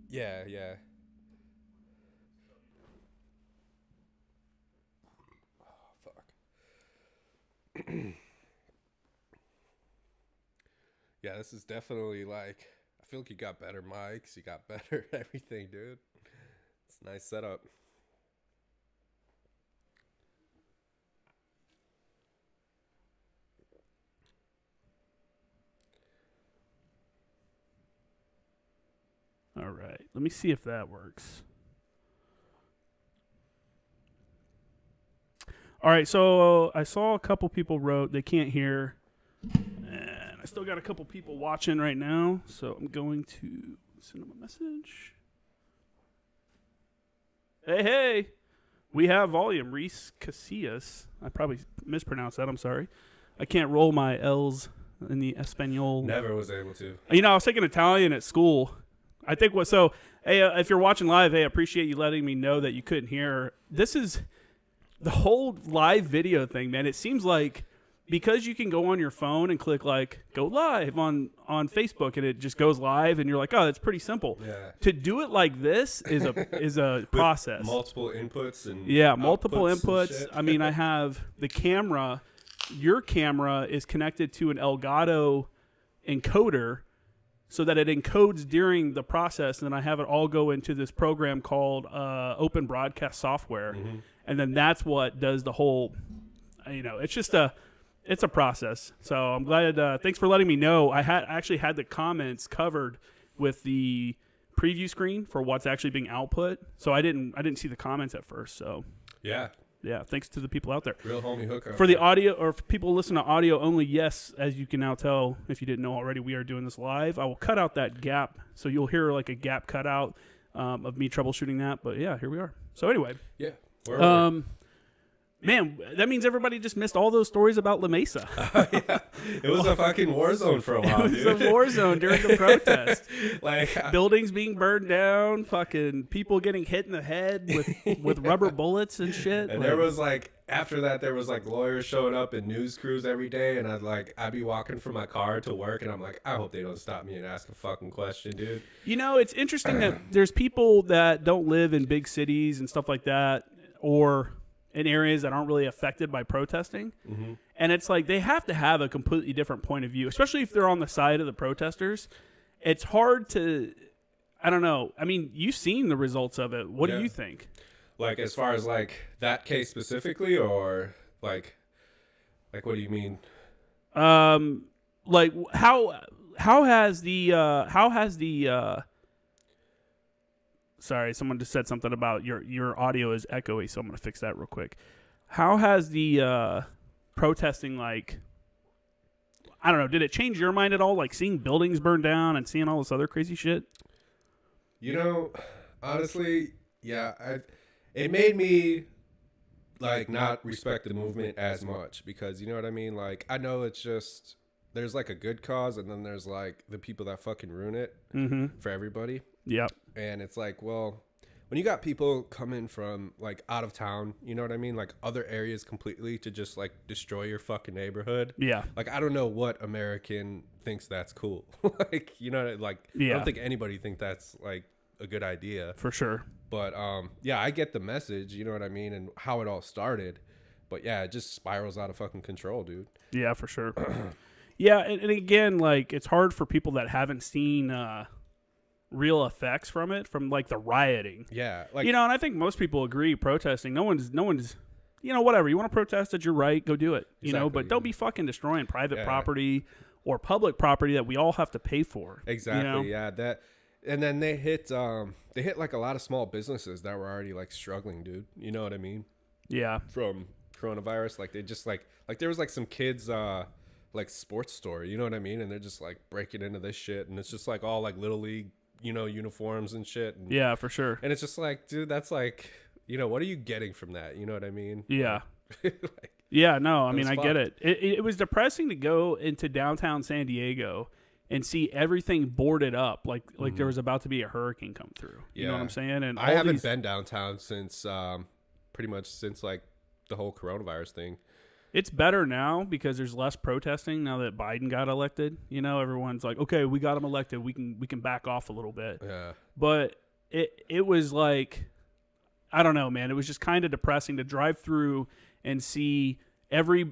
Yeah, yeah. Oh, fuck. Yeah, this is definitely like, I feel like you got better mics, you got better everything, dude. It's a nice setup. All right. Let me see if that works. All right. So I saw a couple people wrote they can't hear. And I still got a couple people watching right now. So I'm going to send them a message. Hey, hey. We have volume. Reese Casillas. I probably mispronounced that. I'm sorry. I can't roll my L's in the Espanol. Never was able to. You know, I was taking Italian at school. I think what so. Hey, if you're watching live, hey, I appreciate you letting me know that you couldn't hear. This is the whole live video thing, man. It seems like because you can go on your phone and click like go live on Facebook and it just goes live and you're like, oh, that's pretty simple. Yeah. To do it like this is a process. Multiple inputs and multiple outputs inputs. and shit. I mean, I have the camera. Your camera is connected to an Elgato encoder so that it encodes during the process, and then I have it all go into this program called Open Broadcast Software, and then that's what does the whole. It's just it's a process. So I'm glad. Thanks for letting me know. I actually had the comments covered with the preview screen for what's actually being output, so I didn't see the comments at first. So yeah, thanks to the people out there. Real homie hookup. For the audio, or for people listen to audio only, yes, as you can now tell, if you didn't know already, we are doing this live. I will cut out that gap, so you'll hear like a gap cut out of me troubleshooting that. But yeah, here we are. So anyway, Yeah. man, that means everybody just missed all those stories about La Mesa. Yeah. It was a fucking war zone for a while, It dude. was a war zone during the protest. Like, Buildings being burned down, fucking people getting hit in the head with rubber bullets and shit. and there was like, after that, there was like lawyers showing up and news crews every day, and I'd be walking from my car to work, and I'm like, I hope they don't stop me and ask a fucking question, dude. You know, it's interesting that there's people that don't live in big cities and stuff like that, or in areas that aren't really affected by protesting. Mm-hmm. And it's like they have to have a completely different point of view, especially if they're on the side of the protesters. It's hard to, I don't know. I mean, you've seen the results of it. What do you think? Like, as far as like that case specifically, or like what do you mean? Like how has the sorry, someone just said something about your audio is echoey, so I'm going to fix that real quick. How has the protesting, like, I don't know, did it change your mind at all, like seeing buildings burn down and seeing all this other crazy shit? You know, honestly, yeah, it made me like not respect the movement as much, because you know what I mean? Like, I know it's just, there's like a good cause, and then there's like the people that fucking ruin it for everybody. Yep. And it's like, well, when you got people coming from like out of town, you know what I mean? Like other areas completely, to just like destroy your fucking neighborhood. Yeah. Like, I don't know what American thinks that's cool. Like, you know, like, Yeah. I don't think anybody think that's like a good idea. For sure. But yeah, I get the message, you know what I mean, and how it all started. But yeah, it just spirals out of fucking control, dude. Yeah, for sure. Yeah, and again, like, it's hard for people that haven't seen real effects from it, from like the rioting. Yeah, like, You know, and I think most people agree protesting. No one's, you know, whatever. You want to protest, it's your right. Go do it. You know, but don't be fucking destroying private property or public property that we all have to pay for. Exactly. You know? Yeah. That, and then they hit like a lot of small businesses that were already like struggling, dude. You know what I mean? Yeah. From coronavirus, like they just like there was like some kids like sports store, you know what I mean? And they're just like breaking into this shit, and it's just like all like little league, you know, uniforms and shit. And, Yeah, for sure. And it's just like, dude, that's like, you know, what are you getting from that? You know what I mean? Yeah. Like, Yeah, no, I mean, I fucked. get it. It was depressing to go into downtown San Diego and see everything boarded up, like there was about to be a hurricane come through. You know what I'm saying? And I haven't been downtown since pretty much since like the whole coronavirus thing. It's better now because there's less protesting now that Biden got elected. You know, everyone's like, okay, we got him elected. We can back off a little bit. Yeah. But it was like, I don't know, man. It was just kind of depressing to drive through and see every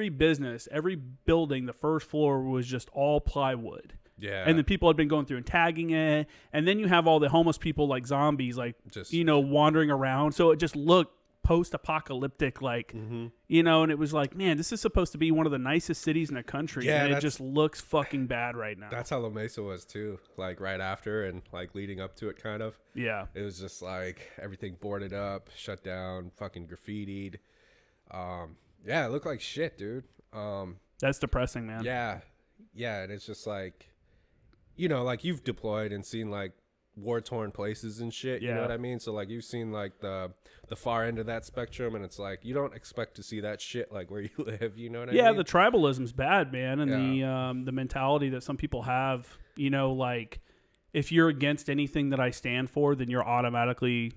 business, every building, the first floor was just all plywood. Yeah. And then people had been going through and tagging it. And then you have all the homeless people like zombies, like, just, wandering around. So it just looked post-apocalyptic, like, and it was like, man, this is supposed to be one of the nicest cities in the country. Yeah, and it just looks fucking bad right now. That's how La Mesa was too, like right after and like leading up to it kind of. Yeah. It was just like everything boarded up, shut down, fucking graffitied. Yeah, it looked like shit, dude. That's depressing, man. Yeah. Yeah, and it's just like, like you've deployed and seen like war-torn places and shit, you know what I mean? So like you've seen like the far end of that spectrum, and it's like you don't expect to see that shit like where you live, you know what I mean? Yeah, the tribalism's bad, man, and the mentality that some people have, like if you're against anything that I stand for, then you're automatically,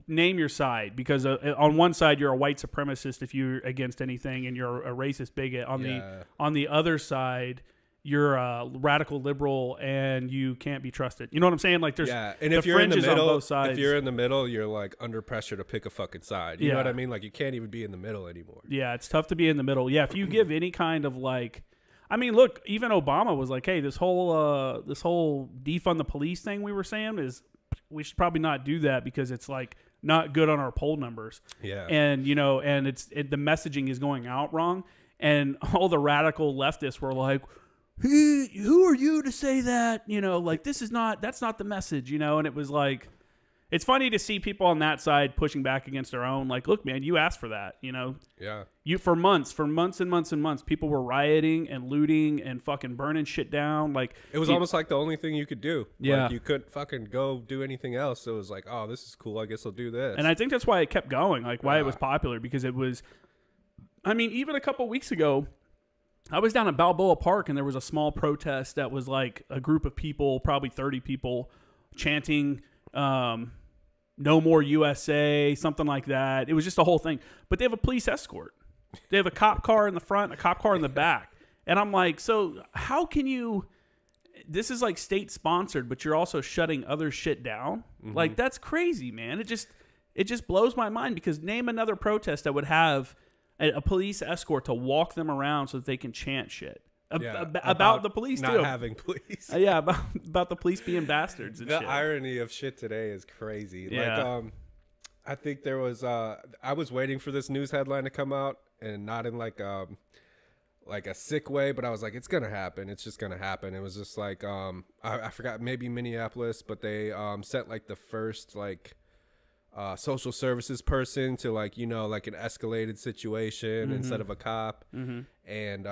name your side, because on one side you're a white supremacist if you're against anything, and you're a racist bigot. On the other side, you're a radical liberal and you can't be trusted. You know what I'm saying? Like there's and the if you're in the fringes middle, on both sides. if you're in the middle, you're like under pressure to pick a fucking side. You know what I mean? Like you can't even be in the middle anymore. Yeah, it's tough to be in the middle. Yeah, if you give any kind of like, I mean, look, even Obama was like, hey, this whole defund the police thing we were saying is, we should probably not do that because it's like not good on our poll numbers. Yeah. And and the messaging is going out wrong, and all the radical leftists were like, who are you to say that? Like that's not the message, and it was like, it's funny to see people on that side pushing back against their own. Like, look, man, you asked for that, Yeah. For months and months and months, people were rioting and looting and fucking burning shit down. Like, it was almost like the only thing you could do. Yeah. Like, you couldn't fucking go do anything else. So it was like, oh, this is cool. I guess I'll do this. And I think that's why it kept going, like why it was popular, because it was, I mean, even a couple weeks ago, I was down at Balboa Park and there was a small protest that was like a group of people, probably 30 people, chanting, no more USA, something like that. It was just a whole thing. But they have a police escort. They have a cop car in the front, a cop car in the back. And I'm like, so how can you, this is like state sponsored, but you're also shutting other shit down? Like, that's crazy, man. It just blows my mind, because name another protest that would have a police escort to walk them around so that they can chant shit. About the police, not too. having police. About the police being bastards and the shit. irony of shit today is crazy. Yeah. Like, I think there was, I was waiting for this news headline to come out, and not in like a sick way, but I was like, it's going to happen. It's just going to happen. It was just like, I forgot, maybe Minneapolis, but they sent like the first like social services person to like an escalated situation instead of a cop. And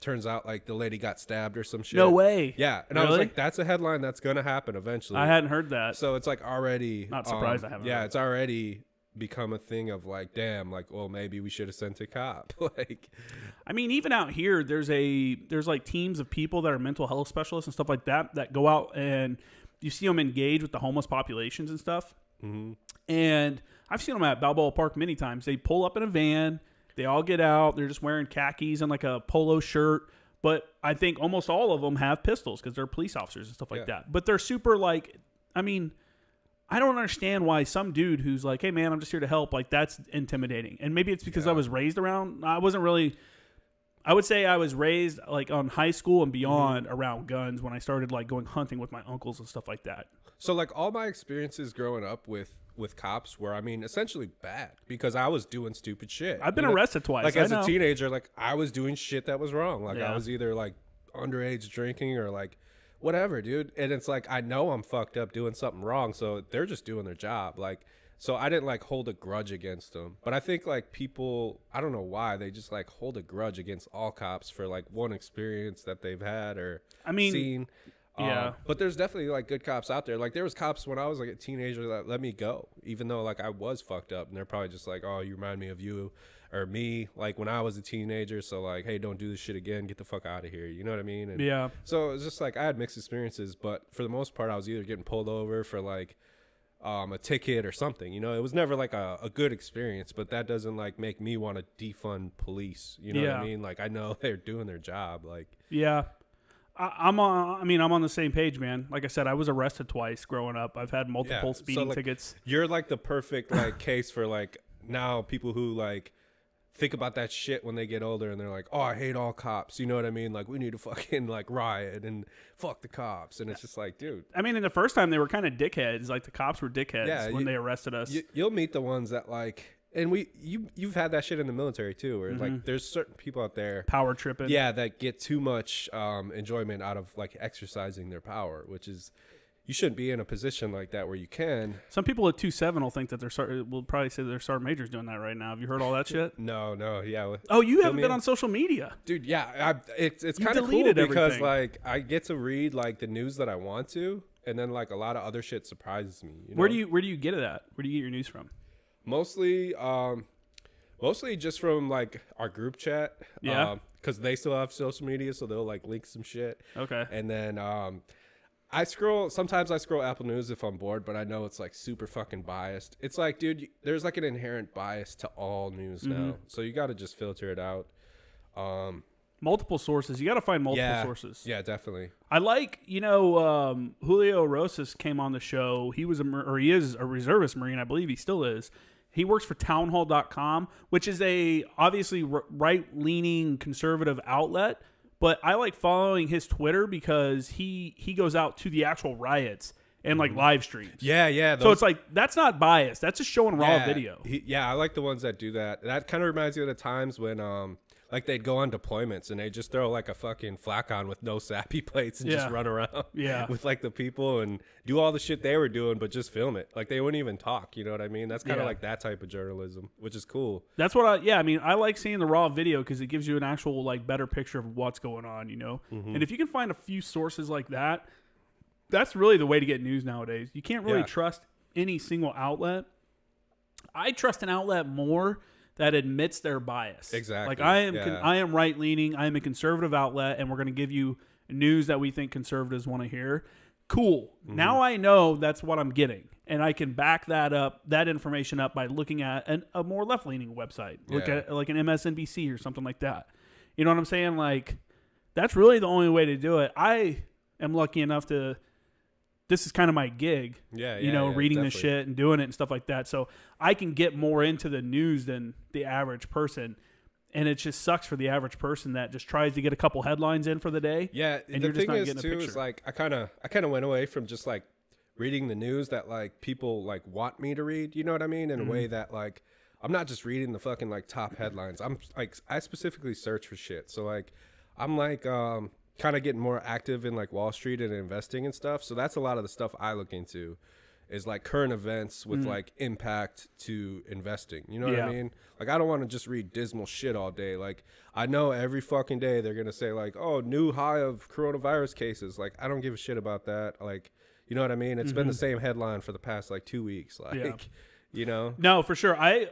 turns out like the lady got stabbed or some shit. No way. Yeah. And Really? I was like, that's a headline that's gonna happen eventually. I hadn't heard that. So it's like already Not surprised I haven't heard it's already become a thing of like, damn, like, well, maybe we should have sent a cop. Like, I mean, even out here, there's like teams of people that are mental health specialists and stuff like that go out, and you see them engage with the homeless populations and stuff. And I've seen them at Balboa Park many times. They pull up in a van, they all get out, they're just wearing khakis and like a polo shirt. But I think almost all of them have pistols because they're police officers and stuff like that. But they're super like, I mean, I don't understand why some dude who's like, hey man, I'm just here to help, like that's intimidating. And maybe it's because I was raised around, I would say I was raised like on high school and beyond around guns when I started like going hunting with my uncles and stuff like that. So like all my experiences growing up with cops were, I mean, essentially bad, because I was doing stupid shit. I've been arrested twice. Like as a teenager, like I was doing shit that was wrong. Like Yeah. I was either like underage drinking or like whatever, dude. And it's like, I know I'm fucked up doing something wrong. So they're just doing their job. Like, so I didn't like hold a grudge against them. But I think like people, I don't know why, they just like hold a grudge against all cops for like one experience that they've had or seen. Yeah. But there's definitely like good cops out there. Like there was cops when I was like a teenager that let me go, even though like I was fucked up, and they're probably just like, oh, you remind me of you or me, like when I was a teenager. So like, hey, don't do this shit again. Get the fuck out of here. You know what I mean? And so it was just like, I had mixed experiences, but for the most part, I was either getting pulled over for like a ticket or something. You know, it was never like a good experience, but that doesn't like make me want to defund police. You know what I mean? Like, I know they're doing their job. Like, yeah. I'm on the same page, man. Like I said, I was arrested twice growing up. I've had multiple speeding tickets. You're like the perfect like case for like now people who like think about that shit when they get older and they're like, oh, I hate all cops. You know what I mean? Like, we need to fucking like riot and fuck the cops. And it's just like, dude. I mean, in the first time they were kind of dickheads. Like the cops were dickheads when they arrested us. You'll meet the ones that like. And you've had that shit in the military too, where like there's certain people out there power tripping, that get too much enjoyment out of like exercising their power, which is you shouldn't be in a position like that where you can. Some people at 2-7 will think that will probably say their sergeant major's doing that right now. Have you heard all that shit? No, yeah. Oh, you haven't been on social media, dude? Yeah, it's kind of cool because like I get to read like the news that I want to, and then like a lot of other shit surprises me. You know? Where do you get it at? Where do you get your news from? Mostly just from like our group chat. Yeah. Because they still have social media, so they'll like link some shit. Okay. And then sometimes I scroll Apple News if I'm bored, but I know it's like super fucking biased. It's like, dude, there's like an inherent bias to all news now. So you got to just filter it out. Multiple sources. You got to find multiple sources. Yeah, definitely. I like, Julio Rosas came on the show. He is a reservist Marine. I believe he still is. He works for townhall.com, which is a obviously right-leaning conservative outlet. But I like following his Twitter because he goes out to the actual riots and like live streams. Yeah. So it's like, that's not biased. That's just showing raw video. I like the ones that do that. That kind of reminds me of the times when like they'd go on deployments and they just throw like a fucking flak on with no sappy plates and just run around with like the people and do all the shit they were doing, but just film it. Like they wouldn't even talk. You know what I mean? That's kind of like that type of journalism, which is cool. That's what I like seeing the raw video because it gives you an actual like better picture of what's going on, you know? And if you can find a few sources like that, that's really the way to get news nowadays. You can't really trust any single outlet. I trust an outlet more that admits their bias. Exactly. Like I am right leaning. I am a conservative outlet, and we're going to give you news that we think conservatives want to hear. Cool. Now I know that's what I'm getting, and I can back that information up by looking at a more left leaning website, look at like an MSNBC or something like that. You know what I'm saying? Like that's really the only way to do it. I am lucky enough to. This is kind of my gig, reading this shit and doing it and stuff like that. So I can get more into the news than the average person. And it just sucks for the average person that just tries to get a couple headlines in for the day. Yeah. And the thing is too, is like, I kind of went away from just like reading the news that like people like want me to read, you know what I mean? In a way that like, I'm not just reading the fucking like top headlines. I'm like, I specifically search for shit. So like, I'm like, kind of getting more active in like Wall Street and investing and stuff. So that's a lot of the stuff I look into is like current events with like impact to investing. You know what I mean? Like I don't want to just read dismal shit all day. Like I know every fucking day they're going to say like, oh, new high of coronavirus cases. Like I don't give a shit about that. Like, you know what I mean? It's been the same headline for the past like 2 weeks. Like, you know? No, for sure. I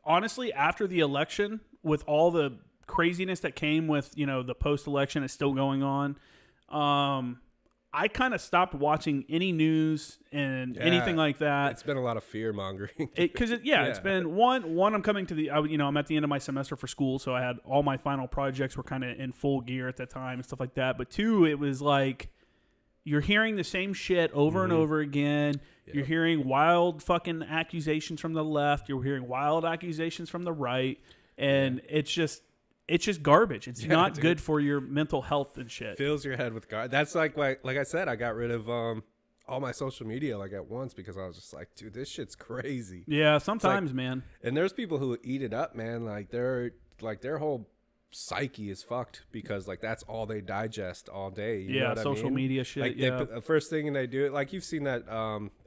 honestly, after the election with all the craziness that came with the post-election is still going on, I kind of stopped watching any news and anything like that. It's been a lot of fear mongering because it's been one I'm coming to I'm at the end of my semester for school, so I had all my final projects were kind of in full gear at that time and stuff like that. But two, it was like you're hearing the same shit over and over again. You're hearing wild fucking accusations from the left, you're hearing wild accusations from the right, and it's just garbage. It's not good for your mental health and shit. Fills your head with garbage. That's like I said, I got rid of all my social media like at once because I was just like, dude, this shit's crazy. Yeah, sometimes, man. And there's people who eat it up, man. Like their whole psyche is fucked because like that's all they digest all day. You know what social I mean? Media shit. Like the first thing they do, like you've seen that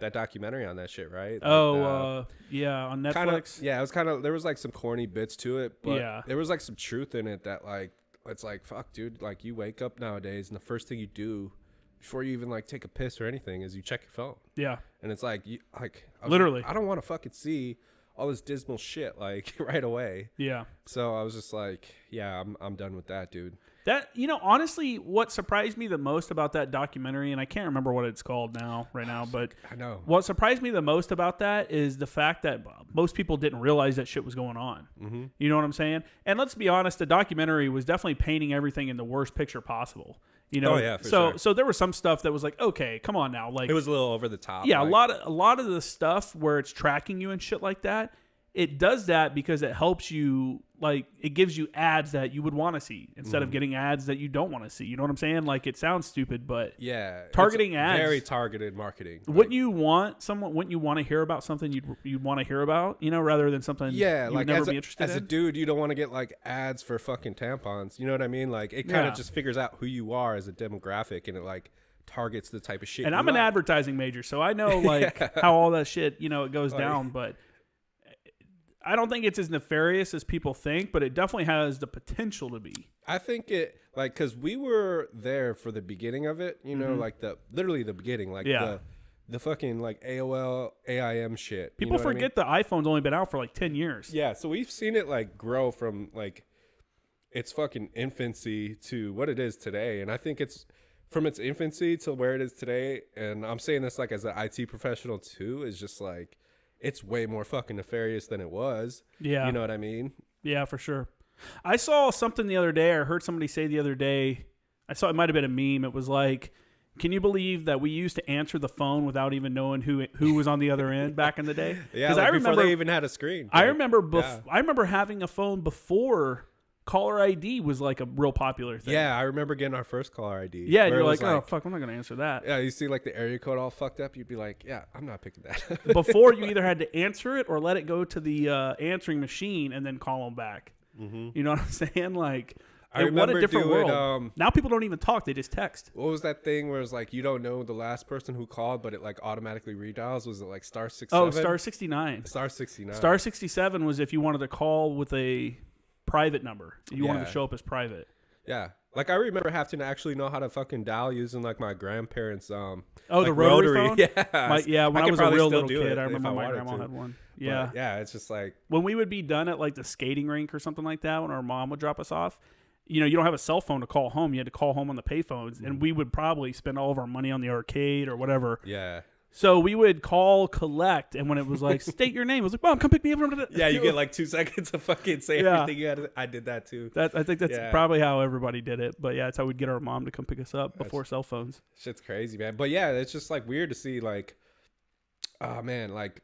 that documentary on that shit, right? On Netflix. It was there was like some corny bits to it, but there was like some truth in it that like it's like fuck, dude. Like you wake up nowadays and the first thing you do before you even like take a piss or anything is you check your phone. Yeah, and it's like literally, I don't want to fucking see all this dismal shit like right away. Yeah. So I was just like, yeah, I'm done with that, dude. That, honestly, what surprised me the most about that documentary, and I can't remember what it's called right now, but I know. what surprised me the most about that is the fact that most people didn't realize that shit was going on. Mm-hmm. You know what I'm saying? And let's be honest, the documentary was definitely painting everything in the worst picture possible. Oh yeah, for sure. So there was some stuff that was like, okay, come on now, like it was a little over the top. yeah, like, a lot of the stuff where it's tracking you and shit like that, it does that because it helps you, like, it gives you ads that you would want to see instead of getting ads that you don't want to see. You know what I'm saying? Like, it sounds stupid, but yeah, targeting ads, very targeted marketing. Wouldn't you want to hear about something you'd want to hear about, rather than something you would never be interested in? As a dude, you don't want to get like ads for fucking tampons. You know what I mean? Like, it kind of just figures out who you are as a demographic, and it like targets the type of shit. And I'm an advertising major, so I know like how all that shit it goes down, but I don't think it's as nefarious as people think, but it definitely has the potential to be. I think it, like, because we were there for the beginning of it, like literally the beginning, like the fucking like AOL, AIM shit. People forget the iPhone's only been out for like 10 years. Yeah, so we've seen it like grow from like its fucking infancy to what it is today. And I think it's from its infancy to where it is today. And I'm saying this like as an IT professional too, is just like, it's way more fucking nefarious than it was. Yeah. You know what I mean? Yeah, for sure. I saw something the other day, or heard somebody say the other day, I saw it might have been a meme. It was like, can you believe that we used to answer the phone without even knowing who was on the other end back in the day? Yeah, like I remember, before they even had a screen. I remember having a phone before caller ID was like a real popular thing. Yeah, I remember getting our first caller ID. Yeah, you're like, oh, fuck, I'm not going to answer that. Yeah, you see like the area code all fucked up, you'd be like, yeah, I'm not picking that. Before, you either had to answer it or let it go to the answering machine and then call them back. Mm-hmm. You know what I'm saying? Like, what a different world. Now people don't even talk, they just text. What was that thing where it's like, you don't know the last person who called, but it like automatically redials? Was it like star 67? Oh, star 69. Star 69. Star 67 was if you wanted to call with a private number. You wanted to show up as private. Yeah. Like, I remember having to actually know how to fucking dial using like my grandparents' the like rotary phone? Yeah. When I was a real little kid, I remember my grandma had one. Yeah. But yeah, it's just like, when we would be done at like the skating rink or something like that, when our mom would drop us off, you don't have a cell phone to call home. You had to call home on the payphones, and we would probably spend all of our money on the arcade or whatever. Yeah. So we would call collect, and when it was like, state your name, it was like, Mom, come pick me up. Yeah, you get like 2 seconds to fucking say everything you had. I did that too. I think that's probably how everybody did it. But yeah, that's how we'd get our mom to come pick us up before cell phones. Shit's crazy, man. But yeah, it's just like weird to see like, oh man, like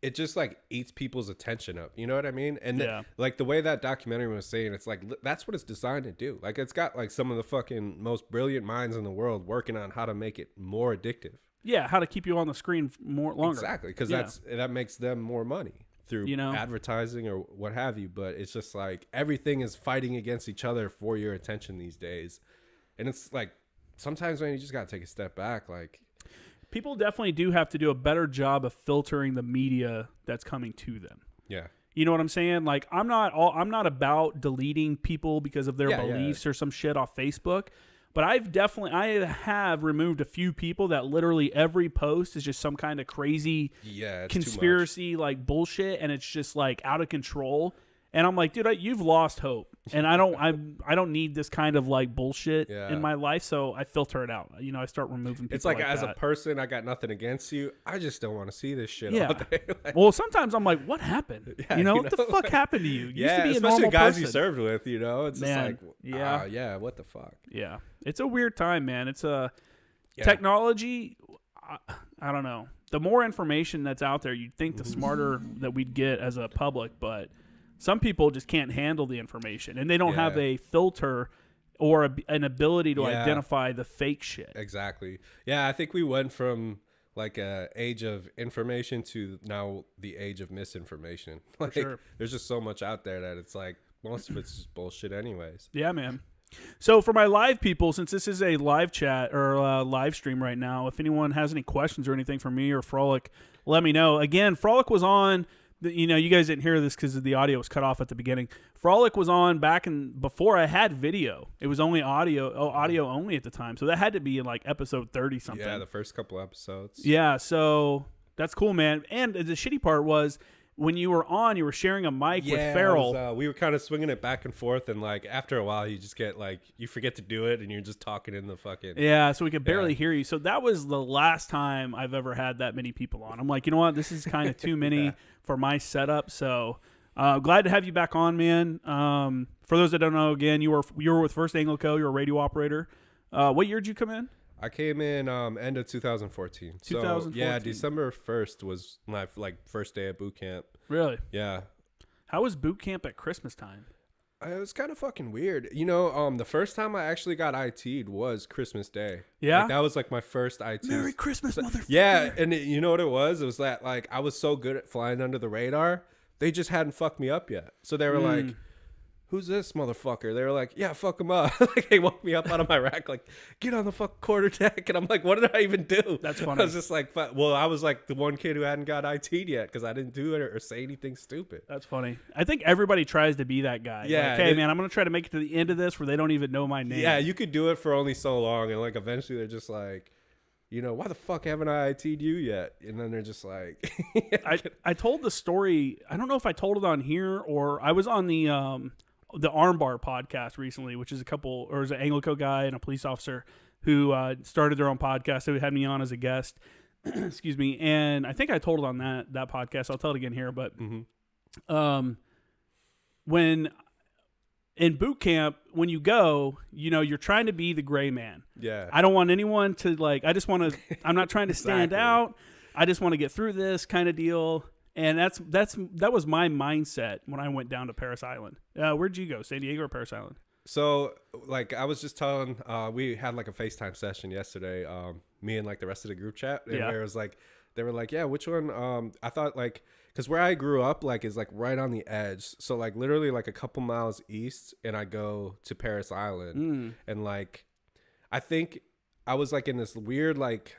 it just like eats people's attention up. You know what I mean? And like the way that documentary was saying, it's like, that's what it's designed to do. Like, it's got like some of the fucking most brilliant minds in the world working on how to make it more addictive. Yeah, how to keep you on the screen longer. Exactly, because that makes them more money through advertising or what have you. But it's just like everything is fighting against each other for your attention these days. And it's like sometimes, man, you just got to take a step back. Like, people definitely do have to do a better job of filtering the media that's coming to them. Yeah. You know what I'm saying? Like, I'm not about deleting people because of their beliefs or some shit off Facebook. But I have removed a few people that literally every post is just some kind of crazy conspiracy like bullshit, and it's just like out of control. And I'm like, dude, you've lost hope, and I don't need this kind of like bullshit in my life, so I filter it out. I start removing people. It's like as a person, I got nothing against you. I just don't want to see this shit all day. Well, sometimes I'm like, what happened? What the fuck happened to you? You used to be a especially normal guys person. you served with. It's Man, just like, what the fuck? Yeah, it's a weird time, man. It's technology. I don't know. The more information that's out there, you'd think the smarter that we'd get as a public, but some people just can't handle the information, and they don't have a filter or an ability to identify the fake shit. Exactly. Yeah, I think we went from like a age of information to now the age of misinformation. Like, For sure. There's just so much out there that it's like most of it's just bullshit anyways. Yeah, man. So for my live people, since this is a live chat or a live stream right now, if anyone has any questions or anything for me or Frohlich, let me know. Again, Frohlich was on. You guys didn't hear this because the audio was cut off at the beginning. Frohlich was on before I had video. It was only audio only at the time. So that had to be in like episode 30 something. Yeah, the first couple episodes. Yeah, so that's cool, man. And the shitty part was when you were on, you were sharing a mic with Yeah, Farrell. we were kind of swinging it back and forth, and like after a while, you just get like you forget to do it, and you're just talking in the fucking. Yeah, so we could barely hear you. So that was the last time I've ever had that many people on. I'm like, you know what? This is kind of too many for my setup. So glad to have you back on, man. For those that don't know, again, you were with First ANGLICO. You're a radio operator. What year did you come in? I came in end of 2014. 2014. So yeah, December 1st was my first day at boot camp. Really? Yeah. How was boot camp at Christmas time? It was kind of fucking weird. You know, the first time I actually got IT'd was Christmas Day. Yeah? Like, that was like my first IT. Merry Christmas, motherfucker. Yeah, and you know what it was? It was that like I was so good at flying under the radar, they just hadn't fucked me up yet. So they were like, who's this motherfucker? They were like, yeah, fuck him up. Like, they woke me up out of my rack, like, get on the fuck quarter deck. And I'm like, what did I even do? That's funny. I was just like, well, I was like the one kid who hadn't got IT'd yet because I didn't do it or say anything stupid. That's funny. I think everybody tries to be that guy. Yeah. Like, hey, man, I'm going to try to make it to the end of this where they don't even know my name. Yeah, you could do it for only so long. And like eventually they're just like, you know, why the fuck haven't I IT'd you yet? And then they're just like. I told the story. I don't know if I told it on here or I was on the Armbar podcast recently, which is an ANGLICO guy and a police officer who started their own podcast. So he had me on as a guest. Excuse me. And I think I told it on that podcast. I'll tell it again here. But when in boot camp, when you go, you know, you're trying to be the gray man. Yeah. I don't want anyone to like, I'm not trying to stand out. I just want to get through this kind of deal. And that was my mindset when I went down to Parris Island. Where'd you go, San Diego or Parris Island? So, like, I was just telling, we had like a FaceTime session yesterday, me and like the rest of the group chat, and where it was like, they were like, yeah, which one? I thought like, because where I grew up, like, is like right on the edge. So like literally like a couple miles east, and I go to Parris Island, and like, I think I was like in this weird like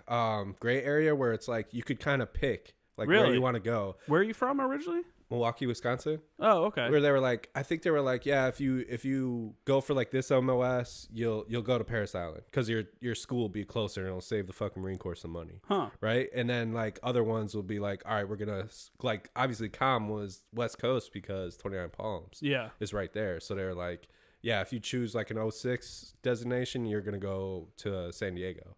gray area where it's like you could kind of pick. Like where you want to go. Where are you from originally? Milwaukee, Wisconsin. Oh, okay. Where they were like, I think they were like, yeah, if you go for like this MOS, you'll go to Parris Island because your school will be closer and it'll save the fucking Marine Corps some money. Huh. Right. And then like other ones will be like, all right, we're gonna like obviously COM was West Coast because 29 Palms. Yeah. Is right there. So they were like, yeah, if you choose like an 06 designation, you're gonna go to San Diego.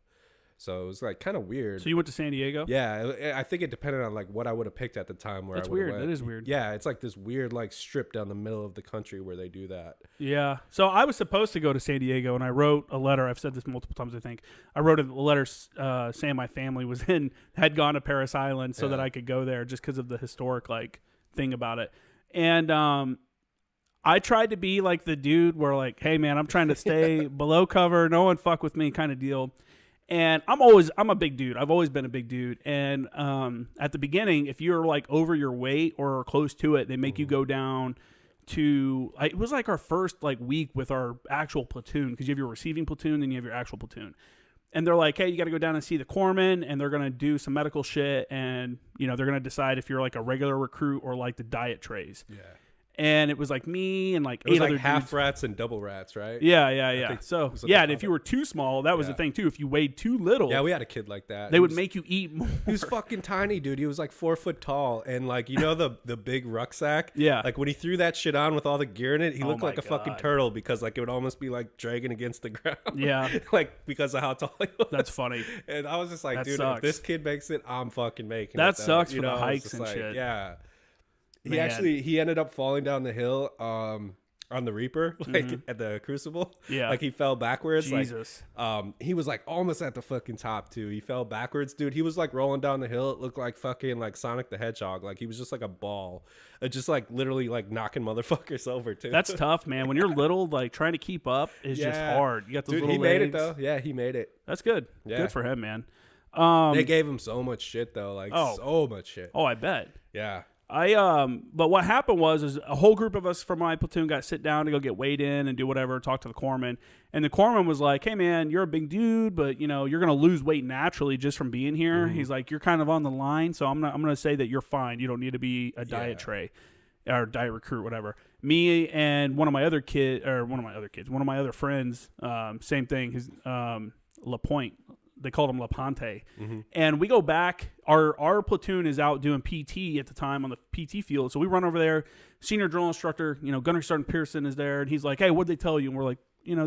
So it was like kind of weird. So you went to San Diego? Yeah, I think it depended on like what I would have picked at the time. Where That's I weird. went. That is weird. Yeah, it's like this weird like strip down the middle of the country where they do that. Yeah. So I was supposed to go to San Diego, and I wrote a letter. I've said this multiple times. I think I wrote a letter saying my family had gone to Parris Island so that I could go there just because of the historic like thing about it. And I tried to be like the dude where like, hey man, I'm trying to stay below cover, no one fuck with me kind of deal. And I'm a big dude. I've always been a big dude. And at the beginning, if you're like over your weight or close to it, they make you go down to, it was like our first like week with our actual platoon, because you have your receiving platoon, then you have your actual platoon. And they're like, hey, you got to go down and see the corpsman, and they're going to do some medical shit. And, you know, they're going to decide if you're like a regular recruit or like the diet trays. Yeah. And it was like me and like 8 other dudes. Half rats and double rats, right? Yeah. So yeah, and if you were too small, that was the thing too. If you weighed too little, yeah, we had a kid like that. They would make you eat more. He was fucking tiny, dude. He was like 4 foot tall, and like you know the big rucksack. Yeah. Like when he threw that shit on with all the gear in it, he looked like a fucking turtle because like it would almost be like dragging against the ground. Yeah. Like because of how tall he was. That's funny. And I was just like, that dude, sucks. if this kid makes it, I'm fucking making that it. That sucks for the hikes and like, shit. Yeah. He ended up falling down the hill on the Reaper, like at the Crucible. Yeah. Like he fell backwards. Jesus. Like, he was like almost at the fucking top too. He fell backwards, dude. He was like rolling down the hill. It looked like fucking like Sonic the Hedgehog. Like he was just like a ball. Just like literally like knocking motherfuckers over too. That's tough, man. When you're little, like trying to keep up is just hard. You got those little he made legs. it though. Yeah, he made it. That's good. Yeah. Good for him, man. They gave him so much shit though. Like so much shit. Oh, I bet. Yeah. But what happened was a whole group of us from my platoon got sit down to go get weighed in and do whatever, talk to the corpsman. And the corpsman was like, hey man, you're a big dude, but you know, you're going to lose weight naturally just from being here. Mm-hmm. He's like, you're kind of on the line. So I'm going to say that you're fine. You don't need to be a diet tray or diet recruit, whatever. Me and one of my other friends, same thing. His, LaPointe, they called them Lepanto. Mm-hmm. And we go back. Our platoon is out doing PT at the time on the PT field. So we run over there. Senior drill instructor, Gunner Sergeant Pearson is there. And he's like, hey, what'd they tell you? And we're like,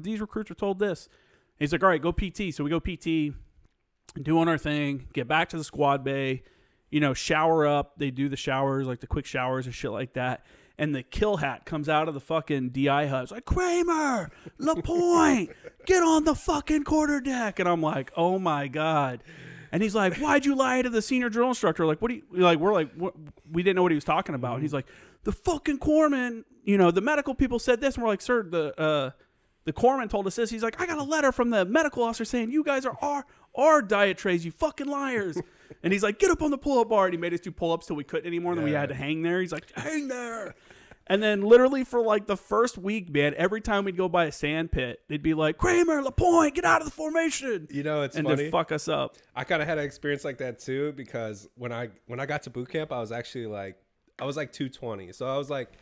these recruits were told this. And he's like, all right, go PT. So we go PT, doing our thing, get back to the squad bay, shower up. They do the showers, like the quick showers and shit like that. And the kill hat comes out of the fucking DI hut. It's like, Kramer, LaPointe, get on the fucking quarterdeck. And I'm like, oh my God. And he's like, why'd you lie to the senior drill instructor? Like, what do you, like, we're like, what? We didn't know what he was talking about. And he's like, the fucking corpsman, the medical people said this. And we're like, sir, the corpsman told us this. He's like, I got a letter from the medical officer saying you guys are our diet trays, you fucking liars. And he's like, get up on the pull-up bar. And he made us do pull-ups till we couldn't anymore. And then we had to hang there. He's like, hang there. And then literally for like the first week, man, every time we'd go by a sand pit, they'd be like, Kramer, LaPointe, get out of the formation. It's and funny. to fuck us up. I kind of had an experience like that too, because when I got to boot camp, I was actually like 220. So I was like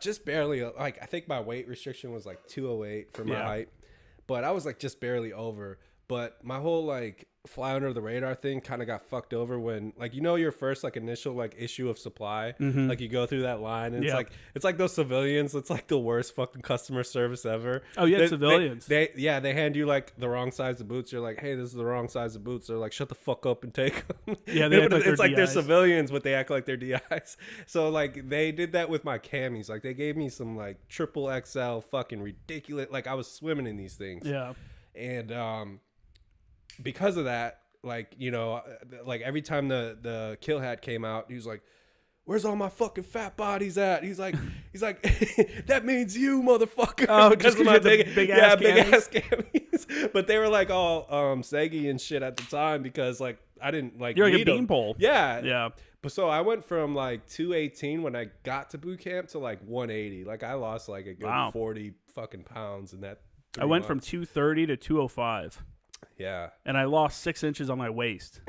just barely, like, I think my weight restriction was like 208 for my height, but I was like just barely over. But my whole like fly under the radar thing kind of got fucked over when, like, your first like initial like issue of supply, like you go through that line and it's like those civilians. It's like the worst fucking customer service ever. Oh yeah, civilians. They hand you like the wrong size of boots. You're like, hey, this is the wrong size of boots. They're like, shut the fuck up and take them. Yeah, they act like it's like they're DIs. civilians, but they act like they're DIs. So like they did that with my camis. Like they gave me some like triple XL fucking ridiculous. Like I was swimming in these things. Yeah. And because of that, like, like every time the kill hat came out, he was like, where's all my fucking fat bodies at? He's like, that means you, motherfucker. Oh, because of my big ass camis. But they were like all saggy and shit at the time because like I didn't like. You're like a need 'em. beanpole. Yeah. Yeah. But so I went from like 218 when I got to boot camp to like 180. Like I lost like a good 40 fucking pounds in that. I went from 230 to 205. Yeah. And I lost 6 inches on my waist,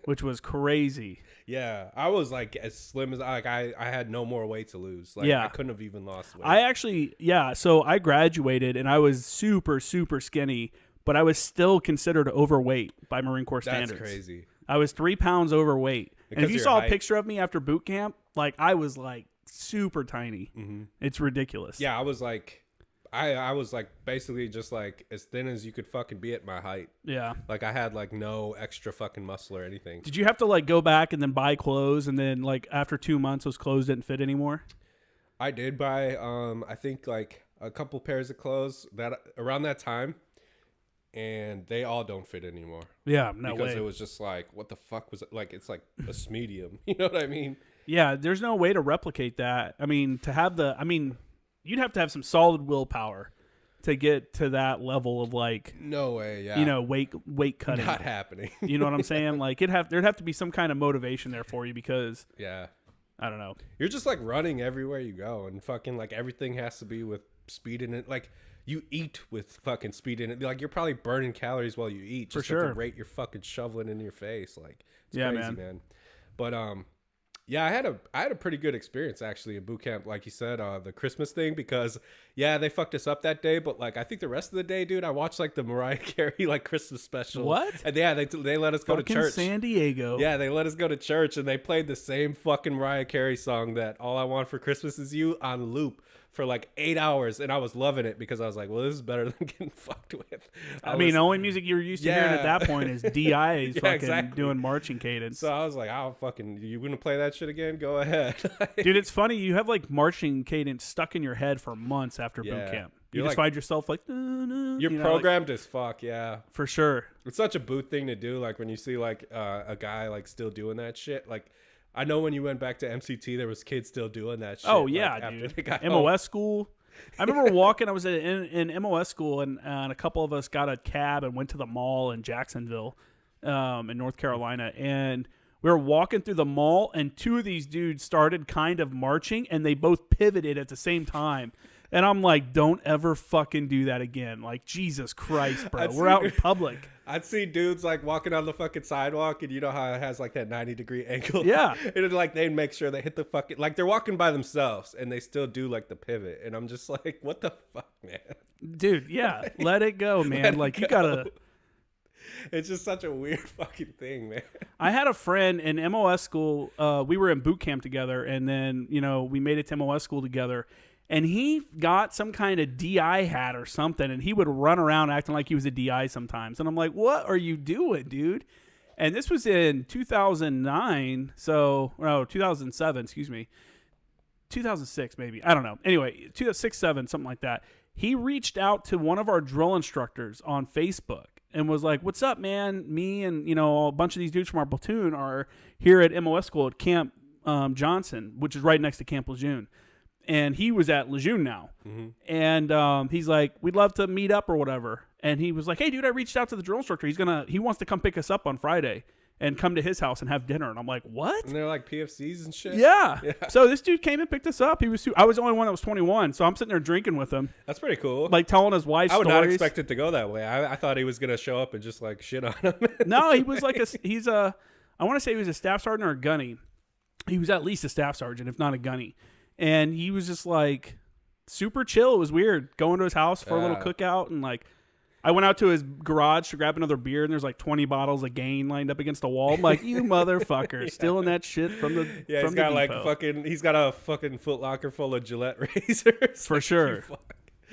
which was crazy. Yeah. I was like as slim as I had no more weight to lose. Like I couldn't have even lost weight. I actually, so I graduated and I was super, super skinny, but I was still considered overweight by Marine Corps standards. That's crazy. I was 3 pounds overweight. Because and if you saw a picture of me after boot camp, like I was like super tiny. Mm-hmm. It's ridiculous. Yeah. I was like, I was like basically just like as thin as you could fucking be at my height. Yeah. Like I had like no extra fucking muscle or anything. Did you have to like go back and then buy clothes and then like after 2 months those clothes didn't fit anymore? I did buy I think like a couple pairs of clothes that around that time, and they all don't fit anymore. Yeah, no way. Because it was just like, what the fuck was it? Like it's like a medium. You know what I mean? Yeah, there's no way to replicate that. I mean, you'd have to have some solid willpower to get to that level of like no way, yeah. Weight cutting. Not happening. You know what I'm saying? Like there'd have to be some kind of motivation there for you because I don't know. You're just like running everywhere you go and fucking like everything has to be with speed in it. Like you eat with fucking speed in it. Like you're probably burning calories while you eat just at the rate you're fucking shoveling in your face. Like it's crazy, man. But yeah, I had a pretty good experience actually in boot camp, like you said, the Christmas thing, because they fucked us up that day, but like I think the rest of the day, dude, I watched like the Mariah Carey like Christmas special. What? And they let us go to church. San Diego. Yeah, they let us go to church and they played the same fucking Mariah Carey song, that All I Want for Christmas Is You, on loop for like 8 hours, and I was loving it because I was like, well, this is better than getting fucked with. I mean, the only music you're used to hearing at that point is DI's doing marching cadence. So I was like, oh, fucking, you gonna play that shit again? Go ahead. Dude, it's funny. You have like marching cadence stuck in your head for months after boot camp. You just find yourself like, you're programmed as fuck, yeah. For sure. It's such a boot thing to do, like when you see like a guy like still doing that shit. Like I know when you went back to MCT, there was kids still doing that shit. Oh yeah, like, dude. After they got MOS home. school. I remember walking. I was in MOS school, and a couple of us got a cab and went to the mall in Jacksonville, in North Carolina, and we were walking through the mall, and two of these dudes started kind of marching, and they both pivoted at the same time. And I'm like, don't ever fucking do that again. Like, Jesus Christ, bro. We're out in public. I'd see dudes like walking on the fucking sidewalk, and you know how it has like that 90-degree angle? Yeah. And like they make sure they hit the fucking, like they're walking by themselves and they still do like the pivot. And I'm just like, what the fuck, man? Dude, yeah. Let it go, man. Like, you gotta. It's just such a weird fucking thing, man. I had a friend in MOS school. We were in boot camp together, and then we made it to MOS school together. And he got some kind of DI hat or something, and he would run around acting like he was a DI sometimes. And I'm like, "What are you doing, dude?" And this was in 2009, 2007, excuse me, 2006 maybe. I don't know. Anyway, 2006, 7, something like that. He reached out to one of our drill instructors on Facebook and was like, "What's up, man? Me and a bunch of these dudes from our platoon are here at MOS school at Camp Johnson, which is right next to Camp Lejeune." And he was at Lejeune now. Mm-hmm. And he's like, "We'd love to meet up or whatever." And he was like, "Hey, dude, I reached out to the drill instructor. He wants to come pick us up on Friday and come to his house and have dinner." And I'm like, "What?" And they're like PFCs and shit. Yeah. So this dude came and picked us up. I was the only one that was 21, so I'm sitting there drinking with him. That's pretty cool. Like telling his wife stories. I would not expect it to go that way. I thought he was gonna show up and just like shit on him. No, he was like I want to say he was a staff sergeant or a gunny. He was at least a staff sergeant, if not a gunny. And he was just like super chill. It was weird going to his house for a little cookout. And like, I went out to his garage to grab another beer, and there's like 20 bottles of Gain lined up against the wall. I'm like, "You motherfucker, stealing that shit from the yeah." From he's got depot. he's got a fucking Foot Locker full of Gillette razors for sure.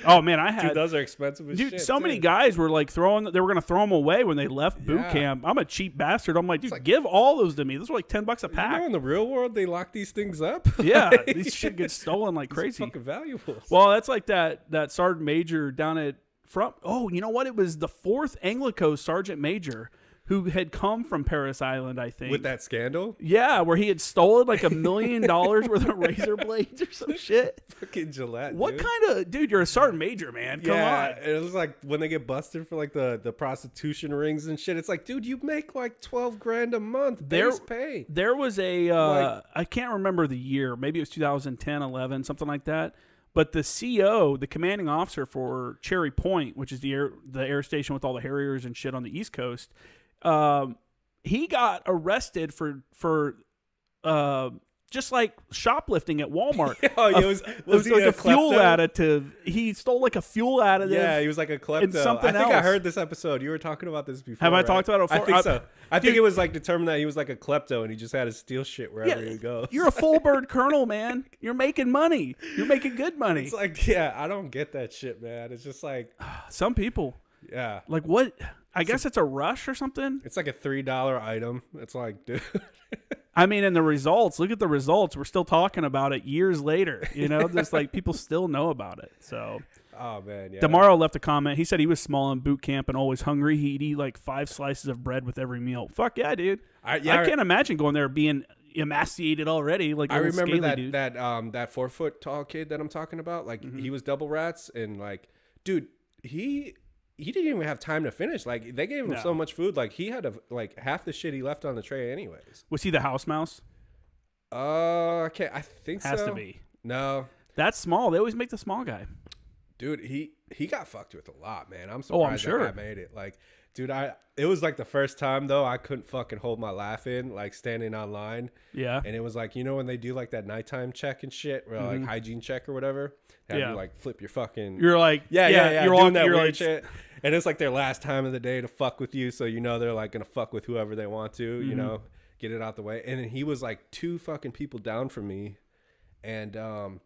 Oh man, I had dude, those are expensive as shit. So many guys were like they were gonna throw them away when they left boot camp. I'm a cheap bastard. I'm like, dude, give all those to me. Those are like $10 a pack. In the real world, they lock these things up. Yeah, these shit gets stolen like crazy. Fucking valuables. Well, that's like that sergeant major down at front. Oh, you know what? It was the 4th ANGLICO sergeant major who had come from Paris Island, I think. With that scandal? Yeah, where he had stolen like $1 million worth of razor blades or some shit. Fucking Gillette, What kind of... Dude, you're a sergeant major, man. Come on. It was like when they get busted for like the prostitution rings and shit. It's like, dude, you make like $12,000 a month base pay. There was a... I can't remember the year. Maybe it was 2010, 11, something like that. But the CO, the commanding officer for Cherry Point, which is the air station with all the Harriers and shit on the East Coast... he got arrested for just like shoplifting at Walmart. It was like a fuel additive. He stole like a fuel additive. Yeah, he was like a klepto. I think I heard this episode. You were talking about this before. Have I talked about it before? I think so. I think it was like determined that he was like a klepto and he just had to steal shit wherever he goes. You're a full bird colonel, man. You're making money. You're making good money. It's like, I don't get that shit, man. It's just like some people. Yeah. Like what? I guess it's a rush or something. It's like a $3 item. It's like, dude. I mean, and the results, look at the results. We're still talking about it years later. There's like people still know about it. So, oh man, yeah. Demaro left a comment. He said he was small in boot camp and always hungry. He'd eat like 5 slices of bread with every meal. Fuck yeah, dude. I can't imagine going there being emaciated already. Like I remember that that 4 foot tall kid that I'm talking about. Like he was double rats and like, dude, he didn't even have time to finish. Like they gave him so much food. Like he had like half the shit he left on the tray anyways. Was he the house mouse? I think so. Has to be. No. That's small. They always make the small guy. Dude, he got fucked with a lot, man. I'm surprised I'm sure. that guy made it. Like, dude, it was like the first time though I couldn't fucking hold my laugh in, like standing online. Yeah. And it was like, when they do like that nighttime check and shit, or like hygiene check or whatever, have you like flip your fucking. You're like, yeah. You're doing that you're weird like, shit. And it's like their last time of the day to fuck with you, so they're like gonna fuck with whoever they want to, get it out the way. And then he was like 2 fucking people down from me, and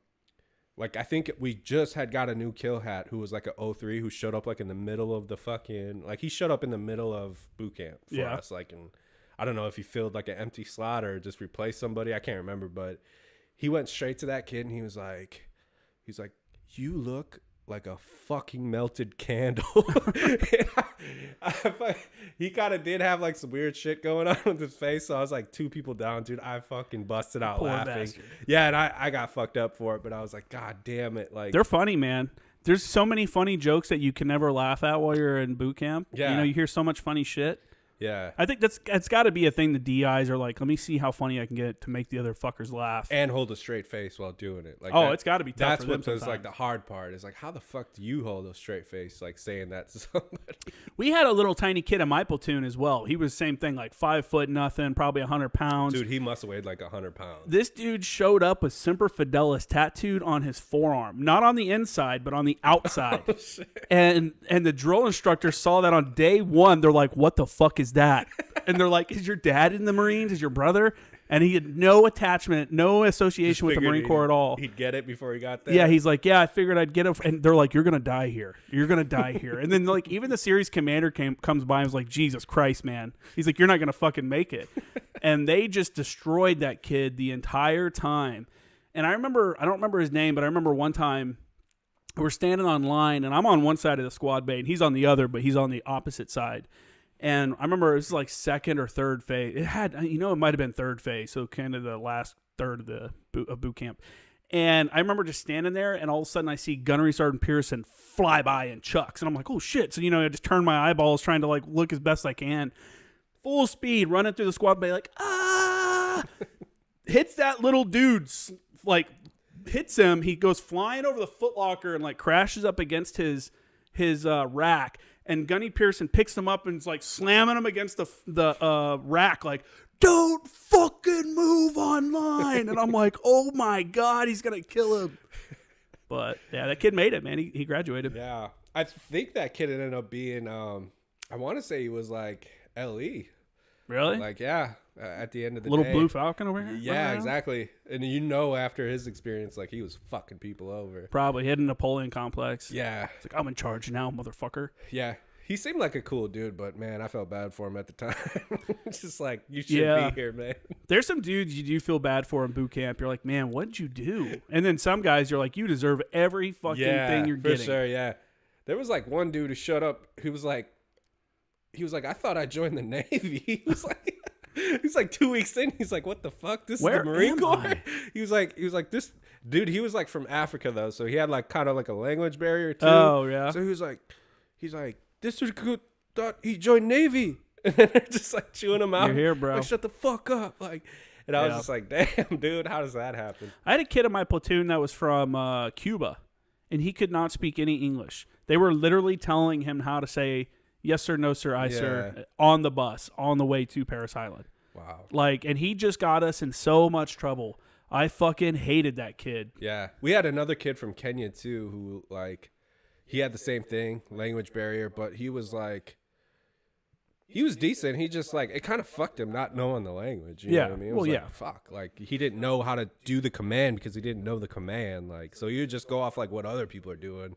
like I think we just had got a new kill hat who was like a 03 who showed up like in the middle of the fucking he showed up in the middle of boot camp for us, like, and I don't know if he filled like an empty slot or just replaced somebody, I can't remember, but he went straight to that kid and he's like, "You look like a fucking melted candle." He kind of did have like some weird shit going on with his face, so I was like 2 people down, dude. I fucking busted out laughing. Bastard. Yeah, and I got fucked up for it, but I was like, God damn it. Like, they're funny, man. There's so many funny jokes that you can never laugh at while you're in boot camp. Yeah. You hear so much funny shit. Yeah. I think that's got to be a thing the DIs are like, let me see how funny I can get to make the other fuckers laugh. And hold a straight face while doing it. Like it's got to be tough that's for them what was sometimes. like the hard part is like, how the fuck do you hold a straight face like saying that to somebody? We had a little tiny kid in my platoon as well. He was same thing, like 5 foot nothing, probably 100 pounds. Dude, he must have weighed like 100 pounds. This dude showed up with Semper Fidelis tattooed on his forearm, not on the inside, but on the outside. Oh, shit. And the drill instructor saw that on day one. They're like, "What the fuck is that?" And they're like, "Is your dad in the Marines? Is your brother?" And he had no attachment, no association with the Marine Corps at all. He'd get it before he got there. Yeah, he's like, "Yeah, I figured I'd get it." And they're like, "You're gonna die here. You're gonna die here." And then like even the series commander comes by and was like, "Jesus Christ, man!" He's like, "You're not gonna fucking make it." And they just destroyed that kid the entire time. And I don't remember his name, but I remember one time we're standing on line, and I'm on one side of the squad bay, and he's on the other, but he's on the opposite side. And I remember it was like second or third phase. It might have been third phase, so kind of the last third of the boot camp. And I remember just standing there, and all of a sudden I see Gunnery Sergeant Pearson fly by in chucks, and I'm like, oh shit! So I just turn my eyeballs trying to like look as best I can, full speed running through the squad bay, like hits that little dude, like hits him. He goes flying over the footlocker and like crashes up against his rack. And Gunny Pearson picks him up and is like slamming him against the rack, like, "Don't fucking move online." And I'm like, oh my God, he's going to kill him. But yeah, that kid made it, man. He graduated. Yeah. I think that kid ended up being, I want to say he was like LE. Really? Like, yeah. At the end of the Little day. Blue Falcon over here? Yeah, exactly. And after his experience, like he was fucking people over. Probably. He had a Napoleon complex. Yeah. It's like, I'm in charge now, motherfucker. Yeah. He seemed like a cool dude, but man, I felt bad for him at the time. It's just like, you shouldn't be here, man. There's some dudes you do feel bad for in boot camp. You're like, man, what'd you do? And then some guys, you're like, you deserve every fucking thing you're getting. For sure, yeah. There was like one dude who showed up. He was like, I thought I joined the Navy. He's like 2 weeks in. He's like, what the fuck? This is the Marine Corps. He was like this dude. He was like from Africa though, so he had like kind of like a language barrier too. Oh yeah. So he's like, this is good. Thought he joined Navy, and then they're just like chewing him out. You're here, bro. Like, shut the fuck up, like. And I was just like, damn, dude, how does that happen? I had a kid in my platoon that was from Cuba, and he could not speak any English. They were literally telling him how to say yes sir, no sir, aye sir on the bus on the way to Paris Island. Wow. Like, and he just got us in so much trouble. I fucking hated that kid. Yeah. We had another kid from Kenya too who like he had the same thing, language barrier, but he was decent. He just like it kind of fucked him not knowing the language. You know what I mean? It was like, fuck. Like he didn't know how to do the command because he didn't know the command. Like so you just go off like what other people are doing.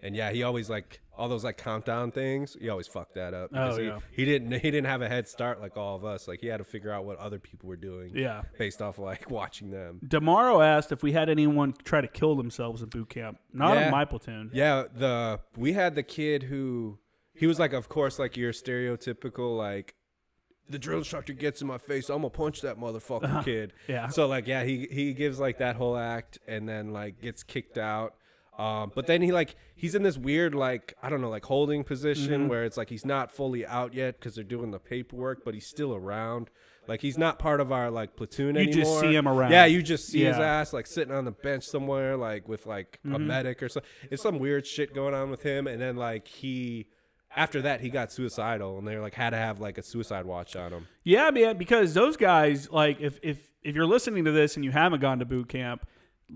And yeah, he always like all those like countdown things. He always fucked that up because he didn't have a head start like all of us. Like he had to figure out what other people were doing. Yeah, based off of, like watching them. Demaro asked if we had anyone try to kill themselves in boot camp. Not in my platoon. Yeah, we had the kid who he was like, of course, like your stereotypical like the drill instructor gets in my face, I'm gonna punch that motherfucking kid. Yeah. So like he gives like that whole act and then like gets kicked out. But then he's in this weird, like, I don't know, like holding position where it's like he's not fully out yet because they're doing the paperwork, but he's still around. Like he's not part of our like platoon anymore. You just see him around. Yeah, you just see his ass like sitting on the bench somewhere, like with like a medic or something. It's some weird shit going on with him. And then like after that he got suicidal, and they like had to have like a suicide watch on him. Yeah, man, because those guys, like if you're listening to this and you haven't gone to boot camp,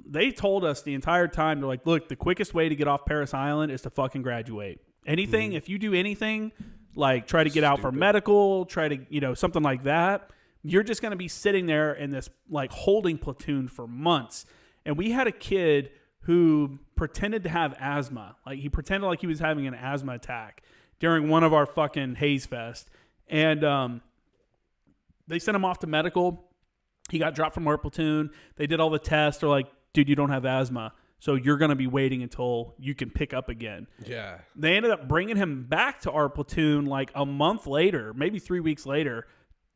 they told us the entire time, they're like, look, the quickest way to get off Paris Island is to fucking graduate. Anything, if you do anything, like try to get out for medical, try to, something like that, you're just going to be sitting there in this like holding platoon for months. And we had a kid who pretended to have asthma. Like he pretended like he was having an asthma attack during one of our fucking Haze Fest. And they sent him off to medical. He got dropped from our platoon. They did all the tests. They're like, dude, you don't have asthma, so you're going to be waiting until you can pick up again. Yeah. They ended up bringing him back to our platoon like a month later, maybe 3 weeks later,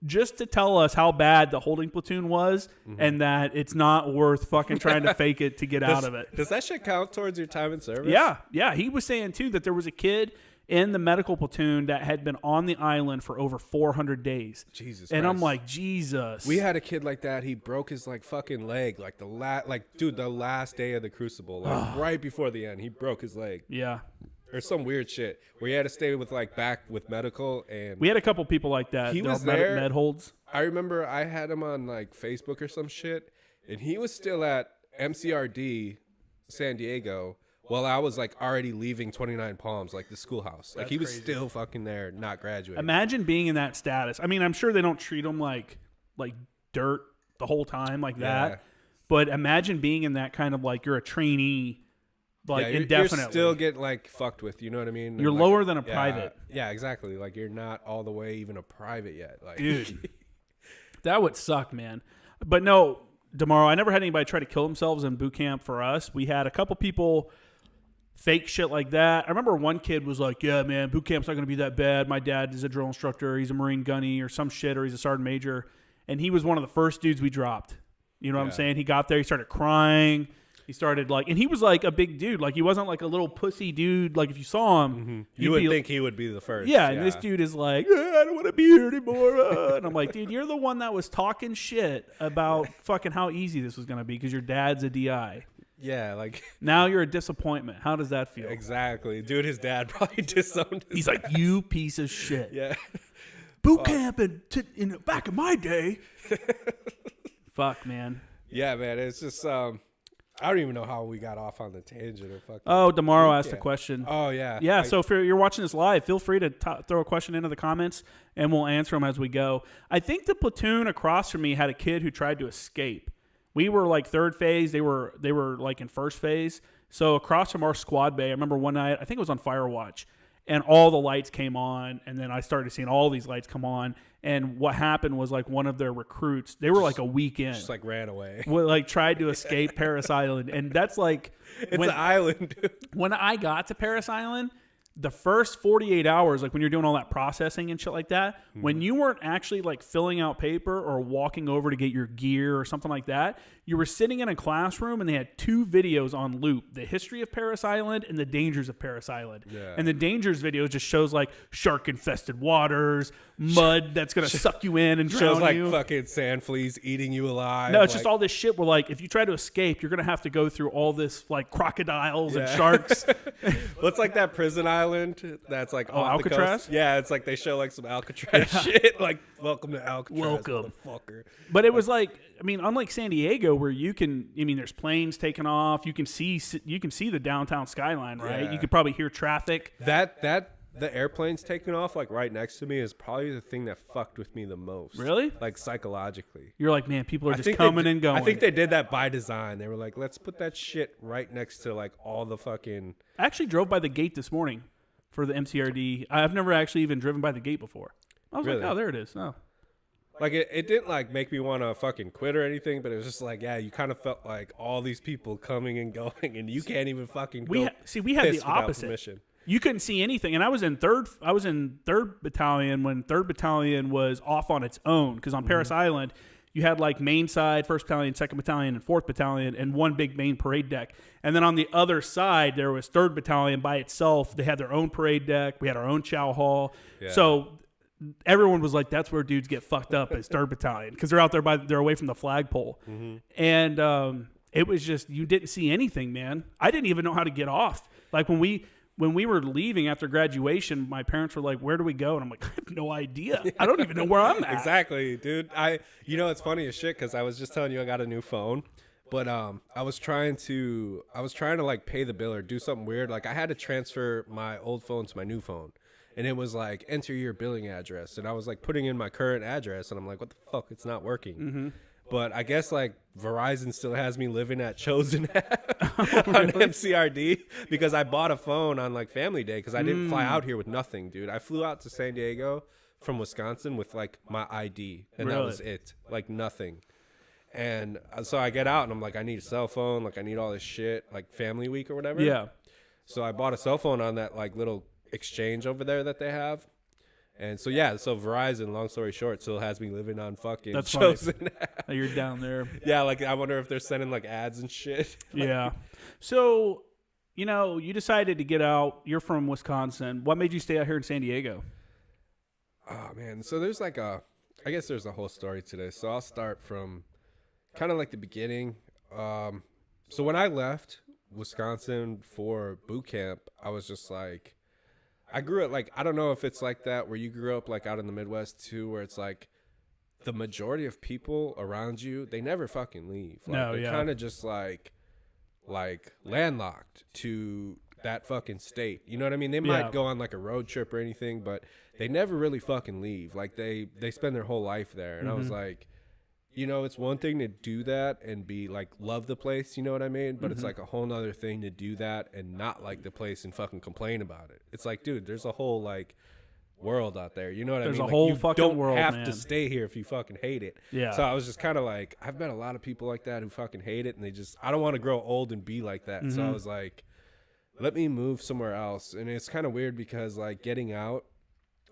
just to tell us how bad the holding platoon was and that it's not worth fucking trying to fake it to get out of it. Does that shit count towards your time in service? Yeah. Yeah. He was saying, too, that there was a kid in the medical platoon that had been on the island for over 400 days. Jesus And Christ. I'm like, Jesus. We had a kid like that. He broke his like fucking leg, like the last day of the Crucible, like right before the end, he broke his leg. Yeah. Or some weird shit where he had to stay with like back with medical, and We had a couple people like that. He They're was there. med holds. I remember I had him on like Facebook or some shit, and he was still at MCRD San Diego while I was like already leaving 29 Palms, like the schoolhouse. Like That's he was crazy. still fucking there, not graduating. Imagine being in that status. I mean, I'm sure they don't treat them like dirt the whole time like that. Yeah. But imagine being in that kind of like you're a trainee, like You're indefinitely. still getting like fucked with. You know what I mean? You're And, lower than a yeah, private. Yeah, exactly. Like you're not all the way even a private yet. Like, Dude. That would suck, man. But no, tomorrow I never had anybody try to kill themselves in boot camp for us. We had a couple people fake shit like that. I remember one kid was like, yeah, man, boot camp's not going to be that bad. My dad is a drill instructor. He's a Marine gunny or some shit, or he's a sergeant major. And he was one of the first dudes we dropped. You know what I'm saying? He got there. He started crying. He started like, and he was like a big dude. Like he wasn't like a little pussy dude. Like if you saw him, you would think he would be the first. yeah, and this dude is like, I don't want to be here anymore. And I'm like, dude, you're the one that was talking shit about fucking how easy this was going to be because your dad's a DI. Yeah, like Now you're a disappointment. How does that feel? exactly, dude. His dad probably disowned. He's like, you piece of shit. yeah, Boot camp in the back of my day. Fuck, man. yeah, man. It's just I don't even know how we got off on the tangent or fucking. Oh, Demaro asked a question. Oh yeah, Yeah, so if you're watching this live, feel free to throw a question into the comments, and we'll answer them as we go. I think the platoon across from me had a kid who tried to escape. We were like third phase. They were like in first phase. So across from our squad bay, I remember one night, I think it was on Fire Watch, and all the lights came on, and then I started seeing all these lights come on. And what happened was like one of their recruits, they were like a week in. just like ran away. Like tried to escape Paris Island. And that's like It's an island, dude. when I got to Paris Island, the first 48 hours, like when you're doing all that processing and shit like that, when you weren't actually like filling out paper or walking over to get your gear or something like that, you were sitting in a classroom and they had 2 videos on loop, the history of Paris Island and the dangers of Paris Island. Yeah. And the dangers video just shows like shark infested waters, mud that's going to suck you in and drown Shows like you. fucking sand fleas eating you alive. No, it's like, just all this shit where, like, if you try to escape, you're going to have to go through all this, like, crocodiles and Yeah. sharks. What's like that prison island that's like off the Alcatraz? coast? Yeah, it's like they show like some Alcatraz shit. Like, welcome to Alcatraz, Welcome. motherfucker. But it was like, I mean, unlike San Diego, where you can, I mean, there's planes taking off. You can see the downtown skyline, right? Yeah. You could probably hear traffic. The airplanes taking off like right next to me is probably the thing that fucked with me the most. Really? Like psychologically. You're like, man, people are just think coming they and going. I think they did that by design. They were like, let's put that shit right next to like all the fucking. I actually drove by the gate this morning for the MCRD. I've never actually even driven by the gate before. I was Really? like, oh, there it is. Oh. Like it didn't like make me want to fucking quit or anything, but it was just like, yeah, you kind of felt like all these people coming and going, and you can't even fucking. We go had the piss without opposite. permission. You couldn't see anything, and I was in third battalion when 3rd Battalion was off on its own, because on Paris Island you had like main side, 1st Battalion, 2nd Battalion, and 4th Battalion, and one big main parade deck. And then on the other side there was 3rd Battalion by itself. They had their own parade deck. We had our own chow hall. Yeah. So everyone was like, that's where dudes get fucked up is 3rd Battalion, because they're out there they're away from the flagpole. And it was just, you didn't see anything, man. I didn't even know how to get off. Like when we were leaving after graduation, my parents were like, where do we go? And I'm like, I have no idea. I don't even know where I'm at. Exactly, dude. It's funny as shit because I was just telling you I got a new phone, but I was trying to like pay the bill or do something weird. Like I had to transfer my old phone to my new phone, and it was like enter your billing address, and I was like putting in my current address, and I'm like, what the fuck? It's not working. But I guess like Verizon still has me living at Chosen on MCRD because I bought a phone on like Family Day because I didn't fly out here with nothing, dude. I flew out to San Diego from Wisconsin with like my ID, and that was it, like nothing. And so I get out and I'm like, I need a cell phone, like I need all this shit, like Family Week or whatever. Yeah. So I bought a cell phone on that like little exchange over there that they have. And so Verizon, long story short, still has me living on fucking That's funny. Chosen. You're down there. Yeah, like I wonder if they're sending like ads and shit. Yeah. So you decided to get out. You're from Wisconsin. What made you stay out here in San Diego? Oh man, so there's like I guess there's a whole story to this. So I'll start from kind of like the beginning. So when I left Wisconsin for boot camp, I was just like, I grew up like, I don't know if it's like that where you grew up like out in the Midwest too, where it's like the majority of people around you, they never fucking leave. Like, No, they're yeah. kind of just like landlocked to that fucking state. You know what I mean? They might go on like a road trip or anything, but they never really fucking leave. Like they spend their whole life there. And I was like, it's one thing to do that and be like, love the place, you know what I mean? But it's like a whole nother thing to do that and not like the place and fucking complain about it. It's like, dude, there's a whole like world out there. You know what I mean? There's a Like, whole you fucking don't world, have man. to stay here if you fucking hate it. Yeah. So I was just kind of like, I've met a lot of people like that who fucking hate it, and I don't want to grow old and be like that. So I was like, let me move somewhere else. And it's kind of weird because like getting out,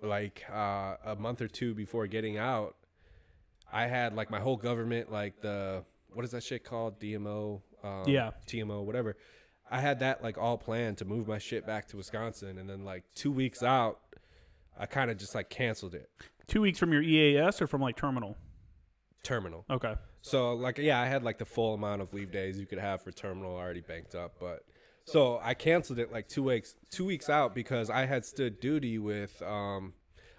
like a month or two before getting out, I had like my whole government, like what is that shit called? DMO, TMO, whatever. I had that like all planned to move my shit back to Wisconsin. And then like 2 weeks out, I kind of just like canceled it. 2 weeks from your EAS or from like terminal? Terminal. Okay. So like, yeah, I had like the full amount of leave days you could have for terminal already banked up. But so I canceled it like 2 weeks out because I had stood duty with,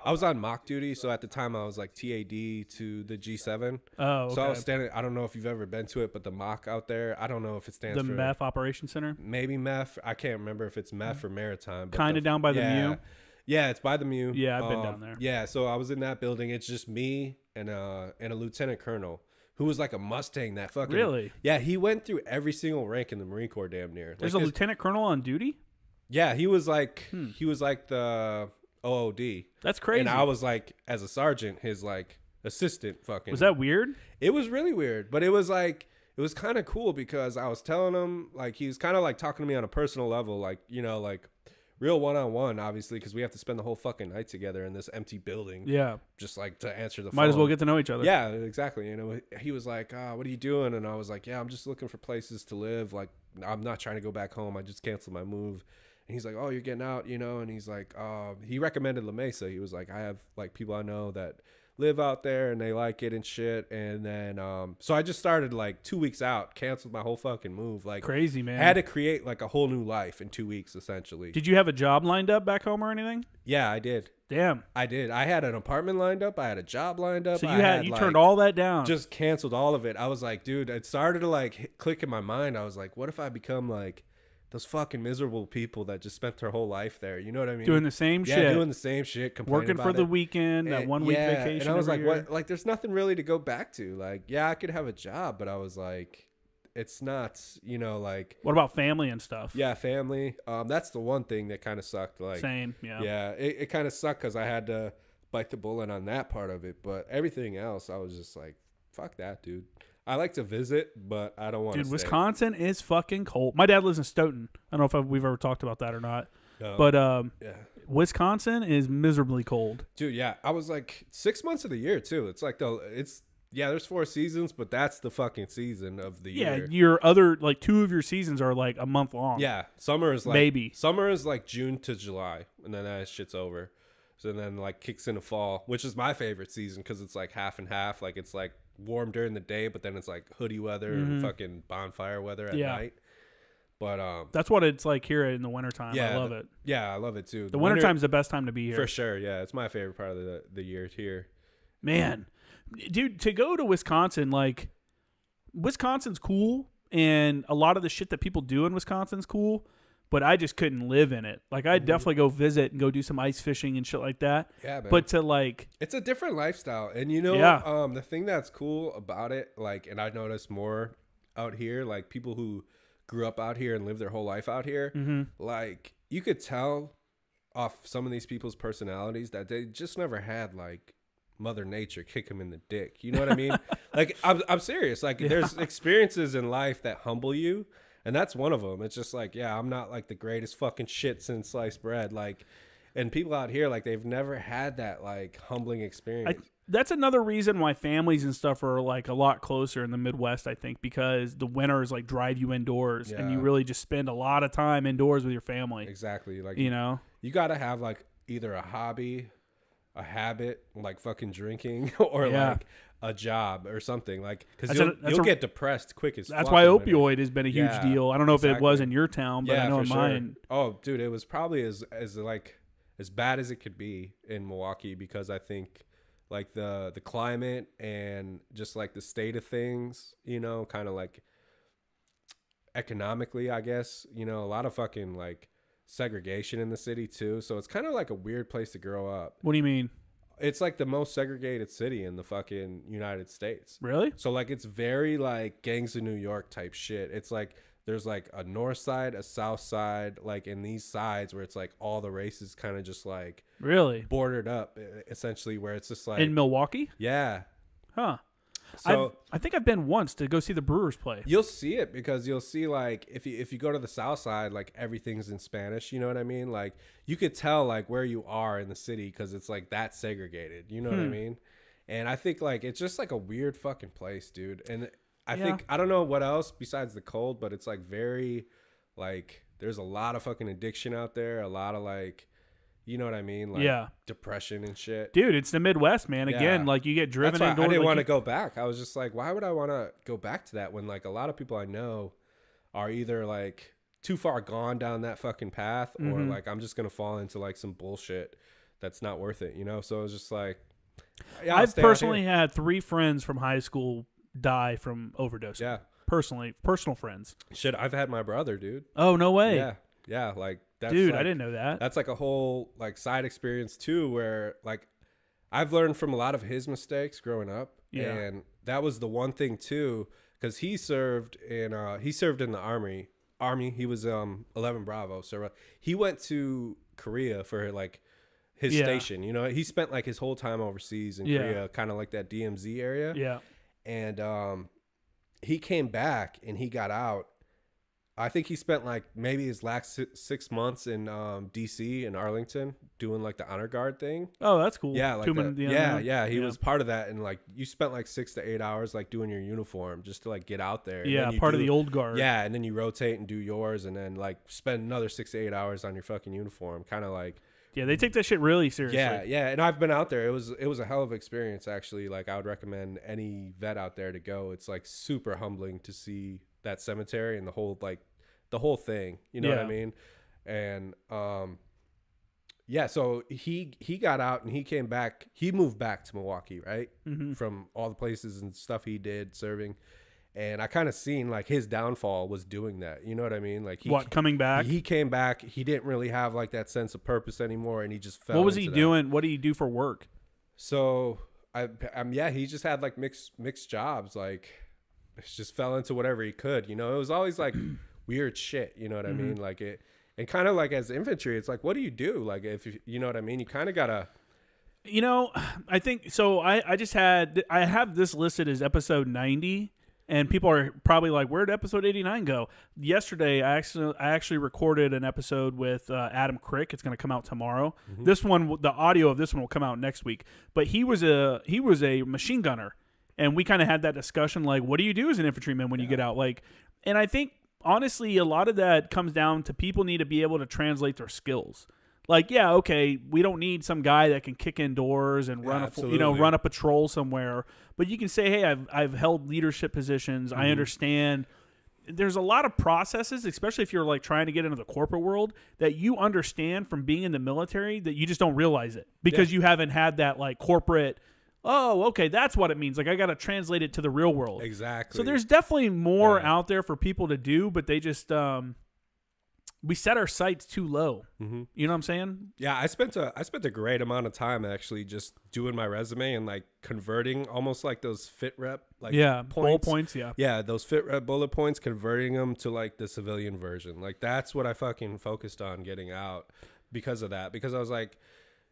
I was on mock duty, so at the time I was like TAD to the G7. Oh, okay. So I was standing. I don't know if you've ever been to it, but the mock out there, I don't know if it stands the for MEF Operations Center. Maybe MEF. I can't remember if it's MEF or Maritime. Kind of down by the Mew. Yeah, it's by the Mew. Yeah, I've been down there. Yeah, so I was in that building. It's just me and a lieutenant colonel who was like a Mustang. That fucking Really? Yeah, he went through every single rank in the Marine Corps, damn near. There's a lieutenant colonel on duty. Yeah, he was like the OOD. That's crazy. And I was like, as a sergeant, his like assistant fucking. Was that weird? It was really weird, but it was like, it was kind of cool because I was telling him, like, he was kind of like talking to me on a personal level, like, like real one-on-one, obviously, because we have to spend the whole fucking night together in this empty building. Yeah. Just like to answer the phone. Might as well get to know each other. Yeah, exactly. He was like, what are you doing? And I was like, yeah, I'm just looking for places to live. Like, I'm not trying to go back home. I just canceled my move. And he's like, oh, you're getting out, and he's like, he recommended La Mesa. He was like, I have like people I know that live out there and they like it and shit. And then, so I just started like 2 weeks out, canceled my whole fucking move. Like crazy, man. Had to create like a whole new life in 2 weeks, essentially. Did you have a job lined up back home or anything? Yeah, I did. Damn. I did. I had an apartment lined up. I had a job lined up. So you turned all that down. Just canceled all of it. I was like, dude, it started to like click in my mind. I was like, what if I become like those fucking miserable people that just spent their whole life there? You know what I mean? Doing the same shit. Yeah, doing the same shit. Working for the weekend, that 1 week vacation. And I was like, year. what? Like, there's nothing really to go back to. Like, yeah, I could have a job, but I was like, it's not, like. What about family and stuff? Yeah, family. That's the one thing that kind of sucked. Like, same. Yeah. Yeah, it kind of sucked because I had to bite the bullet on that part of it, but everything else, I was just like, fuck that, dude. I like to visit, but I don't want to. Dude, Wisconsin is fucking cold. My dad lives in Stoughton. I don't know if we've ever talked about that or not. No. But yeah. Wisconsin is miserably cold. Dude, yeah. I was like 6 months of the year too. It's like there's 4 seasons, but that's the fucking season of the year. Yeah, your other like 2 of your seasons are like a month long. Yeah, summer is like June to July, and then that shit's over. So then like kicks into fall, which is my favorite season because it's like half and half. Like it's like warm during the day, but then it's like hoodie weather and fucking bonfire weather at night. But that's what it's like here in the wintertime. Yeah, I love it. Yeah, I love it too. The wintertime's the best time to be here. For sure, yeah. It's my favorite part of the year here. Man, dude, to go to Wisconsin, like, Wisconsin's cool, and a lot of the shit that people do in Wisconsin's cool, but I just couldn't live in it. Like, I'd definitely go visit and go do some ice fishing and shit like that. Yeah, man. But to, like... It's a different lifestyle. And, the thing that's cool about it, like, and I noticed more out here, like, people who grew up out here and lived their whole life out here, like, you could tell off some of these people's personalities that they just never had, like, Mother Nature kick them in the dick. You know what I mean? Like, I'm serious. Like, there's experiences in life that humble you. And that's one of them. It's just like, yeah, I'm not like the greatest fucking shit since sliced bread. Like, And people out here, like, they've never had that, like, humbling experience. That's another reason why families and stuff are like a lot closer in the Midwest, I think, because the winters like drive you indoors and you really just spend a lot of time indoors with your family. Exactly. Like, you know, you got to have like either a hobby, a habit, like fucking drinking, or like a job or something. Like, because you'll get depressed quick as fuck. That's why opioid has been a huge deal. I don't know if it was in your town, but I know in mine. Oh, dude, it was probably as bad as it could be in Milwaukee, because I think like the climate and just like the state of things, you know, kind of like economically, I guess, you know, a lot of fucking like segregation in the city too. So it's kind of like a weird place to grow up. What do you mean? It's like the most segregated city in the fucking United States. Really? So like it's very like Gangs of New York type shit. It's like there's like a north side, a south side, like in these sides where it's like all the races kind of just like really bordered up, essentially, where it's just like in Milwaukee. Yeah. Huh. So I think I've been once to go see the Brewers play. You'll see it because you'll see like if you go to the south side, like everything's in Spanish. You know what I mean? Like you could tell like where you are in the city because it's like that segregated. You know what I mean? And I think like it's just like a weird fucking place, dude. And I think I don't know what else besides the cold, but it's like very like there's a lot of fucking addiction out there. A lot of like. You know what I mean? Like depression and shit. Dude, it's the Midwest, man. Again, like you get driven indoors. I didn't want to go back. I was just like, why would I want to go back to that when like a lot of people I know are either like too far gone down that fucking path or like I'm just going to fall into like some bullshit that's not worth it, you know? So it was just like, yeah, I've personally had 3 friends from high school die from overdose. Yeah. Personal friends. Shit, I've had my brother, dude. Oh, no way. Yeah. Yeah. Like, that's dude, like, I didn't know that. That's like a whole like side experience too, where like I've learned from a lot of his mistakes growing up, and that was the one thing too, because he served in the army. He was 11 Bravo, so he went to Korea for like his station. You know, he spent like his whole time overseas in Korea, kind of like that DMZ area. Yeah, and he came back and he got out. I think he spent like maybe his last 6 months in DC in Arlington doing like the honor guard thing. Oh, that's cool. Yeah, like he was part of that, and like you spent like 6 to 8 hours like doing your uniform just to like get out there. Yeah, part of the old guard. Yeah, and then you rotate and do yours, and then like spend another 6 to 8 hours on your fucking uniform, kind of like. Yeah, they take that shit really seriously. Yeah, and I've been out there. It was a hell of an experience actually. Like I would recommend any vet out there to go. It's like super humbling to see that cemetery and the whole thing, you know what I mean? And so he got out and he came back. He moved back to Milwaukee, right? From all the places and stuff he did serving. And I kind of seen like his downfall was doing that. You know what I mean? Like coming back? He came back. He didn't really have like that sense of purpose anymore, and he just fell. What was he into doing? What did he do for work? So he just had like mixed jobs. Like just fell into whatever he could. You know, it was always like weird shit. You know what I mean? Like it, and kind of like as infantry, it's like, what do you do? Like if you know what I mean, you kind of gotta. You know, I think so. I have this listed as episode 90. And people are probably like, where'd episode 89 go? Yesterday, I actually recorded an episode with Adam Crick. It's going to come out tomorrow. This one, the audio of this one will come out next week. But he was a machine gunner, and we kind of had that discussion, like, what do you do as an infantryman when you get out? Like, and I think honestly, a lot of that comes down to people need to be able to translate their skills. Like, yeah, okay, we don't need some guy that can kick indoors and run a patrol somewhere. But you can say, hey, I've held leadership positions. I understand. There's a lot of processes, especially if you're like trying to get into the corporate world, that you understand from being in the military that you just don't realize it because you haven't had that like corporate. Oh, okay, that's what it means. Like I got to translate it to the real world. Exactly. So there's definitely more out there for people to do, but they just we set our sights too low. You know what I'm saying? Yeah, I spent a great amount of time actually just doing my resume and like converting almost like those fit rep bullet points. Those fit rep bullet points, converting them to like the civilian version. Like that's what I fucking focused on getting out because of that. Because I was like,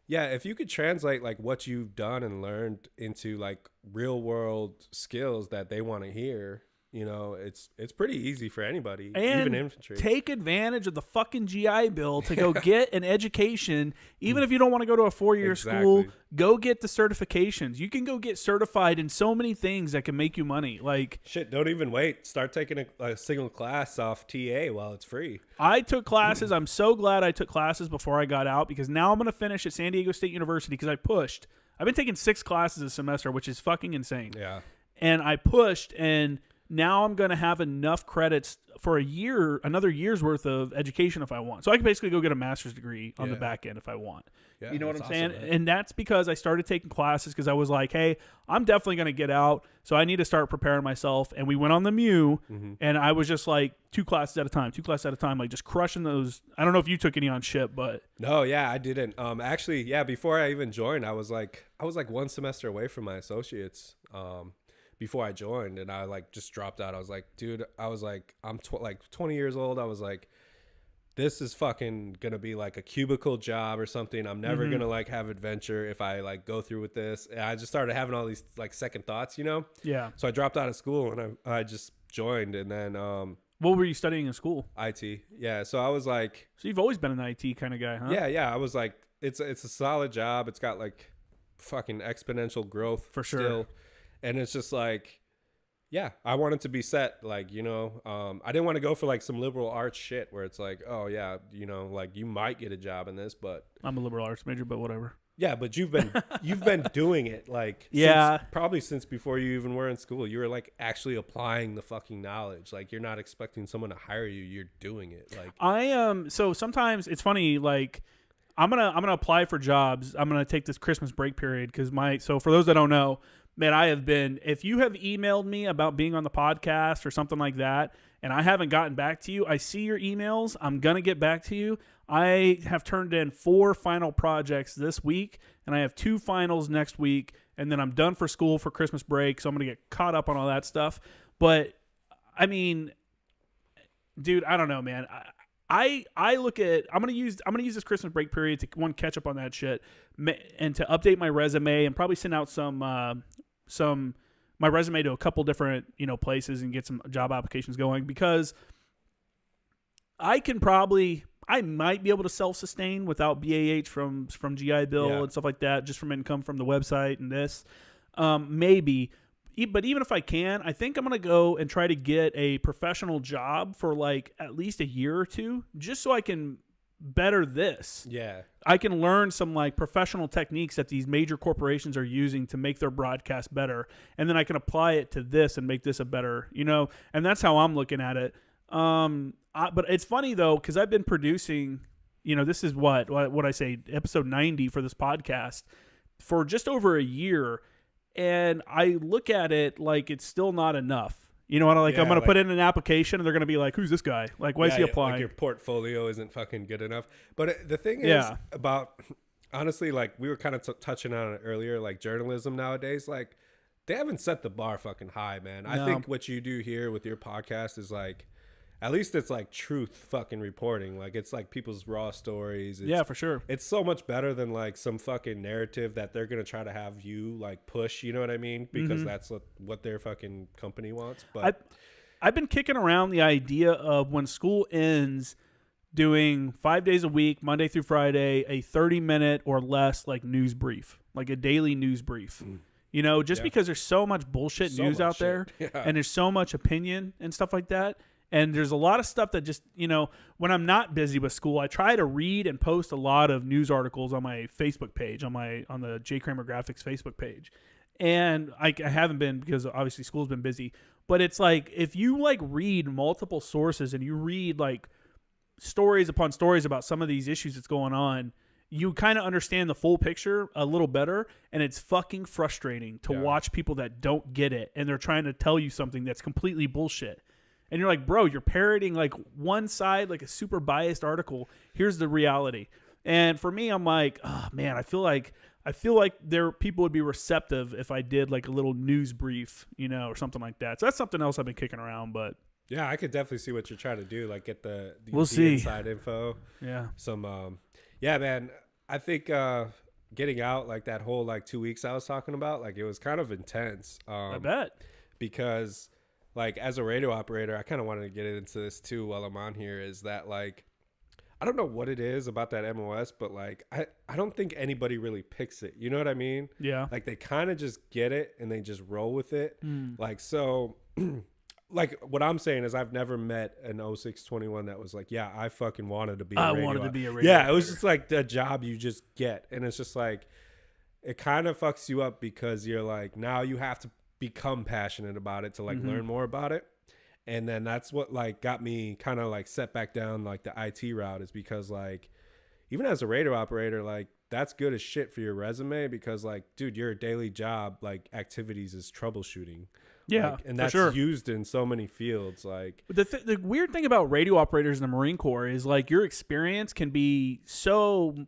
yeah, if you could translate like what you've done and learned into like real world skills that they want to hear, You know, it's pretty easy for anybody, And even infantry. take advantage of the fucking GI Bill to go get an education. Even if you don't want to go to a 4-year school, go get the certifications. You can go get certified in so many things that can make you money. Like, shit, don't even wait. Start taking a single class off TA while it's free. I took classes. I'm so glad I took classes before I got out, because now I'm going to finish at San Diego State University, because I pushed. I've been taking 6 classes a semester, which is fucking insane. Yeah. And I pushed, and now I'm going to have enough credits for another year's worth of education if I want. So I can basically go get a master's degree on the back end if I want. Yeah, you know what I'm saying? awesome, And that's because I started taking classes, because I was like, hey, I'm definitely going to get out, so I need to start preparing myself. And we went on the MEU, and I was just like 2 classes at a time, like just crushing those. I don't know if you took any on ship, but no, yeah, I didn't. Actually, yeah, before I even joined, I was like 1 semester away from my associates. Before I joined, and I like just dropped out. I was like, dude, I'm 20 years old. I was like, this is fucking gonna be like a cubicle job or something. I'm never gonna like have adventure if I like go through with this. And I just started having all these like second thoughts, you know? Yeah. So I dropped out of school, and I just joined, and then What were you studying in school? IT. Yeah. So I was like, So you've always been an IT kind of guy, huh? yeah. I was like, it's a solid job. It's got like fucking exponential growth For sure. still. And it's just like, yeah, I wanted to be set. Like, you know, I didn't want to go for like some liberal arts shit where it's like, oh yeah, you know, like you might get a job in this, but I'm a liberal arts major, but whatever. yeah, but you've been doing it like probably since before you even were in school. You were like actually applying the fucking knowledge. Like you're not expecting someone to hire you. You're doing it. Like so sometimes it's funny, like I'm gonna apply for jobs. I'm gonna take this Christmas break period because so for those that don't know, man, I have been, if you have emailed me about being on the podcast or something like that, and I haven't gotten back to you, I see your emails. I'm going to get back to you. I have turned in 4 final projects this week, and I have 2 finals next week, and then I'm done for school for Christmas break, so I'm going to get caught up on all that stuff. But, I mean, dude, I don't know, man. I look at, I'm gonna use this Christmas break period to catch up on that shit, and to update my resume, and probably send out my resume to a couple different places and get some job applications going, because I might be able to self-sustain without BAH from GI Bill and stuff like that, just from income from the website and this, maybe. But even if I can, I think I'm going to go and try to get a professional job for like at least a year or 2, just so I can better this. Yeah. I can learn some like professional techniques that these major corporations are using to make their broadcast better. And then I can apply it to this and make this a better, and that's how I'm looking at it. But it's funny though, because I've been producing, this is what I say, episode 90 for this podcast for just over a year. And I look at it like it's still not enough. I'm going to put in an application, and they're going to be like, who's this guy? Like, why is he applying? Like your portfolio isn't fucking good enough. But the thing is about, honestly, like we were kind of touching on it earlier, like journalism nowadays, like they haven't set the bar fucking high, man. No. I think what you do here with your podcast is like, at least it's like truth fucking reporting. Like it's like people's raw stories. Yeah, for sure. It's so much better than like some fucking narrative that they're going to try to have you like push, you know what I mean? Because that's what their fucking company wants. But I've been kicking around the idea of when school ends, doing 5 days a week, Monday through Friday, a 30-minute or less like news brief, like a daily news brief. Because there's so much bullshit news out there, and there's so much opinion and stuff like that. And there's a lot of stuff that just, when I'm not busy with school, I try to read and post a lot of news articles on my Facebook page, on the J. Kramer Graphics Facebook page. And I haven't been, because obviously school's been busy. But it's like, if you like read multiple sources and you read like stories upon stories about some of these issues that's going on, you kind of understand the full picture a little better. And it's fucking frustrating to watch people that don't get it, and they're trying to tell you something that's completely bullshit. And you're like, bro, you're parroting like one side, like a super biased article. Here's the reality. And for me, I'm like, oh man, I feel like people would be receptive if I did like a little news brief, or something like that. So that's something else I've been kicking around. But yeah, I could definitely see what you're trying to do, like get the inside info. Yeah. Some man, I think getting out like that whole like 2 weeks I was talking about, like it was kind of intense. I bet. Because like as a radio operator, I kind of wanted to get into this too while I'm on here, is that like, I don't know what it is about that MOS, but like, I don't think anybody really picks it. You know what I mean? Yeah. Like they kind of just get it and they just roll with it. Like, so like what I'm saying is I've never met an 0621 that was like, yeah, I fucking wanted to be a radio. I wanted to be a radio. Yeah. operator. It was just like the job you just get. And it's just like, it kind of fucks you up because you're like, now you have to become passionate about it to like learn more about it. And then that's what like got me kind of like set back down like the IT route, is because like even as a radio operator, like that's good as shit for your resume, because like, dude, your daily job like activities is troubleshooting. Yeah, like, and that's for sure. used in so many fields. Like The weird thing about radio operators in the Marine Corps is like your experience can be so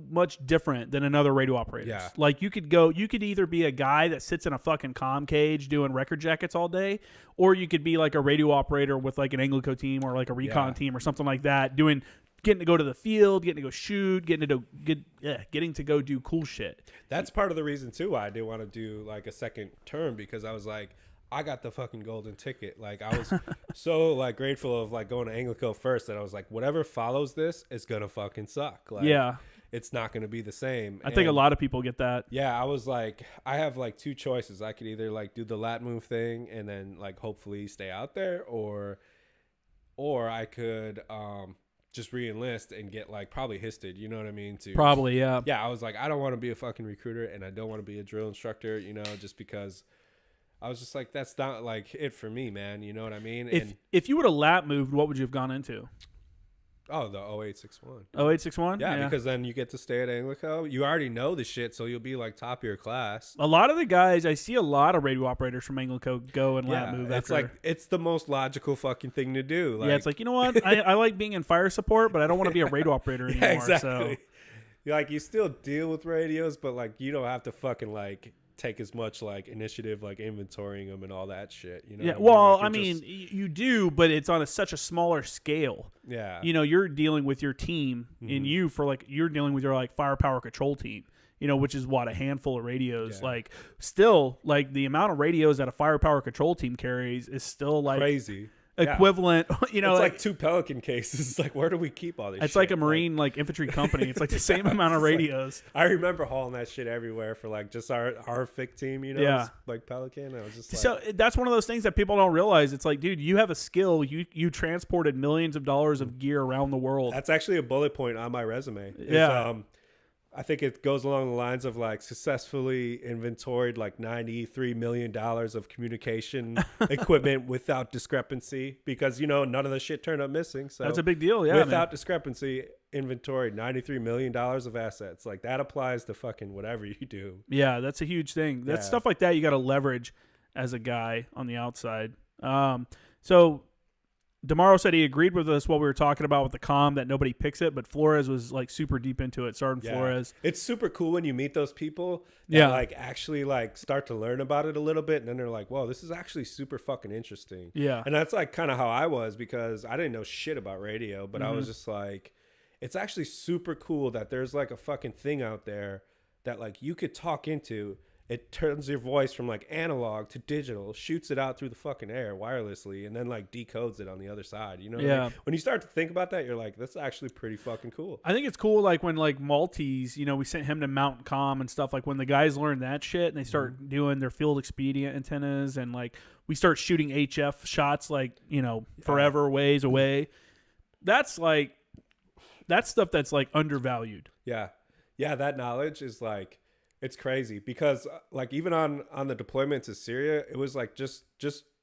much different than another radio operator's. Yeah. Like you could either be a guy that sits in a fucking comm cage doing record jackets all day, or you could be like a radio operator with like an ANGLICO team or like a recon team or something like that, getting to go to the field, getting to go shoot, getting to go do cool shit. That's part of the reason too why I did want to do like a second term, because I was like, I got the fucking golden ticket. Like I was so like grateful of like going to ANGLICO first, that I was like, whatever follows this is gonna fucking suck. Like, yeah, it's not gonna be the same. I think a lot of people get that. Yeah, I was like, I have like two choices. I could either like do the lat move thing and then like hopefully stay out there, or I could just re-enlist and get like probably histed, you know what I mean? Probably, yeah. Yeah, I was like, I don't want to be a fucking recruiter and I don't want to be a drill instructor, you know, just because I was just like, that's not like it for me, man. You know what I mean? If you would have lap moved, what would you have gone into? Oh, the 0861. 0861? Yeah, because then you get to stay at ANGLICO. You already know the shit, so you'll be like top of your class. A lot of the guys, I see a lot of radio operators from ANGLICO go and lap move. It's like, it's the most logical fucking thing to do. Like, yeah, it's like, you know what? I like being in fire support, but I don't want to be a radio operator anymore. Yeah, exactly. So. Like, you still deal with radios, but like, you don't have to fucking like take as much like initiative, like inventorying them and all that shit. You know? Yeah. What Well, I mean? you do, but it's on such a smaller scale. Yeah. You know, you're dealing with your team, and you're dealing with your like firepower control team. You know, which is what, a handful of radios. Yeah. Like, still, like the amount of radios that a firepower control team carries is still like crazy. Equivalent. You know, it's like two Pelican cases. It's like, where do we keep all this? It's shit? like a Marine like infantry company. It's like the same amount of radios. Like, I remember hauling that shit everywhere for like just our FIC team. You know, yeah. Like Pelican. I was just like, so that's one of those things that people don't realize. It's like, dude, you have a skill. You transported millions of dollars of gear around the world. That's actually a bullet point on my resume. Yeah. I think it goes along the lines of like successfully inventoried like $93 million of communication equipment without discrepancy, because, you know, none of the shit turned up missing. So that's a big deal. Yeah. Without discrepancy, inventoried $93 million of assets. Like that applies to fucking whatever you do. Yeah. That's a huge thing. That's stuff like that you got to leverage as a guy on the outside. So DeMauro said he agreed with us what we were talking about with the comm, that nobody picks it, but Flores was like super deep into it. Sergeant Flores. It's super cool when you meet those people that like actually like start to learn about it a little bit, and then they're like, whoa, this is actually super fucking interesting. Yeah. And that's like kind of how I was, because I didn't know shit about radio, but I was just like, it's actually super cool that there's like a fucking thing out there that like you could talk into. It turns your voice from like analog to digital, shoots it out through the fucking air wirelessly, and then like decodes it on the other side. You know, like, when you start to think about that, you're like, that's actually pretty fucking cool. I think it's cool, like when like Maltese, you know, we sent him to Mountain Comm and stuff. Like when the guys learn that shit and they start doing their field expedient antennas, and like we start shooting HF shots, like, you know, forever ways away. That's like, that's stuff that's like undervalued. Yeah, that knowledge is like, it's crazy, because like even on the deployment to Syria, it was like just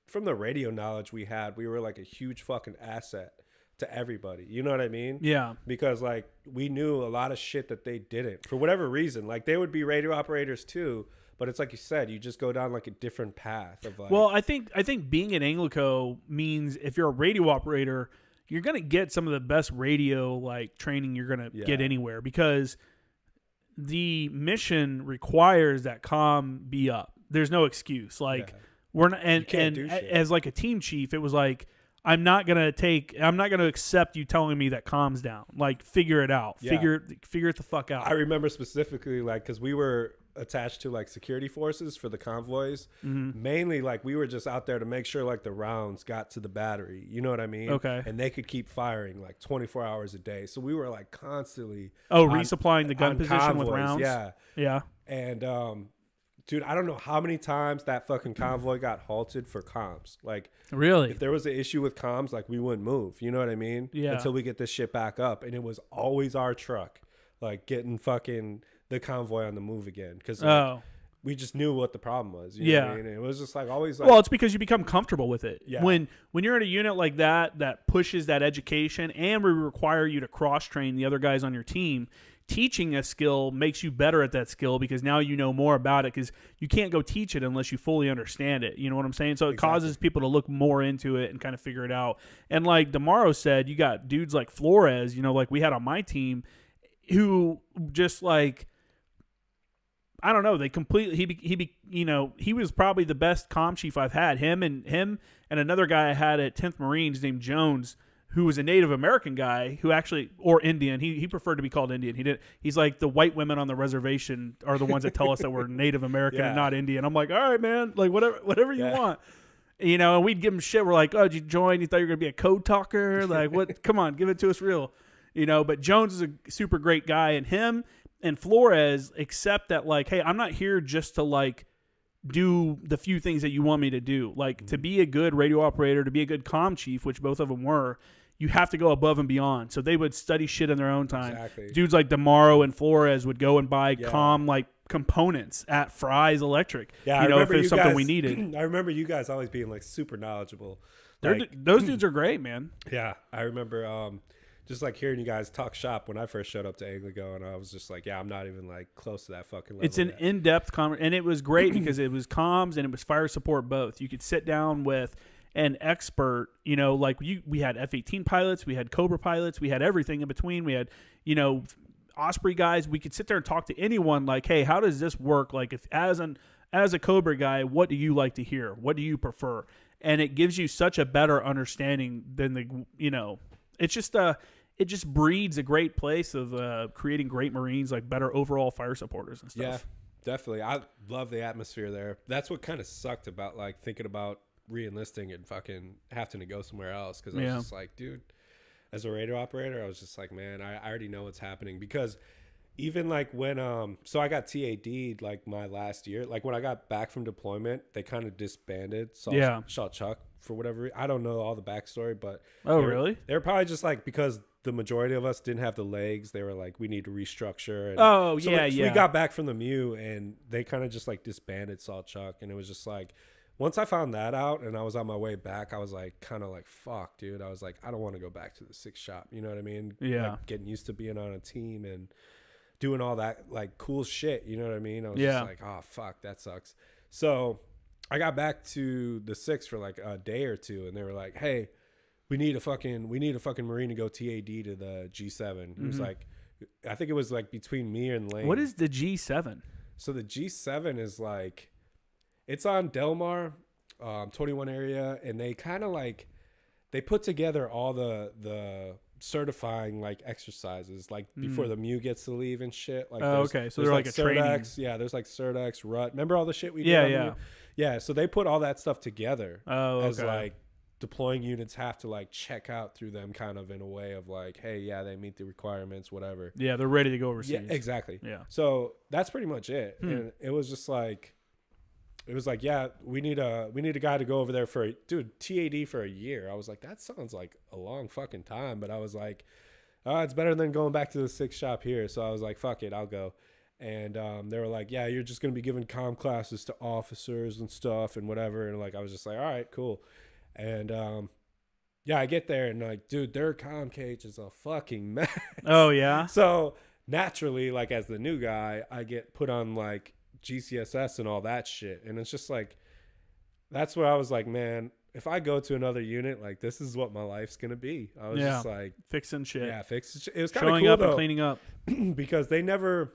from the radio knowledge we had, we were like a huge fucking asset to everybody. You know what I mean? Yeah. Because like we knew a lot of shit that they didn't, for whatever reason. Like they would be radio operators too, but it's like you said, you just go down like a different path of like. Well, I think being at ANGLICO means if you're a radio operator, you're gonna get some of the best radio like training you're gonna get anywhere, because the mission requires that comm be up. There's no excuse. Like we're not, and as like a team chief, it was like, I'm not gonna accept you telling me that comm's down. Like figure it out. Figure it the fuck out. I remember specifically like, because we were attached to like security forces for the convoys. Mm-hmm. Mainly, like we were just out there to make sure like the rounds got to the battery. You know what I mean? Okay. And they could keep firing like 24 hours a day. So we were like constantly resupplying the gun position convoys, with rounds. Yeah. And dude, I don't know how many times that fucking convoy got halted for comms. Like, really, if there was an issue with comms, like we wouldn't move. You know what I mean? Yeah. Until we get this shit back up, and it was always our truck, like getting fucking the convoy on the move again, because we just knew what the problem was. You know what I mean? It was just like always. Like, well, it's because you become comfortable with it. Yeah. When you're in a unit like that pushes that education, and we require you to cross train the other guys on your team. Teaching a skill makes you better at that skill because now you know more about it, because you can't go teach it unless you fully understand it. You know what I'm saying? So it causes people to look more into it and kind of figure it out. And like DeMauro said, you got dudes like Flores, you know, like we had on my team, who just like, I don't know, they completely, he was probably the best comm chief I've had. Him and another guy I had at 10th Marines named Jones, who was a Native American guy who actually, or Indian. He preferred to be called Indian. He's like, the white women on the reservation are the ones that tell us that we're Native American and not Indian. I'm like, all right, man, like whatever you want. You know, and we'd give him shit. We're like, oh, did you join? You thought you were going to be a code talker? Like, what? Come on, give it to us real. You know, but Jones is a super great guy, and him and Flores accept that, like, hey, I'm not here just to like do the few things that you want me to do. Like, to be a good radio operator, to be a good comm chief, which both of them were, you have to go above and beyond. So they would study shit in their own time. Exactly. Dudes like DeMauro and Flores would go and buy comm like components at Fry's Electric. Yeah, you know, if there's something we needed. I remember you guys always being like super knowledgeable. Those dudes are great, man. Yeah, I remember just like hearing you guys talk shop when I first showed up to ANGLICO, and I was just like, yeah, I'm not even like close to that fucking level. It's an in-depth and it was great because it was comms and it was fire support both. You could sit down with an expert, you know, like we had F-18 pilots, we had Cobra pilots, we had everything in between. We had, you know, Osprey guys. We could sit there and talk to anyone like, hey, how does this work? Like, if as a Cobra guy, what do you like to hear? What do you prefer? And it gives you such a better understanding than it just breeds a great place of creating great Marines, like better overall fire supporters and stuff. Yeah, definitely. I love the atmosphere there. That's what kind of sucked about like thinking about re-enlisting and fucking having to go somewhere else, because I was just like, dude, as a radio operator, I was just like, man, I already know what's happening. Because even like when so I got TAD'd like my last year, like when I got back from deployment, they kind of disbanded Shot Chuck for whatever reason. I don't know all the backstory, but really? They were probably just like, because the majority of us didn't have the legs, they were like, we need to restructure. And so we got back from the MEU, and they kind of just like disbanded Salt Chuck, and it was just like, once I found that out and I was on my way back, I was like, kind of like, fuck, dude. I was like, I don't want to go back to the 6th shop. You know what I mean? Yeah. Like getting used to being on a team and doing all that like cool shit. You know what I mean? I was just like, oh, fuck, that sucks. So I got back to the 6th for like a day or two, and they were like, hey, we need a fucking Marine to go TAD to the G7. It was like, I think it was like between me and Lane. What is the G7? So the G7 is like, it's on Del Mar, 21 area, and they kind of like, they put together all the certifying like exercises like before the MEU gets to leave and shit. Like, okay, so they're like a training. Yeah, there's like CERTX, RUT. Remember all the shit we did? Yeah. So they put all that stuff together as like deploying units have to like check out through them, kind of in a way of like, hey, yeah, they meet the requirements, whatever. Yeah, they're ready to go overseas. Yeah, exactly. Yeah. So that's pretty much it. And it was just like, it was like, yeah, we need a guy to go over there for TAD for a year. I was like, that sounds like a long fucking time. But I was like, it's better than going back to the 6th shop here. So I was like, fuck it, I'll go. And they were like, yeah, you're just going to be giving comm classes to officers and stuff and whatever. And like, I was just like, all right, cool. And yeah, I get there and like, dude, their comm cage is a fucking mess. Oh, yeah? So naturally, like as the new guy, I get put on like GCSS and all that shit, and it's just like, that's where I was like, man, if I go to another unit, like this is what my life's gonna be. I was just like fixing shit. Yeah, fixing shit. It was kind of showing cool, up though, and cleaning up because they never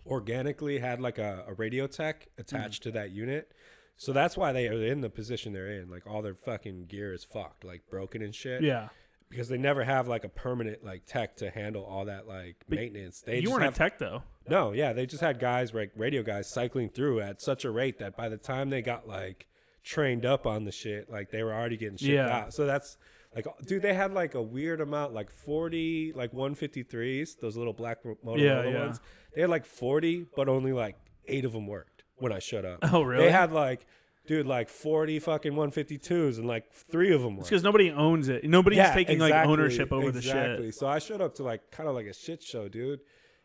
organically had like a radio tech attached to that unit, so that's why they are in the position they're in. Like all their fucking gear is fucked, like broken and shit. Yeah. because they never have like a permanent like tech to handle all that like maintenance. They You just weren't have, a tech though. No, yeah, they just had guys, like radio guys, cycling through at such a rate that by the time they got like trained up on the shit, like they were already getting shipped out. So that's like, dude, they had like a weird amount, like 40, like 153s, those little black Motorola ones. They had like 40, but only like 8 of them worked when I showed up. Oh, really? They had like, dude, like 40 fucking 152s and like 3 of them worked. It's because nobody owns it. Nobody's taking like ownership over the shit. So I showed up to like kind of like a shit show, dude.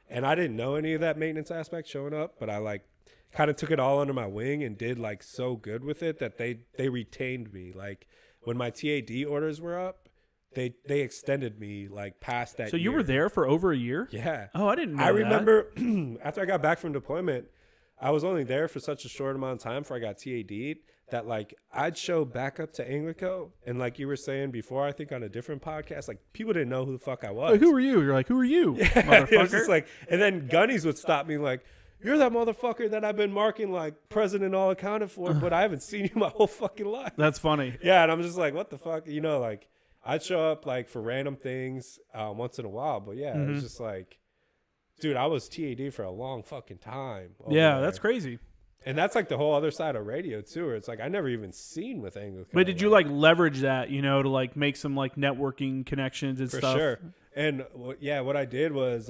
And I didn't know any of that maintenance aspect showing up, but I like kind of took it all under my wing and did like so good with it that they retained me. Like when my TAD orders were up, they extended me like past that. So you were there for over a year? Yeah. Oh, I didn't know I that. remember after I got back from deployment, I was only there for such a short amount of time before I got TAD'd that like I'd show back up to ANGLICO, and like you were saying before, I think on a different podcast, like people didn't know who the fuck I was. Like, who are you? You're like, who are you, motherfucker? It was just like, and then gunnies would stop me like, you're that motherfucker that I've been marking like president all accounted for, but I haven't seen you my whole fucking life. That's funny. Yeah, and I'm just like, what the fuck? You know, like I'd show up like for random things once in a while, but yeah, it was just like, dude, I was TAD for a long fucking time. Yeah, there. that's crazy. And that's like the whole other side of radio too, where it's like I never even seen with ANGLICO. But did you like leverage that, you know, to like make some like networking connections and for stuff? For sure. And yeah, what I did was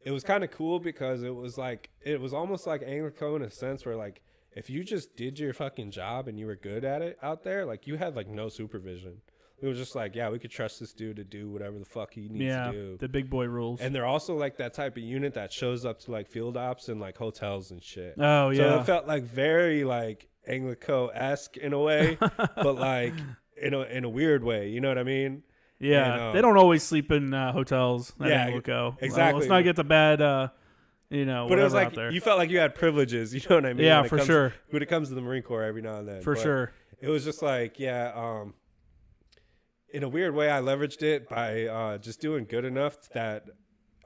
it was kind of cool because it was almost like ANGLICO in a sense where like if you just did your fucking job and you were good at it out there, like you had like no supervision. It was just like, yeah, we could trust this dude to do whatever the fuck he needs to do. The big boy rules. And they're also like that type of unit that shows up to like field ops and like hotels and shit. Oh, yeah. So it felt like very like ANGLICO-esque in a way, but like in a weird way. You know what I mean? Yeah. And, they don't always sleep in hotels at ANGLICO. Exactly. Let's not get the bad, you know, but it was like, out there. You felt like you had privileges. You know what I mean? Yeah, for sure. When it comes to the Marine Corps every now and then. For sure. It was just like, yeah, in a weird way, I leveraged it by just doing good enough that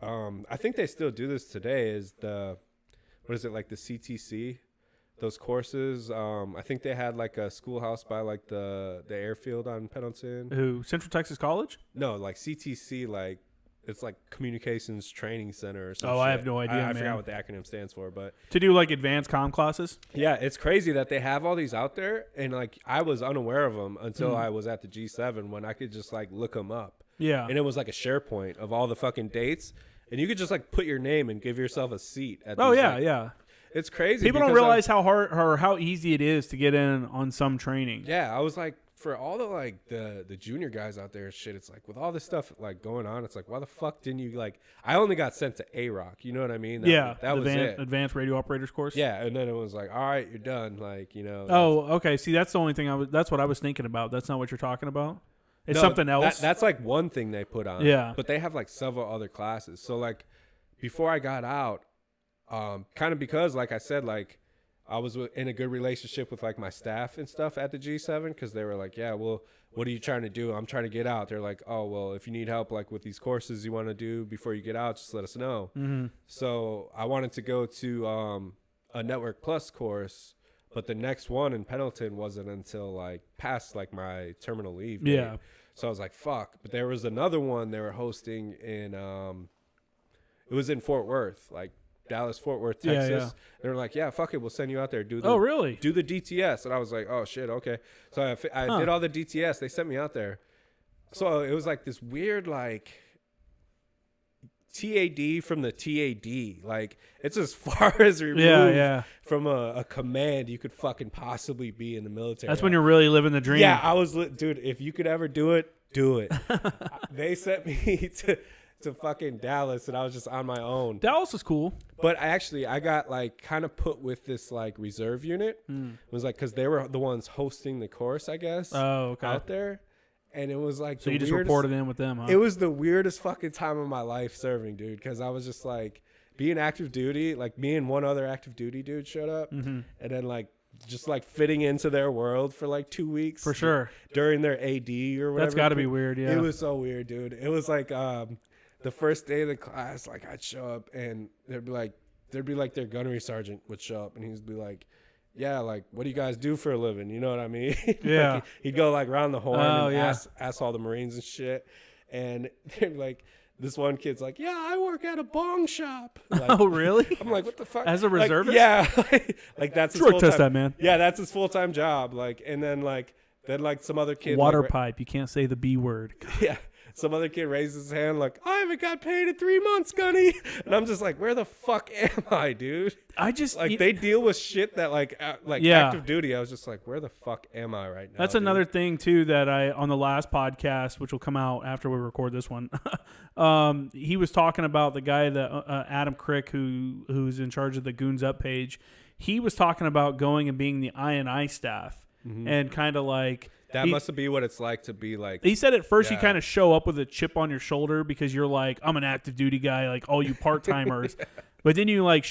I think they still do this today. Is the like the CTC, those courses? I think they had like a schoolhouse by like the airfield on Pendleton. Who? Central Texas College? No, like CTC, like it's like Communications Training Center or something. Oh, shit. I have no idea. I forgot what the acronym stands for, but to do like advanced comm classes. Yeah, it's crazy that they have all these out there, and like I was unaware of them until I was at the G7 when I could just like look them up. Yeah, and it was like a SharePoint of all the fucking dates, and you could just like put your name and give yourself a seat. At oh these, yeah, like, yeah. It's crazy. People don't realize how hard or how easy it is to get in on some training. Yeah, I was like, for all the like the junior guys out there, shit, it's like with all this stuff like going on, it's like, why the fuck didn't you like? I only got sent to AROC, you know what I mean? That was it. Advanced Radio Operators course. Yeah, and then it was like, all right, you're done. Like, you know. Oh, okay. See, that's the only thing that's what I was thinking about. That's not what you're talking about. It's something else. That's like one thing they put on. Yeah, but they have like several other classes. So like, before I got out, kind of because like I said, like I was in a good relationship with like my staff and stuff at the G7 because they were like, yeah, well, what are you trying to do? I'm trying to get out. They're like, oh, well, if you need help like with these courses you want to do before you get out, just let us know. Mm-hmm. So I wanted to go to a Network Plus course, but the next one in Pendleton wasn't until like past like my terminal leave date. Yeah. So I was like, fuck. But there was another one they were hosting in it was in Fort Worth, like Dallas, Fort Worth, Texas. Yeah. They were like, yeah, fuck it, we'll send you out there. Do the, oh, really? Do the DTS. And I was like, oh, shit, okay. So I did all the DTS. They sent me out there. So it was like this weird, like, TAD from the TAD. Like, it's as far as removed from a command you could fucking possibly be in the military. That's when you're really living the dream. Yeah, I was, dude, if you could ever do it, do it. They sent me to fucking Dallas, and I was just on my own. Dallas is cool. But I got like kind of put with this like reserve unit. It was like because they were the ones hosting the course, I guess. Oh, okay. Out there, and it was like so you just reported in with them, huh? It was the weirdest fucking time of my life serving, dude. Because I was just like being active duty. Like me and one other active duty dude showed up, and then like just like fitting into their world for like 2 weeks for sure during their AD or whatever. That's got to be weird. Yeah, it was so weird, dude. It was like the first day of the class, like I'd show up and there'd be like their gunnery sergeant would show up and he'd be like, yeah, like, what do you guys do for a living? You know what I mean? Yeah. Like, he'd go like round the horn Oh, and yeah. ask all the Marines and shit. And they're like, this one kid's like, yeah, I work at a bong shop. Like, Oh, really? I'm like, what the fuck? As a Like, reservist? yeah. Like that's his Drug full-time, test that, man. Yeah, that's his full-time job. Like, and then like some other kid. Water like, pipe. You can't say the B word. yeah. Some other kid raises his hand like, I haven't got paid in 3 months, Gunny. And I'm just like, where the fuck am I, dude? I just Like, they deal with shit that like Yeah. active duty. I was just like, where the fuck am I right now? That's dude? another thing too that I on the last podcast, which will come out after we record this one. He was talking about the guy that Adam Crick, who's in charge of the Goons Up page. He was talking about going and being the INI staff and kind of like That must be what it's like to be like. he said at first you Yeah. kind of show up with a chip on your shoulder because you're like, I'm an active duty guy, like all you part timers. But then you like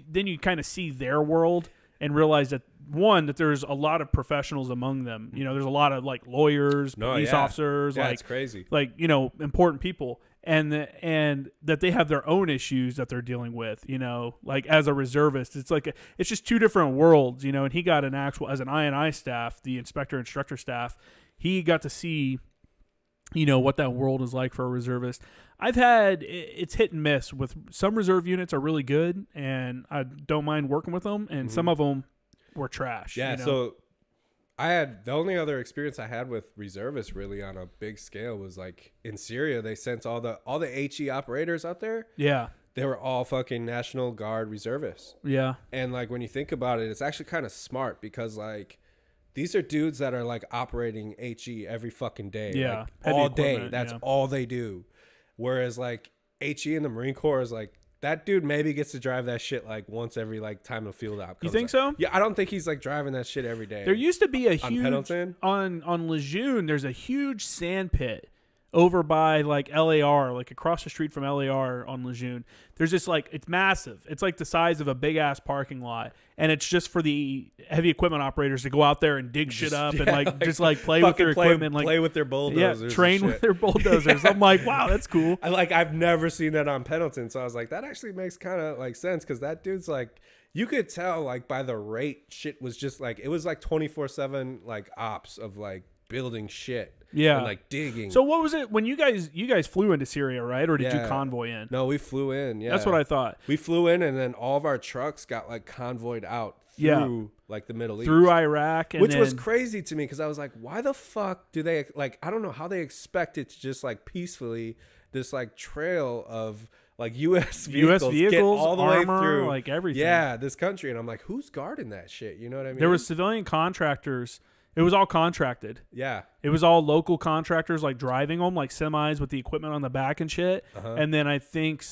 then you kind of see their world and realize that that there's a lot of professionals among them. You know, there's a lot of like lawyers, police officers, Yeah, like it's crazy. like important people, and that they have their own issues that they're dealing with. You know, like as a reservist, it's like it's just two different worlds. You know, and he got an actual as an INI staff, the instructor staff, he got to see, what that world is like for a reservist. It's hit and miss with some reserve units are really good, and I don't mind working with them, and some of them were trash. Yeah, so I had the only other experience I had with reservists really on a big scale was like in Syria. They sent all the HE operators out there. Yeah. They were all fucking National Guard reservists. Yeah. And like when you think about it, it's actually kind of smart because like these are dudes that are like operating HE every fucking day. Yeah. Like, Heavy all day. equipment, That's yeah. all they do. Whereas like HE in the Marine Corps is like that dude maybe gets to drive that shit like once every like time a field op. You think so? Yeah, I don't think he's like driving that shit every day. There used to be a on huge Pendleton? on Lejeune. There's a huge sand pit over by like LAR, like across the street from LAR on Lejeune. There's this like it's massive. It's like the size of a big ass parking lot, and it's just for the heavy equipment operators to go out there and dig shit up and like just like play with their equipment, like play with their bulldozers. Yeah, train and with shit. their bulldozers. I'm like, wow, that's cool. I've never seen that on Pendleton, so I was like, that actually makes kind of like sense because that dude's like, you could tell like by the rate shit was just like it was like 24/7 like ops of like building shit. Yeah, and like digging. So what was it when you guys flew into Syria, right? Or did you convoy in? No, we flew in. Yeah, that's what I thought. We flew in, and then all of our trucks got like convoyed out through like the Middle East, through Iraq, and which was crazy to me because I was like, why the fuck do they like? I don't know how they expect it to just like peacefully this like trail of like U.S. vehicles get all the armor, way through like everything. Yeah, this country, and I'm like, who's guarding that shit? You know what I mean? There was civilian contractors. It was all contracted. Yeah. It was all local contractors like driving them, like semis with the equipment on the back and shit. And then I think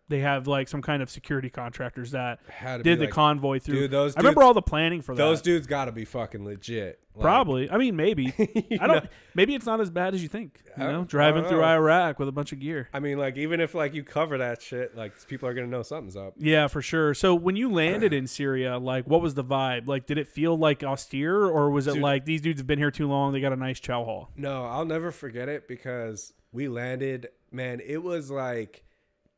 they have like some kind of security contractors that did the convoy through. Dude, those dudes, I remember all the planning for that. Those dudes got to be fucking legit. Like, probably. I mean, maybe. I don't. Maybe it's not as bad as you think. Driving through Iraq with a bunch of gear. I mean, like even if like you cover that shit, like people are gonna know something's up. Yeah, for sure. So when you landed in Syria, like what was the vibe? Like, did it feel like austere, or was it like these dudes have been here too long? They got a nice chow hall. No, I'll never forget it because we landed. Man, it was like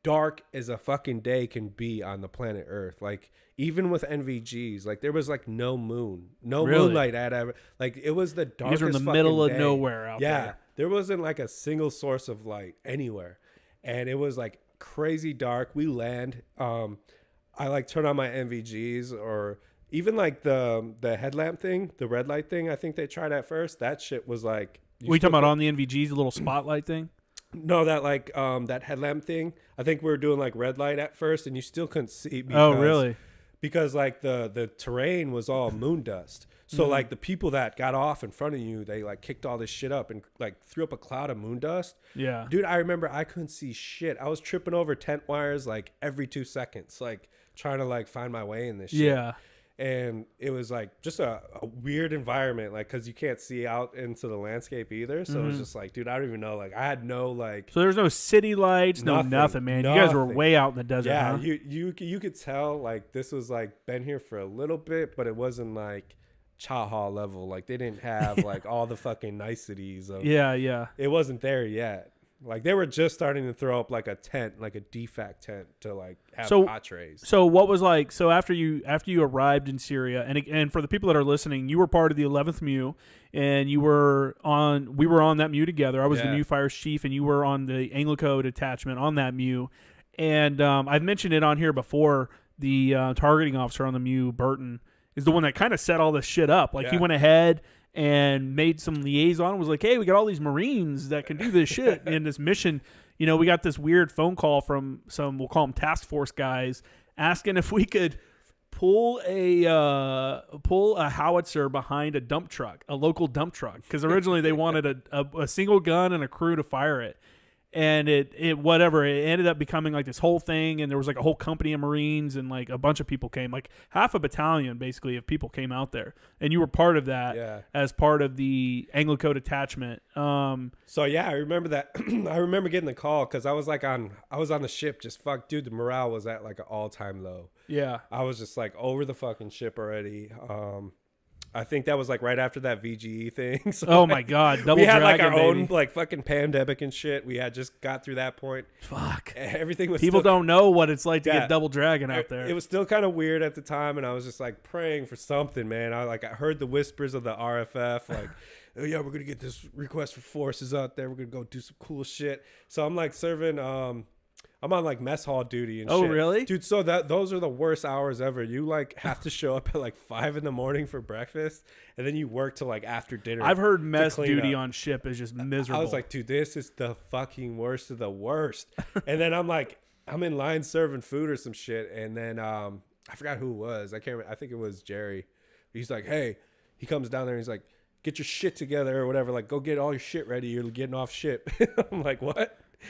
dark as a fucking day can be on the planet Earth. Like even with NVGs, like there was like no moon, moonlight at ever. Like it was the darkest. These are in the middle of day. nowhere out there. Yeah, there wasn't like a single source of light anywhere, and it was like crazy dark. We land. I like turn on my NVGs or even like the headlamp thing, the red light thing. I think they tried at first. That shit was like. We talking about on the NVGs, the little spotlight thing. No, that like that headlamp thing. I think we were doing like red light at first, and you still couldn't see. Oh, really? Because like the terrain was all moon dust. So like the people that got off in front of you, they like kicked all this shit up and like threw up a cloud of moon dust. Yeah, dude, I remember I couldn't see shit. I was tripping over tent wires like every 2 seconds, like trying to like find my way in this shit. Yeah. And it was like just a weird environment, like because you can't see out into the landscape either. So it was just like, dude, I don't even know. Like I had no like. So there's no city lights, nothing, man. You guys were way out in the desert. Yeah, huh? you could tell like this was like been here for a little bit, but it wasn't like chow hall level. Like they didn't have like all the fucking niceties of. Yeah. It wasn't there yet. Like they were just starting to throw up like a tent, like a defact tent to like have hot trays. So what was like? So after you arrived in Syria, and for the people that are listening, you were part of the 11th MEU, and we were on that MEU together. I was the MEU fires chief, and you were on the ANGLICO detachment on that MEU. And I've mentioned it on here before. The targeting officer on the MEU, Burton, is the one that kind of set all this shit up. Like he went ahead and made some liaison and was like, hey, we got all these Marines that can do this shit in this mission. You know, we got this weird phone call from some, we'll call them task force guys, asking if we could pull a howitzer behind a dump truck, a local dump truck. Because originally they wanted a single gun and a crew to fire it. And it ended up becoming like this whole thing, and there was like a whole company of Marines, and like a bunch of people came, like half a battalion basically of people came out there, and you were part of that as part of the ANGLICO detachment. So yeah, I remember that. I remember getting the call because I was on the ship, just the morale was at like an all-time low. Yeah, I was just like over the fucking ship already. I think that was like right after that VGE thing. So oh my God. We had like our own like fucking pandemic and shit. We had just got through that point. Fuck. Everything was People don't know what it's like to get Double Dragon out there. It was still kind of weird at the time, and I was just like praying for something, man. I heard the whispers of the RFF, like, oh yeah, we're gonna get this request for forces out there. We're gonna go do some cool shit. So I'm like serving I'm on like mess hall duty and shit. Oh, really? Dude, so those are the worst hours ever. You like have to show up at like 5 a.m. for breakfast, and then you work till like after dinner. I've heard mess duty on ship is just miserable. I was like, dude, this is the fucking worst of the worst. And then I'm in line serving food or some shit, and then I forgot who it was. I can't remember. I think it was Jerry. He's like, hey, he comes down there and he's like, get your shit together or whatever. Like, go get all your shit ready. You're getting off ship. I'm like, what?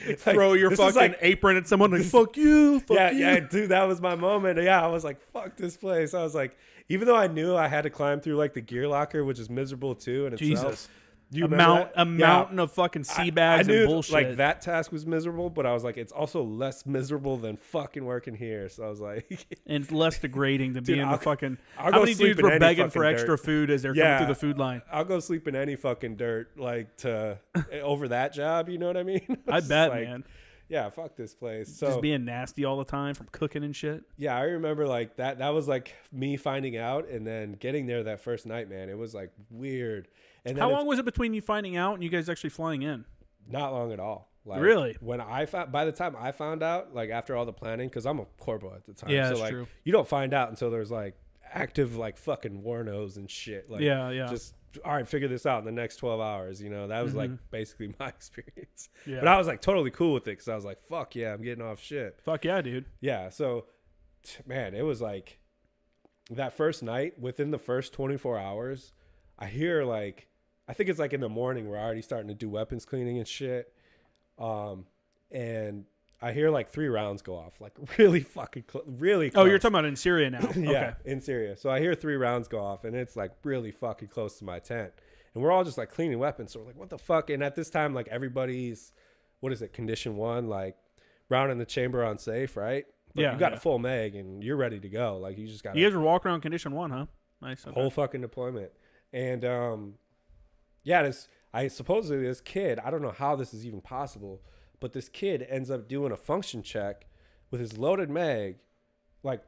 Like, throw your fucking apron at someone and fuck you. Yeah, dude, that was my moment. Yeah, I was like, fuck this place. I was like, even though I knew I had to climb through like the gear locker, which is miserable too in itself. Jesus. A mountain of fucking sea bags and bullshit. Like that task was miserable, but I was like, it's also less miserable than fucking working here. So I was like, and it's less degrading than being the fucking. How many dudes were begging for extra food as they're coming through the food line? I'll go sleep in any fucking dirt, like to over that job. You know what I mean? I bet, like, man. Yeah, fuck this place. So just being nasty all the time from cooking and shit. Yeah, I remember like that. That was like me finding out and then getting there that first night, man. It was like weird. And how long was it between you finding out and you guys actually flying in? Not long at all. Like, really? When by the time I found out, like after all the planning, because I'm a corporal at the time. Yeah, so that's like true. You don't find out until there's like active like fucking warnos and shit. Like just all right, figure this out in the next 12 hours. You know, that was like basically my experience. Yeah. But I was like totally cool with it because I was like, fuck yeah, I'm getting off ship. Fuck yeah, dude. Yeah. So, man, it was like that first night, within the first 24 hours, I hear like, I think it's like in the morning we're already starting to do weapons cleaning and shit. And I hear like 3 rounds go off, like really fucking really close. Oh, you're talking about in Syria now. Yeah, okay. In Syria. So I hear 3 rounds go off, and it's like really fucking close to my tent. And we're all just like cleaning weapons. So we're like, what the fuck? And at this time, like everybody's, what is it, condition 1, like round in the chamber on safe, right? But you got a full mag and you're ready to go. Like you just got. You guys were walking around condition 1, huh? Nice. Okay. Whole fucking deployment. And I supposedly this kid, I don't know how this is even possible, but this kid ends up doing a function check with his loaded mag, like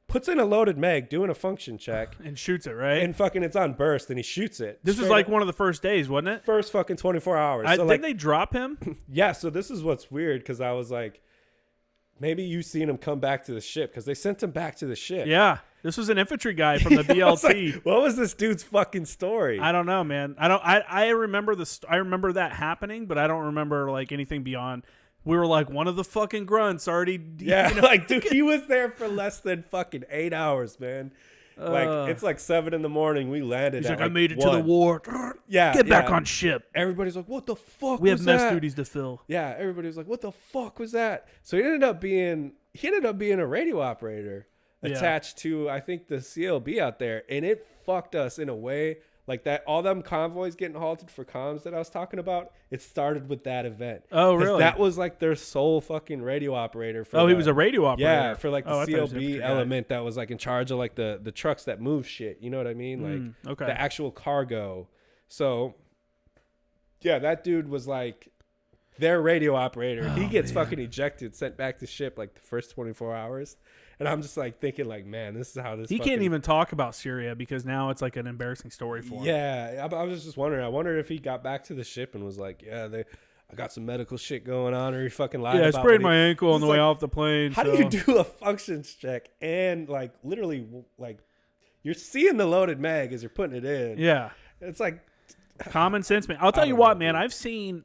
puts in a loaded mag, doing a function check, and shoots it, right? And fucking it's on burst, and he shoots it. This was like one of the first days, wasn't it? First fucking 24 hours. So didn't they drop him? Yeah. So this is what's weird because I was like, maybe you seen him come back to the ship because they sent him back to the ship. Yeah. This was an infantry guy from the BLT. Like, what was this dude's fucking story? I don't know, man. I remember I remember that happening, but I don't remember like anything beyond. We were like one of the fucking grunts already. Yeah, you know? Like dude, he was there for less than fucking 8 hours, man. Like it's like 7 a.m. We landed. He's like, I made it 1. to the war. Get back on ship. Everybody's like, what the fuck? We have mess duties to fill. Yeah, everybody was like, what the fuck was that? So he ended up being a radio operator attached to, I think, the CLB out there, and it fucked us in a way like that. All them convoys getting halted for comms that I was talking about, it started with that event. Oh, really? That was like their sole fucking radio operator. He was a radio operator. Yeah, for like the CLB element that was like in charge of like the trucks that move shit. You know what I mean? Like the actual cargo. So, yeah, that dude was like their radio operator. He gets man. fucking ejected, sent back to ship like the first 24 hours. And I'm just like thinking like, man, this is how this. He can't even talk about Syria because now it's like an embarrassing story for him. Yeah, I was just wondering. I wonder if he got back to the ship and was like, yeah, I got some medical shit going on, or he fucking lied. Yeah, I about sprained my ankle on the way like, off the plane. How do you do a functions check and like literally like you're seeing the loaded mag as you're putting it in? Yeah, it's like common sense, man. I'll tell you what, man.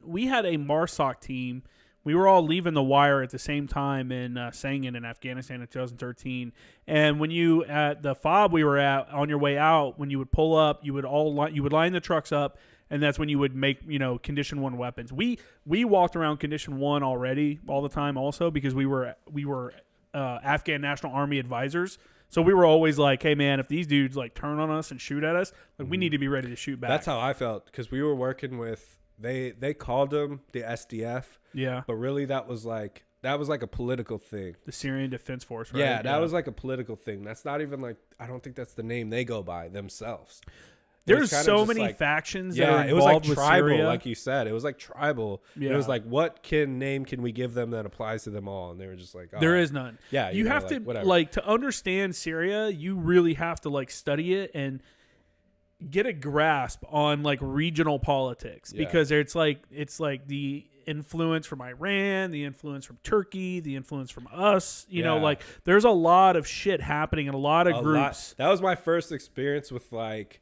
We had a MARSOC team. We were all leaving the wire at the same time in Sangin in Afghanistan in 2013. And when you at the FOB we were at on your way out, when you would pull up, you would line the trucks up, and that's when you would make Condition 1 weapons. We walked around Condition 1 already all the time, also because we were Afghan National Army advisors. So we were always like, hey man, if these dudes like turn on us and shoot at us, like we need to be ready to shoot back. That's how I felt because we were working with they called them the SDF. Yeah. But really that was like a political thing. The Syrian Defense Force, right? Yeah, that was like a political thing. That's not even like I don't think that's the name they go by themselves. There's so many factions that are involved it was like with tribal, Syria. like you said. It was like tribal. Yeah. It was like, what name can we give them that applies to them all? And they were just like, oh. There is none. Yeah, you have to whatever. like to understand Syria. You really have to like study it and get a grasp on like regional politics because it's like the influence from Iran, the influence from Turkey, the influence from us. You know, like there's a lot of shit happening in a lot of groups. That was my first experience with like.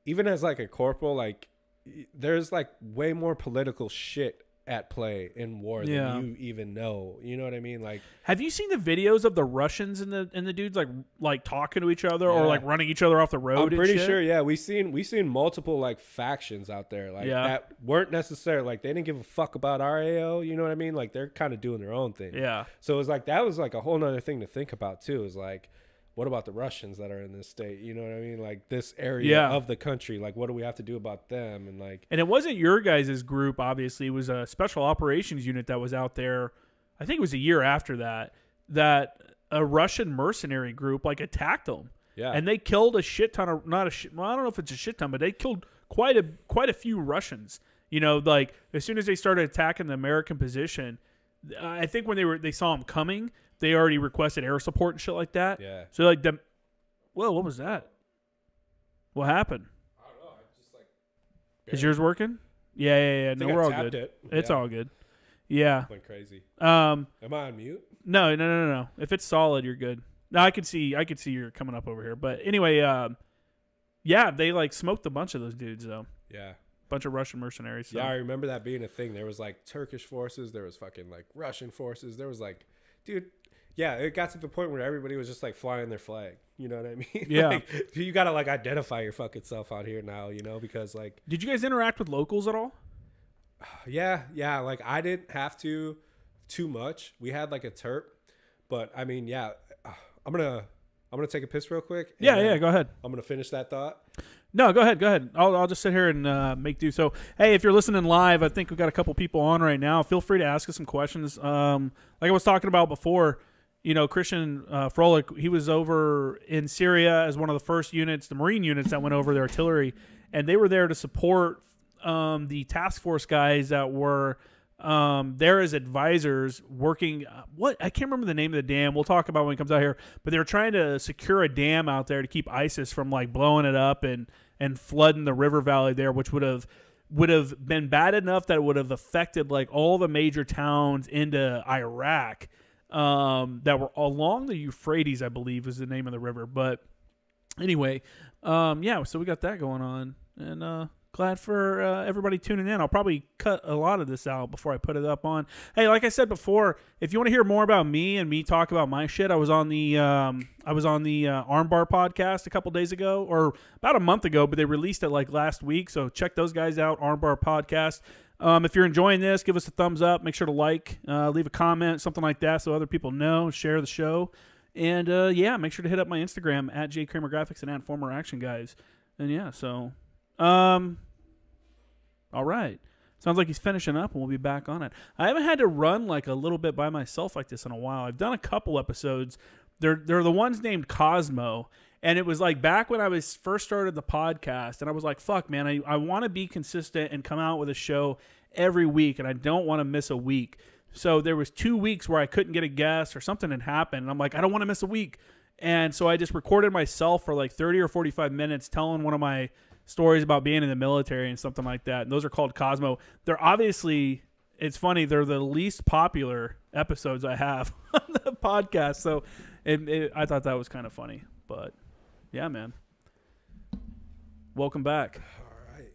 Even as like a corporal, like there's like way more political shit at play in war than you even know. You know what I mean? Like, have you seen the videos of the Russians and the dudes like talking to each other or like running each other off the road? I'm pretty sure. Yeah, we seen multiple like factions out there like that weren't necessarily like they didn't give a fuck about our AO. You know what I mean? Like they're kind of doing their own thing. Yeah. So it was like that was like a whole nother thing to think about too. Is like. What about the Russians that are in this state? You know what I mean? Like this area of the country. Like what do we have to do about them? And like, and it wasn't your guys' group. Obviously, it was a special operations unit that was out there. I think it was a year after that a Russian mercenary group like attacked them. Yeah, and they killed a shit ton of well, I don't know if it's a shit ton, but they killed quite a few Russians. You know, like as soon as they started attacking the American position, I think when they saw them coming. They already requested air support and shit like that. Yeah. So like them. Whoa, what was that? What happened? I don't know. I just like. Is yours working? Yeah. No, we're all good. It's all good. Yeah. Went crazy. Am I on mute? No. If it's solid, you're good. No, I can see you're coming up over here. But anyway, yeah, they like smoked a bunch of those dudes though. Yeah. Bunch of Russian mercenaries. So. Yeah, I remember that being a thing. There was like Turkish forces. There was fucking like Russian forces. There was like, dude. Yeah, it got to the point where everybody was just like flying their flag. You know what I mean? Yeah. Like, you got to like identify your fucking self out here now, you know, because like. Did you guys interact with locals at all? Yeah. Like I didn't have to too much. We had like a terp, but I mean, yeah, I'm going to take a piss real quick. Yeah. Go ahead. I'm going to finish that thought. No, go ahead. I'll just sit here and make do. So, hey, if you're listening live, I think we've got a couple people on right now. Feel free to ask us some questions. Like I was talking about before, you know, Christian Frohlich, he was over in Syria as one of the first units, the Marine units that went over the artillery, and they were there to support the task force guys that were there as advisors working. I can't remember the name of the dam. We'll talk about when it comes out here. But they were trying to secure a dam out there to keep ISIS from like blowing it up and flooding the river valley there, which would have been bad enough that it would have affected like all the major towns into Iraq that were along the Euphrates, I believe is the name of the river. But anyway, yeah, so we got that going on, and glad for everybody tuning in. I'll probably cut a lot of this out before I put it up on. Hey, like I said before, if you want to hear more about me and me talk about my shit, I was on the Armbar podcast a couple days ago, or about a month ago, but they released it like last week. So check those guys out, Armbar podcast. If you're enjoying this, give us a thumbs up. Make sure to like, leave a comment, something like that, so other people know. Share the show, and yeah, make sure to hit up my Instagram at @JKramerGraphics and @Former Action Guys. And yeah, so. All right. Sounds like he's finishing up, and we'll be back on it. I haven't had to run like a little bit by myself like this in a while. I've done a couple episodes. They're the ones named Cosmo, And it was like back when I was first started the podcast, and I was like, fuck, man, I want to be consistent and come out with a show every week, and I don't want to miss a week. So there was 2 weeks where I couldn't get a guest or something had happened, and I'm like, I don't want to miss a week. And so I just recorded myself for like 30 or 45 minutes telling one of my stories about being in the military and something like that. And those are called Cosmo. They're obviously, it's funny, they're the least popular episodes I have on the podcast. So I thought that was kind of funny. But yeah, man. Welcome back. All right.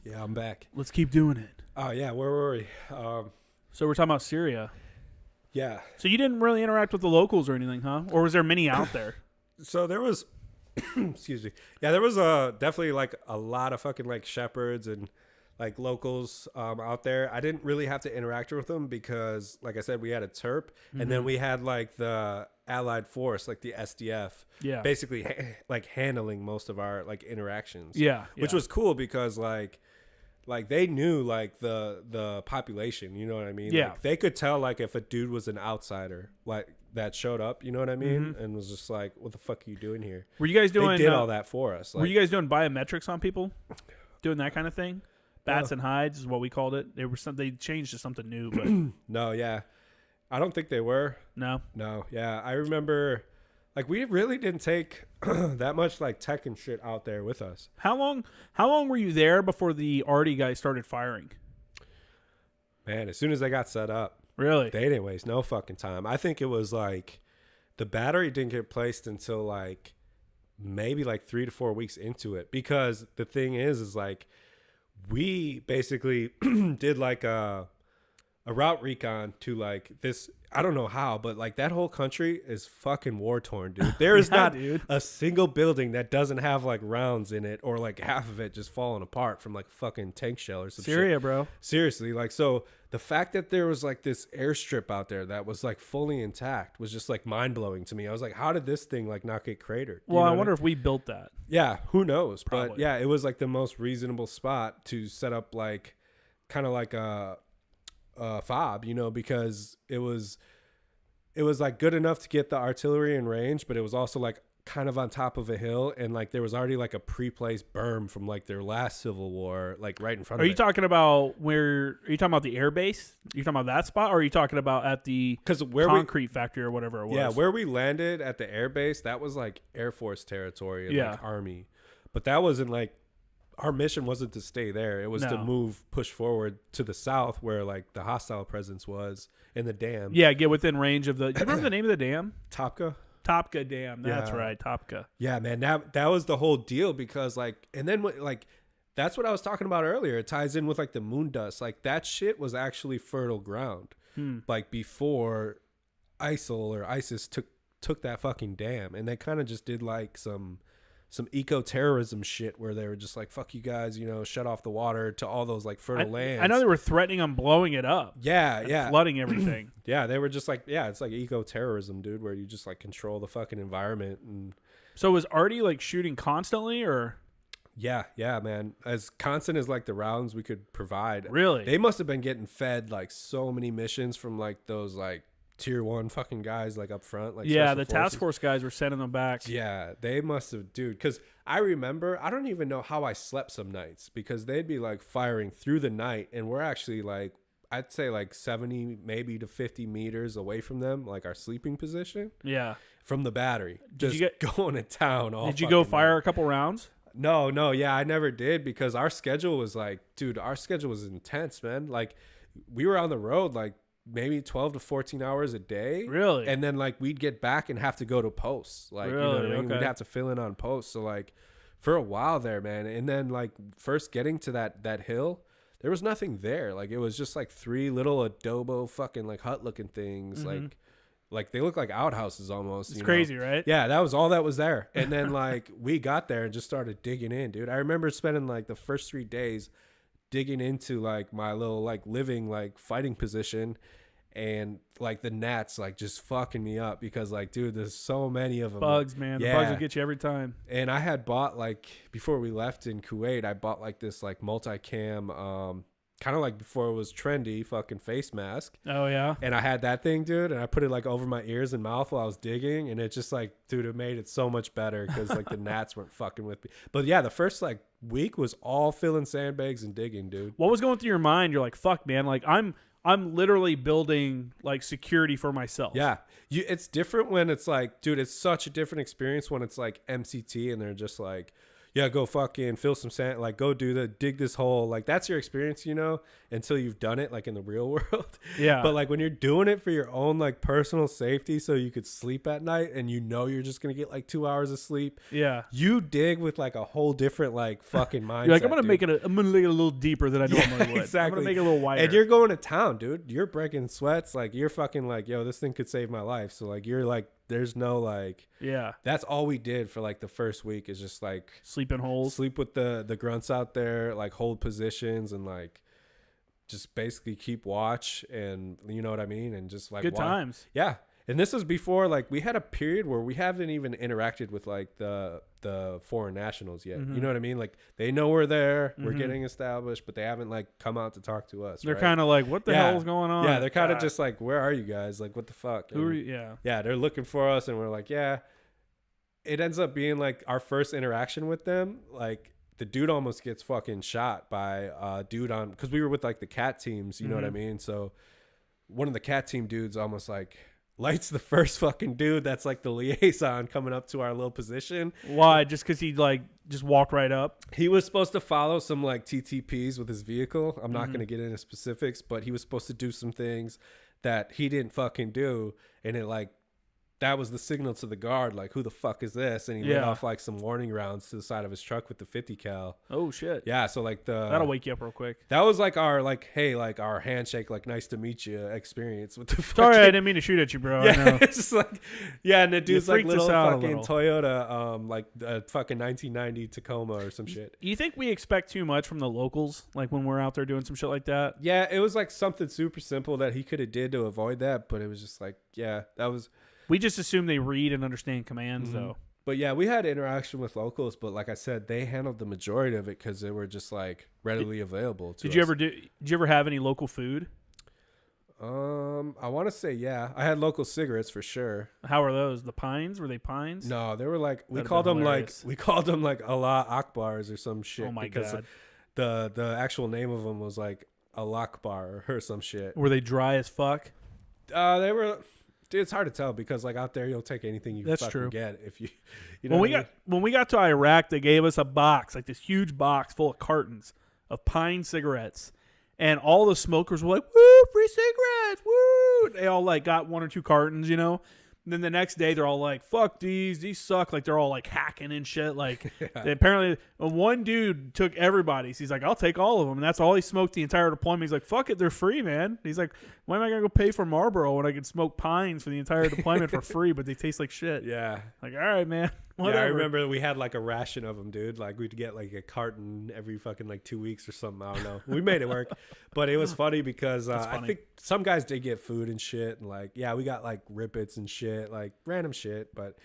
Yeah, I'm back. Let's keep doing it. Oh, yeah. Where were we? So we're talking about Syria. Yeah. So you didn't really interact with the locals or anything, huh? Or was there many out there? So there was, excuse me. Yeah, there was definitely like a lot of fucking like shepherds and like locals out there. I didn't really have to interact with them because, like I said, we had a TERP, and then we had like the Allied force, like the SDF, basically like handling most of our like interactions. Yeah, which was cool because like they knew like the population, you know what I mean? Yeah. Like, they could tell like if a dude was an outsider like that showed up, you know what I mean? And was just like, what the fuck are you doing here? Were you guys doing? They did all that for us. Like, were you guys doing biometrics on people? Doing that kind of thing? Bats and hides is what we called it. They changed to something new, but no, yeah. I don't think they were. No, yeah. I remember, like, we really didn't take that much like tech and shit out there with us. How long were you there before the arty guys started firing? Man, as soon as they got set up, really, they didn't waste no fucking time. I think it was like the battery didn't get placed until like maybe like 3 to 4 weeks into it, because the thing is like we basically did like a route recon to like this. I don't know how, but like that whole country is fucking war torn, dude. There is not a single building that doesn't have like rounds in it, or like half of it just falling apart from like fucking tank shell or some Syria, shit. bro. Seriously, like, so the fact that there was like this airstrip out there that was like fully intact was just like mind blowing to me. I was like, how did this thing like not get cratered? Well, I wonder if we built that. Yeah, who knows? Probably. But yeah, it was like the most reasonable spot to set up like kind of like a fob, you know, because it was like good enough to get the artillery in range, but it was also like kind of on top of a hill, and like there was already like a pre-placed berm from like their last civil war, like right in front of it. Are you talking about the air base? Are you talking about that spot, or are you talking about at the concrete factory or whatever it was? Yeah, where we landed at the air base, that was like Air Force territory and like Army. But that wasn't like, our mission wasn't to stay there. It was to push forward to the south where like the hostile presence was in the dam. Yeah, get within range of the. Do you remember the name of the dam? Topka Dam. That's right, Topka. Yeah, man, that was the whole deal, because like, and then like that's what I was talking about earlier. It ties in with like the moon dust. Like that shit was actually fertile ground. Like before ISIL or ISIS took that fucking dam, and they kind of just did like some eco-terrorism shit where they were just like, fuck you guys, you know, shut off the water to all those like fertile lands. I know they were threatening on blowing it up. Yeah. Flooding everything. Yeah, they were just like, yeah, it's like eco-terrorism, dude, where you just like control the fucking environment. And so was Artie like shooting constantly, or? Yeah, man. As constant as like the rounds we could provide. Really? They must have been getting fed like so many missions from like those like tier 1 fucking guys like up front, like the task force guys were sending them back. Yeah, they must have, dude, because I remember, I don't even know how I slept some nights, because they'd be like firing through the night, and we're actually like, I'd say like 70 maybe to 50 meters away from them, like our sleeping position. Yeah, from the battery, just going to town all. Did you go fire night. a couple rounds? No, yeah, I never did, because our schedule was like, dude, our schedule was intense, man. Like we were on the road like maybe 12 to 14 hours a day. Really? And then like we'd get back and have to go to posts. Like, really? You know what I mean? Okay. We'd have to fill in on posts. So like for a while there, man. And then like first getting to that hill, there was nothing there. Like it was just like 3 little adobo fucking like hut looking things. Like they look like outhouses almost. It's crazy, right? Yeah, that was all that was there. And then like we got there and just started digging in, dude. I remember spending like the first 3 days digging into like my little like living like fighting position, and like the gnats like just fucking me up, because like, dude, there's so many of them. Bugs, man. Yeah. The bugs will get you every time. And I had bought like, before we left in Kuwait, I bought like this like multicam kind of like before it was trendy, fucking face mask. Oh yeah. And I had that thing, dude, and I put it like over my ears and mouth while I was digging, and it just like, dude, it made it so much better because like the gnats weren't fucking with me. But yeah, the first like week was all filling sandbags and digging, dude. What was going through your mind? You're like, fuck, man. Like I'm literally building like security for myself. Yeah, it's different when it's like, dude, it's such a different experience when it's like MCT and they're just like, yeah, go fucking fill some sand, like go dig this hole. Like that's your experience, you know, until you've done it like in the real world. Yeah. But like when you're doing it for your own like personal safety so you could sleep at night and you know you're just going to get like 2 hours of sleep. Yeah. You dig with like a whole different like fucking mindset. You're like, I'm going to dude. make it I'm going to make it a little deeper than I normally would. Exactly. I'm going to make it a little wider. And you're going to town, dude. You're breaking sweats. Like you're fucking like, yo, this thing could save my life. So like you're like, there's no like, yeah, that's all we did for like the first week is just like sleep in holes, sleep with the grunts out there, like hold positions and like just basically keep watch, and you know what I mean, and just like good times. Yeah. And this was before like we had a period where we haven't even interacted with like the foreign nationals yet. Mm-hmm. You know what I mean? Like they know we're there, we're getting established, but they haven't like come out to talk to us. They're right? kind of like, what the hell is going on? Yeah, they're kind of just like, where are you guys? Like, what the fuck? Who are you? Yeah. Yeah, they're looking for us, and we're like, yeah. It ends up being like our first interaction with them. Like the dude almost gets fucking shot by a dude on, because we were with like the cat teams. You know what I mean? So one of the cat team dudes almost like lights the first fucking dude that's like the liaison coming up to our little position. Why? Just because he like just walked right up? He was supposed to follow some like TTPs with his vehicle. I'm not going to get into specifics, but he was supposed to do some things that he didn't fucking do. And it like, that was the signal to the guard, like, who the fuck is this? And he lit off like some warning rounds to the side of his truck with the 50 cal. Oh shit. Yeah, so like that'll wake you up real quick. That was like our like, hey, like our handshake, like nice to meet you experience with the Sorry, I didn't mean to shoot at you, bro. Yeah, I know. it's just like, yeah, and the dude's like little fucking little. Toyota, like a fucking 1990 Tacoma or some shit. You think we expect too much from the locals, like when we're out there doing some shit like that? Yeah, it was like something super simple that he could have did to avoid that, but it was just like, yeah, that was. We just assume they read and understand commands, though. But yeah, we had interaction with locals, but like I said, they handled the majority of it because they were just like readily available to us. Did you ever have any local food? I want to say yeah. I had local cigarettes for sure. How are those? The Pines? Were they Pines? No, they were like we That'd called been them hilarious. like Allah Akbars or some shit. Oh my because God. The actual name of them was like Allah Akbar or some shit. Were they dry as fuck? They were. Dude, it's hard to tell because like out there you'll take anything you That's fucking true. get if you know. When we got to Iraq, they gave us a box, like this huge box full of cartons of Pine cigarettes, and all the smokers were like, "Woo, free cigarettes, woo!" They all like got 1 or 2 cartons, you know. And then the next day they're all like, "Fuck these suck!" Like they're all like hacking and shit. Like apparently one dude took everybody's. He's like, "I'll take all of them," and that's all he smoked the entire deployment. He's like, "Fuck it, they're free, man." He's like, "Why am I gonna go pay for Marlboro when I can smoke Pines for the entire deployment for free, but they taste like shit?" Yeah. Like, all right, man. Whatever. Yeah, I remember we had like a ration of them, dude. Like we'd get like a carton every fucking like 2 weeks or something. I don't know. We made it work, but it was funny because I think some guys did get food and shit, and like yeah, we got like rippets and shit, like random shit. But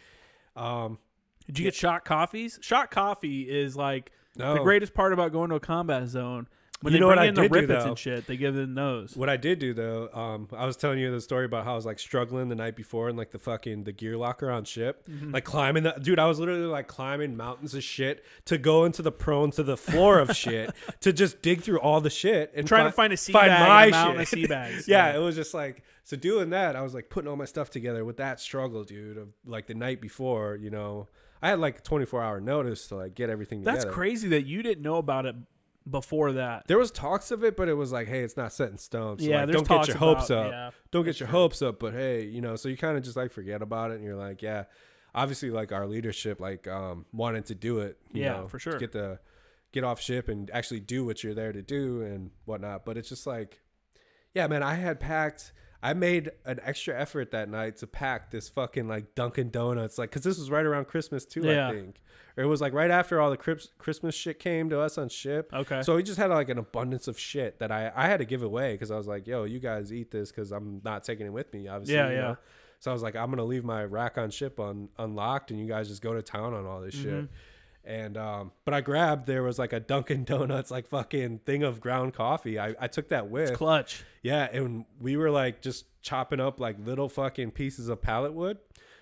did you get shot coffees? Shot coffee is like No. the greatest part about going to a combat zone. When You they know what bring I in the did do, rippets though? and shit, they give them those. what I did do though, I was telling you the story about how I was like struggling the night before in like the gear locker on ship, like climbing dude. I was literally like climbing mountains of shit to go into the prone to the floor of shit to just dig through all the shit and Trying to find a sea find bag my and a mountain of shit. sea bags. Yeah, it was just like, so doing that, I was like putting all my stuff together with that struggle, dude, of like the night before, you know, I had like 24-hour notice to like get everything together. That's crazy that you didn't know about it before that. There was talks of it, but it was like, hey, it's not set in stone. So Yeah, like, there's don't get your hopes about- up. yeah, Don't get your hopes up, but hey, you know, so you kind of just like forget about it and you're like, yeah, obviously like our leadership like wanted to do it, you know, for sure. to get off ship and actually do what you're there to do and whatnot. But it's just like, yeah, man, I made an extra effort that night to pack this fucking like Dunkin' Donuts, like, cause this was right around Christmas too, Yeah. I think. Or it was like right after all the Christmas shit came to us on ship. Okay. So we just had like an abundance of shit that I had to give away because I was like, yo, you guys eat this because I'm not taking it with me, obviously. Yeah, you yeah. know? So I was like, I'm going to leave my rack on ship unlocked and you guys just go to town on all this shit. And but I grabbed, there was like a Dunkin' Donuts like fucking thing of ground coffee. I took that with. It's clutch. Yeah, and we were like just chopping up like little fucking pieces of pallet wood.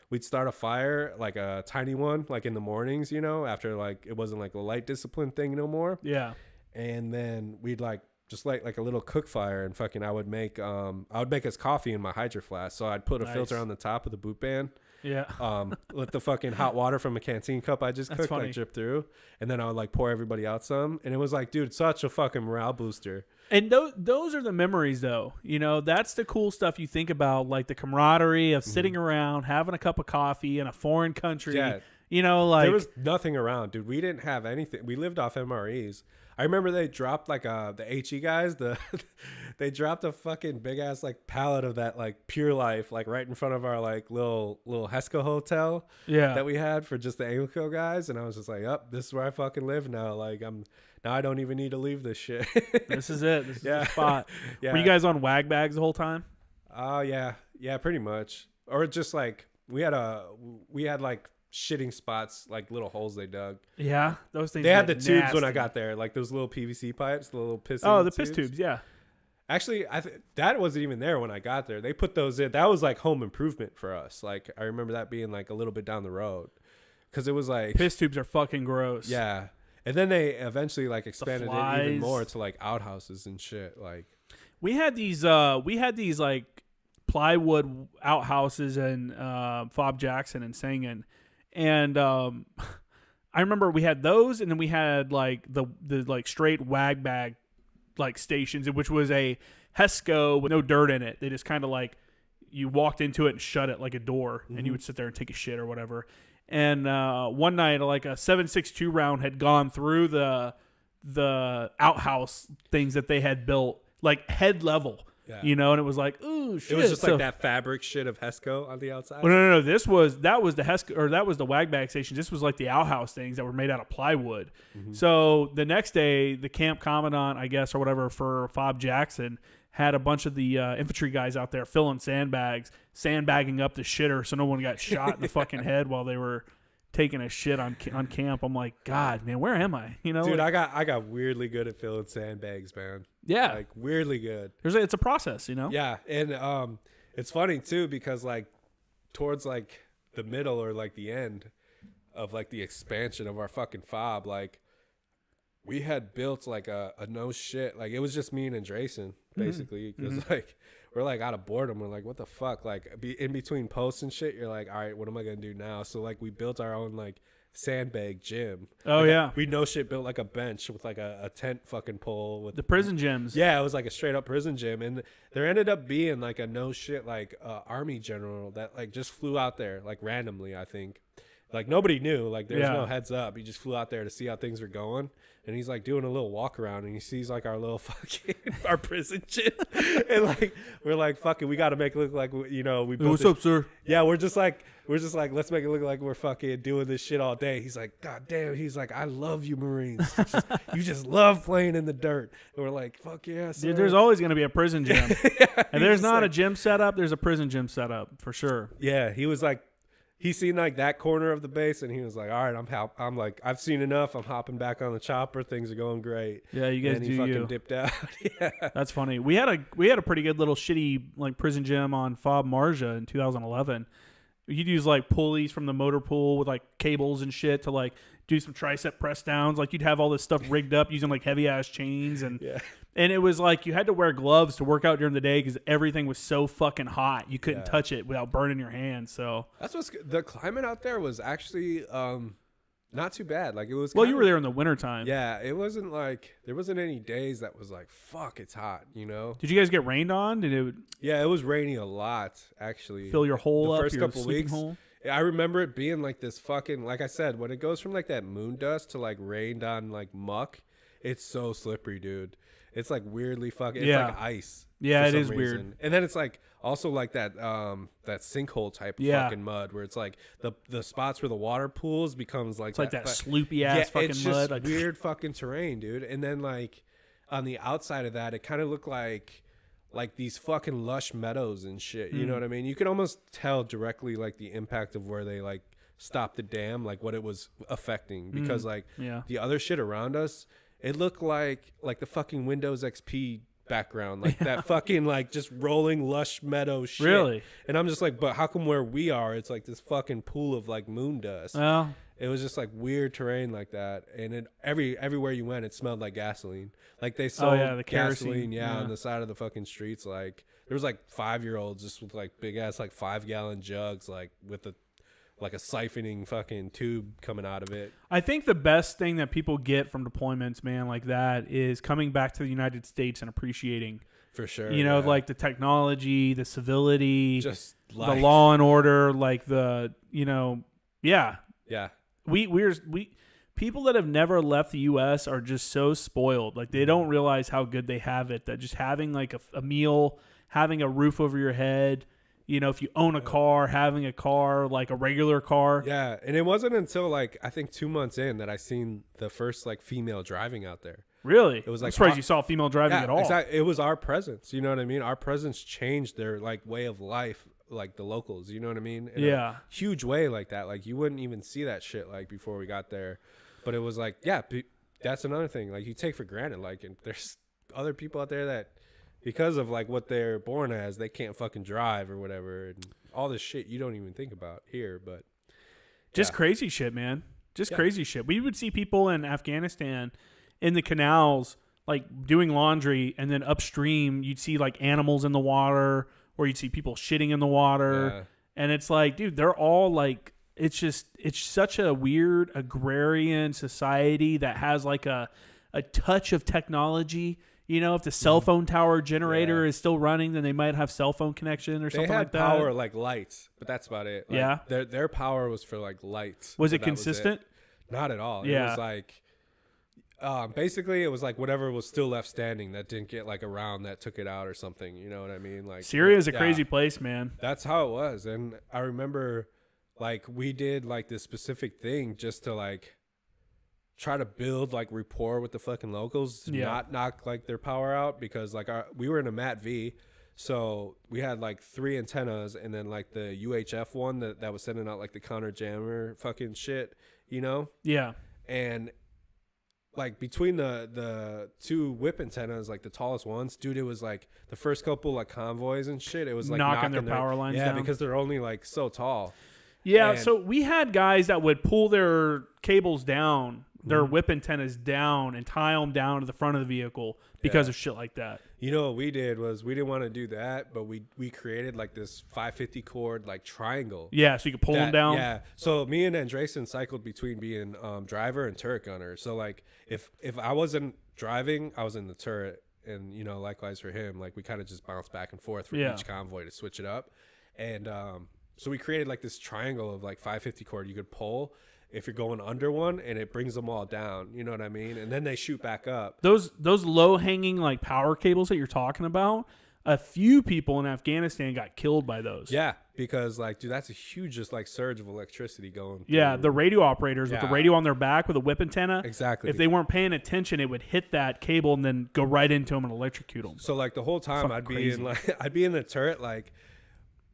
We'd start a fire, like a tiny one, like in the mornings, you know, after like it wasn't like a light discipline thing no more. Yeah. And then we'd like just like a little cook fire, and fucking I would make us coffee in my Hydro Flask. So I'd put a filter on the top of the boot band. Yeah. Let the fucking hot water from a canteen cup I just cooked funny. like drip through, and then I would like pour everybody out some, and it was like, dude, such a fucking morale booster. And those are the memories, though. You know, that's the cool stuff you think about, like the camaraderie of sitting around, having a cup of coffee in a foreign country. Yeah. You know, like there was nothing around, dude. We didn't have anything. We lived off MREs. I remember they dropped like the HE guys, they dropped a fucking big ass like pallet of that like Pure Life like right in front of our like little Hesco hotel that we had for just the ANGLICO guys, and I was just like, "Yep, this is where I fucking live now. Like now I don't even need to leave this shit." This is it. This is the spot. Yeah. Were you guys on wag bags the whole time? Oh yeah, pretty much. Or just like we had like shitting spots, like little holes they dug. Yeah, those things. They had the nasty. tubes when I got there, like those little PVC pipes, the little piss. Oh, the piss tubes. Yeah. Actually, that wasn't even there when I got there. They put those in. That was like home improvement for us. Like I remember that being like a little bit down the road, because it was like piss tubes are fucking gross. Yeah, and then they eventually like expanded it even more to like outhouses and shit. Like we had these like plywood outhouses in Fob Jackson and Sangin. And I remember we had those, and then we had like the like straight wag bag like stations, which was a Hesco with no dirt in it. They just kind of like you walked into it and shut it like a door, and you would sit there and take a shit or whatever. And one night, like a 7.62 round had gone through the outhouse things that they had built, like head level. Yeah. You know, and it was like, ooh, shit. It was just like that fabric shit of Hesco on the outside. Well, no. That was the Hesco, or that was the wag bag station. This was like the outhouse things that were made out of plywood. So the next day, the camp commandant, I guess, or whatever, for Fob Jackson had a bunch of the infantry guys out there filling sandbagging up the shitter so no one got shot in the fucking head while they were taking a shit on camp. I'm like, God, man, where am I? You know, dude, like, I got weirdly good at filling sandbags, man. Yeah, like weirdly good. It's a process, you know. Yeah, and it's funny too because like towards like the middle or like the end of like the expansion of our fucking fob, like we had built like a no shit, like it was just me and Andresen basically, because like we're like out of boredom. We're like, what the fuck? Like in between posts and shit, you're like, all right, what am I gonna do now? So like we built our own like sandbag gym. Oh, like, yeah. We no shit built like a bench with like a tent fucking pole with the prison gyms. Yeah, it was like a straight up prison gym, and there ended up being like a no shit like army general that like just flew out there like randomly. I think like nobody knew, like there was no heads up. He just flew out there to see how things were going, and he's like doing a little walk around, and he sees like our little fucking our prison gym, and like we're like, fuck it, we got to make it look like, you know, we built what's up, sir? Yeah, we're just like let's make it look like we're fucking doing this shit all day. He's like, God damn, he's like, I love you Marines. You just love playing in the dirt. And we're like, fuck yeah, sir. Dude, there's always gonna be a prison gym. And there's not like, a gym set up, there's a prison gym set up for sure. Yeah, he was like, he seen like that corner of the base, and he was like, all right, I'm like, I've seen enough. I'm hopping back on the chopper. Things are going great. Yeah, you guys and do he fucking you. dipped out. Yeah, that's funny. We had a pretty good little shitty like prison gym on Fob Marja in 2011. You'd use like pulleys from the motor pool with like cables and shit to like do some tricep press downs. Like you'd have all this stuff rigged up using like heavy ass chains, and it was like you had to wear gloves to work out during the day because everything was so fucking hot. You couldn't touch it without burning your hands. So that's what's the climate out there was actually not too bad. Like it was. Well, you were there in the wintertime. Yeah, it wasn't like there wasn't any days that was like fuck, it's hot. You know. Did you guys get rained on? Did it? Yeah, it was raining a lot actually. Fill your hole the up. First your couple weeks. Hole? I remember it being like this fucking, like I said, when it goes from like that moon dust to like rained on like muck, it's so slippery, dude. It's like weirdly fucking. It's like ice. Yeah, it is reason. weird. And then it's like also like that that sinkhole type of fucking mud where it's like the spots where the water pools becomes like it's like that sloopy ass fucking it's mud. Just like weird fucking terrain, dude. And then like on the outside of that, it kind of looked like these fucking lush meadows and shit. You know what I mean? You could almost tell directly like the impact of where they like stop the dam, like what it was affecting, because like Yeah. the other shit around us, it looked like the fucking Windows XP background, like that fucking like just rolling lush meadow shit. Really? And I'm just like, but how come where we are, it's like this fucking pool of like moon dust? Well, It was just like weird terrain like that, and it everywhere you went, it smelled like gasoline. Like they sold the kerosene, gasoline, on the side of the fucking streets. Like there was like 5-year-olds just with like big ass like 5-gallon jugs, like with a siphoning fucking tube coming out of it. I think the best thing that people get from deployments, man, like that, is coming back to the United States and appreciating, For sure, you know, like the technology, the civility, just the life. law and order, like the, you know, Yeah, we people that have never left the U.S. are just so spoiled. Like they don't realize how good they have it. That just having like a meal, having a roof over your head, you know, if you own a car, having a car, like a regular car. Yeah, and it wasn't until like I think 2 months in that I seen the first like female driving out there. Really? It was I'm like surprised you saw female driving at all. Exactly. It was our presence. You know what I mean? Our presence changed their like way of life, like the locals. You know what I mean? In a huge way like that. Like you wouldn't even see that shit like before we got there. But it was like, that's another thing. Like you take for granted. Like, and there's other people out there that, because of like what they're born as, they can't fucking drive or whatever, and all this shit you don't even think about here. But just crazy shit, man. Just crazy shit. We would see people in Afghanistan in the canals, like doing laundry, and then upstream you'd see like animals in the water, or you'd see people shitting in the water. And it's like, dude, they're all like, it's such a weird agrarian society that has like a touch of technology. You know, if the cell phone tower generator is still running, then they might have cell phone connection or something like that. They had power like lights, but that's about it. Like, their power was for like lights. Was it consistent? Not at all. It was like, basically it was like whatever was still left standing that didn't get like around that took it out or something. You know what I mean? Like Syria is a crazy place, man. That's how it was. And I remember like we did like this specific thing just to like try to build like rapport with the fucking locals, to not knock like their power out, because like we were in a Mat V, so we had like 3 antennas, and then like the UHF one that was sending out like the counter jammer fucking shit, you know? Yeah. And like between the 2 whip antennas, like the tallest ones, dude, it was like the first couple like convoys and shit, it was like knocking their power lines down. because they're only like so tall. Yeah, so we had guys that would pull their cables down, their whip antennas down, and tie them down to the front of the vehicle because of shit like that. You know what we did was we didn't want to do that, but we created like this 550 cord like triangle. Yeah, so you could pull them down. Yeah. So me and Andresen cycled between being driver and turret gunner. So like if I wasn't driving, I was in the turret, and you know likewise for him. Like we kind of just bounced back and forth for each convoy to switch it up, and so we created like this triangle of like 550 cord you could pull if you're going under one, and it brings them all down. You know what I mean? And then they shoot back up. Those low hanging like power cables that you're talking about, a few people in Afghanistan got killed by those. Yeah, because like, dude, that's a huge just like surge of electricity going through. Yeah, the radio operators with the radio on their back with a whip antenna. Exactly. If they weren't paying attention, it would hit that cable and then go right into them and electrocute them. So like the whole time I'd be in the turret, like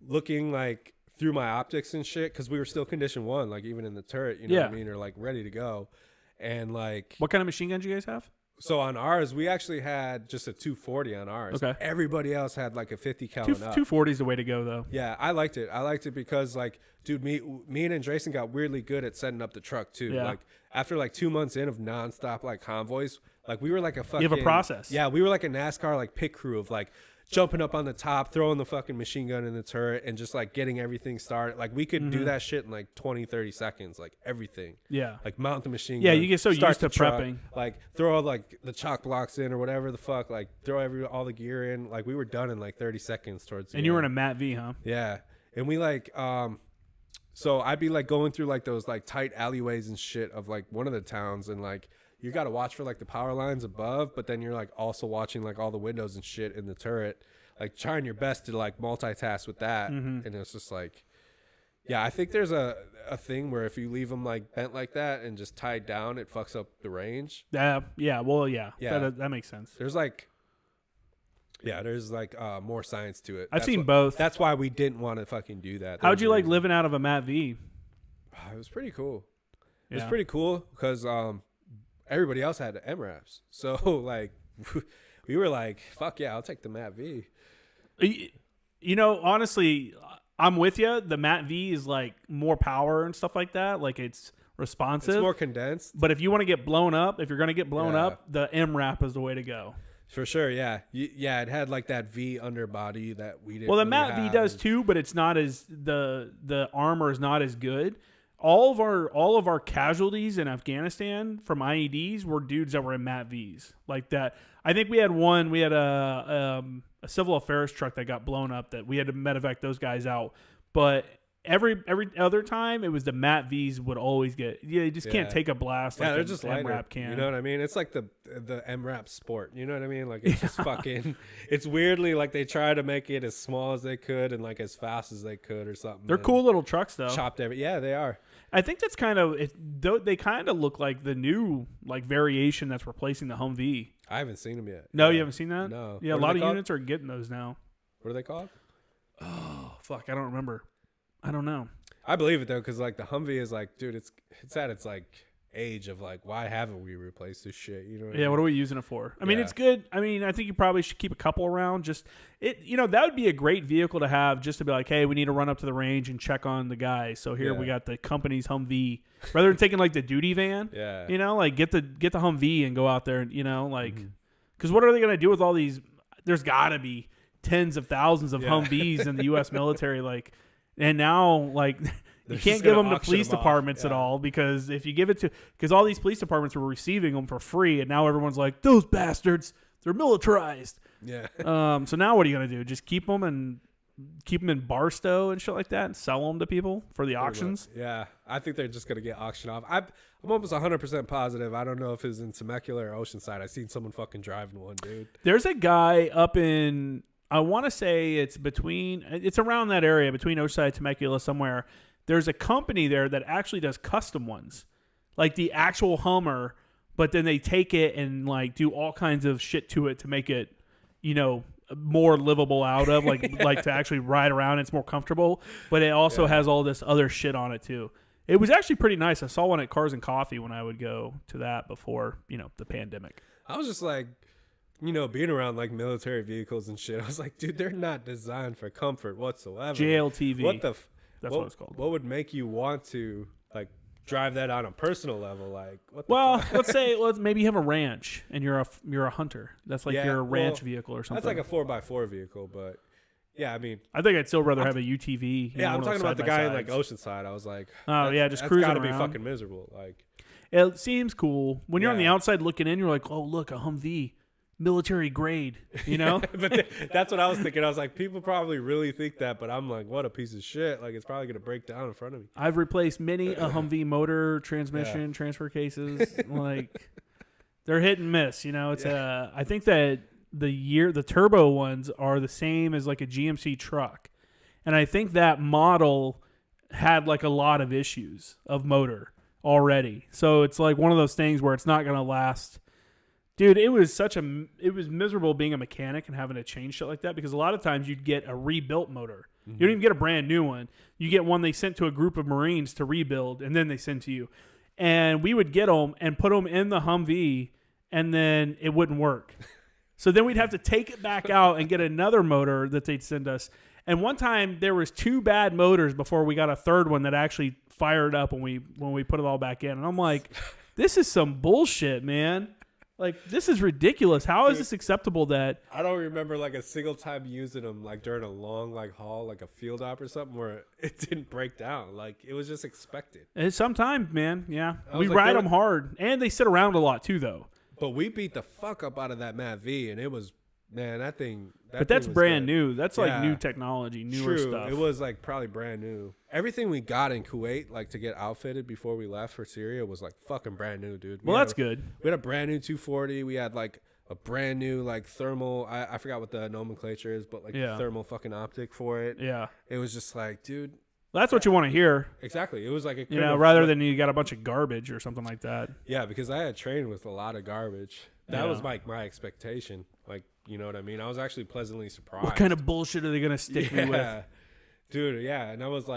looking like through my optics and shit, because we were still condition 1, like even in the turret, you know what I mean, or like ready to go. And like, what kind of machine guns you guys have? So on ours, we actually had just a 240 on ours. Okay. Everybody else had like a 50 cal and up. 240 is the way to go, though. Yeah, I liked it. I liked it because like, dude, me and Andresen got weirdly good at setting up the truck too. Yeah. Like after like 2 months in of nonstop like convoys, like we were like a fucking. You have a process. Yeah, we were like a NASCAR like pit crew of like jumping up on the top, throwing the fucking machine gun in the turret, and just like getting everything started. Like we could do that shit in like 20-30 seconds, like everything. Yeah. Like mount the machine gun. Yeah, you get so start used to the truck, prepping. like throw all like the chalk blocks in or whatever the fuck, like throw all the gear in. Like we were done in like 30 seconds towards the And you were in end. a Mat V, huh? Yeah. And we like so I'd be like going through like those like tight alleyways and shit of like one of the towns, and like you got to watch for like the power lines above, but then you're like also watching like all the windows and shit in the turret, like trying your best to like multitask with that. And it's just like, yeah, I think there's a thing where if you leave them like bent like that and just tied down, it fucks up the range. Yeah. Well, yeah. Yeah. That makes sense. There's like more science to it. I've seen both. That's why we didn't want to fucking do that. How'd you like living out of a Mat V? It was pretty cool. It was Yeah. pretty cool because everybody else had the MRAPs. So like we were like, fuck yeah, I'll take the Matt V. You know, honestly, I'm with you. The Matt V is like more power and stuff like that. Like it's responsive. It's more condensed. But if you want to get blown up, if you're going to get blown Yeah. up, the MRAP is the way to go. For sure, yeah. Yeah, it had like that V underbody that we didn't Well, the really Matt V have. does too, but it's not as the armor is not as good. All of our casualties in Afghanistan from IEDs were dudes that were in Matt Vs like that. I think we had a civil affairs truck that got blown up that we had to medevac those guys out. But every other time it was the Matt Vs would always get. Yeah, you just can't take a blast. Yeah, like they're a just lighter. MRAP can. You know what I mean? It's like the MRAP sport. You know what I mean? Like it's just fucking. It's weirdly like they try to make it as small as they could and like as fast as they could or something. They're cool little trucks though. Chopped every. Yeah, they are. I think that's kind of they kind of look like the new like variation that's replacing the Humvee. I haven't seen them yet. No, yeah. you haven't seen that? No. Yeah, What a are lot they of called? units are getting those now. What are they called? Oh, fuck, I don't remember. I don't know. I believe it though, because like the Humvee is like, dude, it's at its like age of like, why haven't we replaced this shit? You know? What I Yeah, mean? what are we using it for? I mean, Yeah. it's good. I mean, I think you probably should keep a couple around. Just that would be a great vehicle to have, just to be like, hey, we need to run up to the range and check on the guys. So here we got the company's Humvee, rather than taking like the duty van. Yeah. You know, like get the Humvee and go out there and like, because what are they gonna do with all these? There's got to be tens of thousands of Humvees in the U.S. military, like, and now like. You can't give them to police departments at all because if you give it because all these police departments were receiving them for free and now everyone's like, those bastards, they're militarized. Yeah. So now what are you going to do? Just keep them in Barstow and shit like that and sell them to people for the auctions? Yeah. I think they're just going to get auctioned off. I'm almost 100% positive. I don't know if it's in Temecula or Oceanside. I seen someone fucking driving one, dude. There's a guy up in, I want to say it's around that area, between Oceanside and Temecula somewhere. There's a company there that actually does custom ones, like the actual Hummer, but then they take it and like do all kinds of shit to it to make it, more livable out of, like like to actually ride around. It's more comfortable, but it also has all this other shit on it too. It was actually pretty nice. I saw one at Cars and Coffee when I would go to that before, the pandemic. I was just like, being around like military vehicles and shit, I was like, dude, they're not designed for comfort whatsoever. JLTV. What the That's what it's called. What would make you want to like drive that on a personal level? Like, what the Well, fuck? maybe you have a ranch and you're a hunter. That's like your ranch vehicle or something. That's like a 4x4 vehicle, but yeah, I mean, I think I'd still rather have a UTV. yeah, I'm talking about the guy in like Oceanside. I was like, just cruising gotta be around. fucking miserable. Like, It seems cool when you're on the Yeah. outside looking in. You're like, oh look, a Humvee, military grade. but that's what I was thinking. I was like, people probably really think that, but I'm like, what a piece of shit. Like, it's probably gonna break down in front of me. I've replaced many a Humvee motor, transmission, transfer cases. Like they're hit and miss. It's I think that the turbo ones are the same as like a GMC truck, and I think that model had like a lot of issues of motor already. So it's like one of those things where it's not gonna last. Dude, it was miserable being a mechanic and having to change shit like that because a lot of times you'd get a rebuilt motor. You don't even get a brand new one. You get one they sent to a group of Marines to rebuild, and then they send to you. And we would get them and put them in the Humvee, and then it wouldn't work. So then we'd have to take it back out and get another motor that they'd send us. And one time there was 2 bad motors before we got a third one that actually fired up when we put it all back in. And I'm like, this is some bullshit, man. Like, this is ridiculous. How is this acceptable that... I don't remember like a single time using them like during a long like haul, like a field op or something where it didn't break down. Like, it was just expected. It's sometimes, man. Yeah. We like, ride them hard. And they sit around a lot, too, though. But we beat the fuck up out of that Matt V, and it was, man, that thing. But that's thing was brand good. new. That's like Yeah. new technology, newer True. stuff. It was like probably brand new. Everything we got in Kuwait, like to get outfitted before we left for Syria, was like fucking brand new, dude. Well, that's good. We had a brand new 240. We had like a brand new like thermal. I forgot what the nomenclature is, but like thermal fucking optic for it. Yeah. It was just like, dude. That's what you want to hear. Exactly. It was like rather than you got a bunch of garbage or something like that. Yeah, because I had trained with a lot of garbage. That was like my expectation. Like, you know what I mean? I was actually pleasantly surprised. What kind of bullshit are they going to stick me with? Dude, yeah, and I was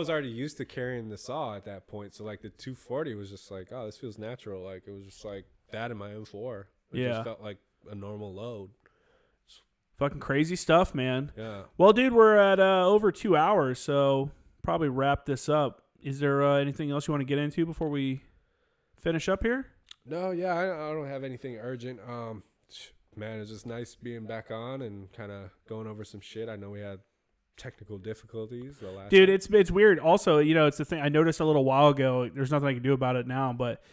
already used to carrying the saw at that point, so like the 240 was just like, oh, this feels natural. Like it was just like that in my M4. It just felt like a normal load. Fucking crazy stuff, man. Yeah. Well, dude, we're at over 2 hours, so probably wrap this up. Is there anything else you want to get into before we finish up here? No, yeah, I don't have anything urgent. Man, it's just nice being back on and kind of going over some shit. I know we had technical difficulties the last Dude, time. it's weird. Also, it's the thing I noticed a little while ago. There's nothing I can do about it now, but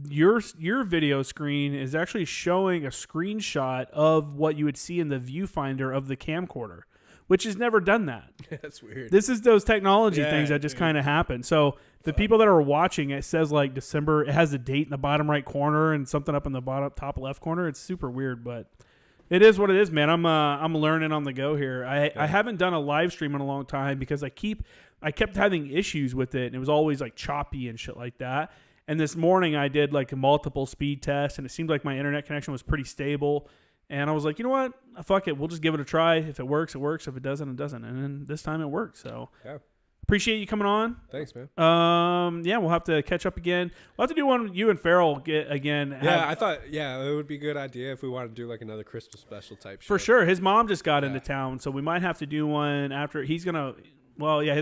your video screen is actually showing a screenshot of what you would see in the viewfinder of the camcorder, which has never done that. That's weird. This is those technology things that just kind of happen. So the people that are watching, it says like December. It has a date in the bottom right corner and something up in the bottom top left corner. It's super weird, but it is what it is, man. I'm learning on the go here. I haven't done a live stream in a long time because I kept having issues with it, and it was always like choppy and shit like that. And this morning I did like a multiple speed test, and it seemed like my internet connection was pretty stable. And I was like, you know what? Fuck it. We'll just give it a try. If it works, it works. If it doesn't, it doesn't. And then this time it worked. So appreciate you coming on. Thanks, man. Yeah, we'll have to catch up again. We'll have to do one with you and Farrell again. Yeah, I thought, it would be a good idea if we wanted to do like another Christmas special type shit. For sure. His mom just got into town, so we might have to do one after. His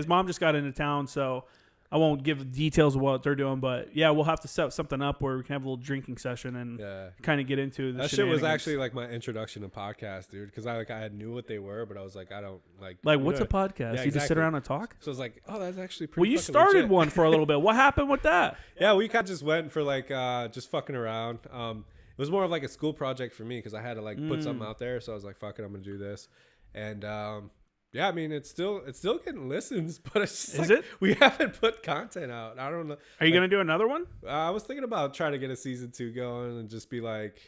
mom just got into town, so I won't give details of what they're doing, but yeah, we'll have to set something up where we can have a little drinking session and kind of get into the that shit was actually like my introduction to podcasts, dude, because I knew what they were, but I was like, I don't like what's a podcast? You just sit around and talk? So I was like, oh, that's actually pretty. Well, you started legit. One for a little bit. What happened with that? Yeah, we kind of just went for like just fucking around. It was more of like a school project for me because I had to like put something out there, so I was like, fuck it, I'm gonna do this. And yeah, I mean, it's still getting listens, but it's just we haven't put content out. I don't know. Are you going to do another one? I was thinking about trying to get a season 2 going and just be like,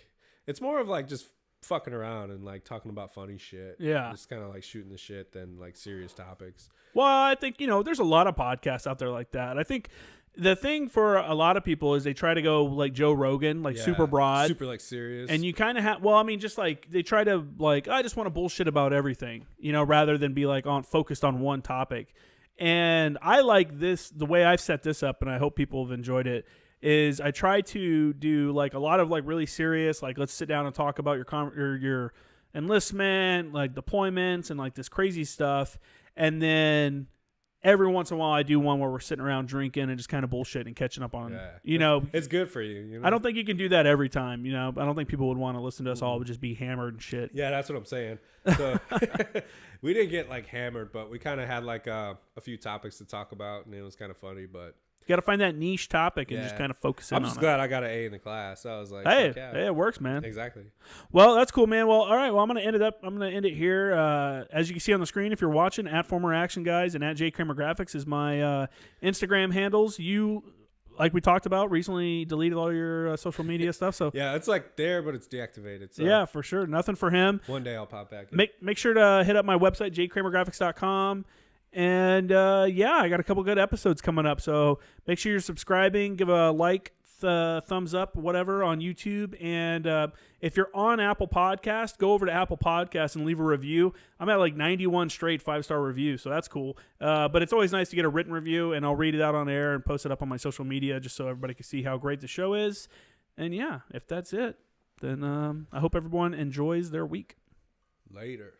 it's more of like just fucking around and like talking about funny shit. Yeah. Just kind of like shooting the shit than like serious topics. Well, I think, there's a lot of podcasts out there like that. I think the thing for a lot of people is they try to go like Joe Rogan, like super broad. Super like serious. And you kind of have, well, I mean, just like they try to like, I just want to bullshit about everything, rather than be like focused on one topic. And I like this, the way I've set this up, and I hope people have enjoyed it, is I try to do like a lot of like really serious, like let's sit down and talk about your enlistment, like deployments and like this crazy stuff. And then every once in a while, I do one where we're sitting around drinking and just kind of bullshitting and catching up on, It's good for you. I don't think you can do that every time, I don't think people would want to listen to us all, would just be hammered and shit. Yeah, that's what I'm saying. So we didn't get like hammered, but we kind of had like a few topics to talk about, and it was kind of funny, but. You got to find that niche topic and just kind of focus in on it. I'm just glad I got an A in the class. So I was like, hey, it works, man. Exactly. Well, that's cool, man. Well, all right. Well, I'm going to end it here. As you can see on the screen, if you're watching, at Former Action Guys and at J Kramer Graphics is my Instagram handles. You, like we talked about, recently deleted all your social media stuff. So yeah, it's like there, but it's deactivated. So yeah, for sure. Nothing for him. One day I'll pop back in. Make sure to hit up my website, jkramergraphics.com. And I got a couple good episodes coming up, so make sure you're subscribing, give a like, thumbs up, whatever on YouTube, and if you're on Apple Podcast, go over to Apple Podcast and leave a review. I'm at like 91 straight 5-star reviews, so that's cool. But it's always nice to get a written review, and I'll read it out on air and post it up on my social media just so everybody can see how great the show is. And yeah, if that's it, then I hope everyone enjoys their week. Later.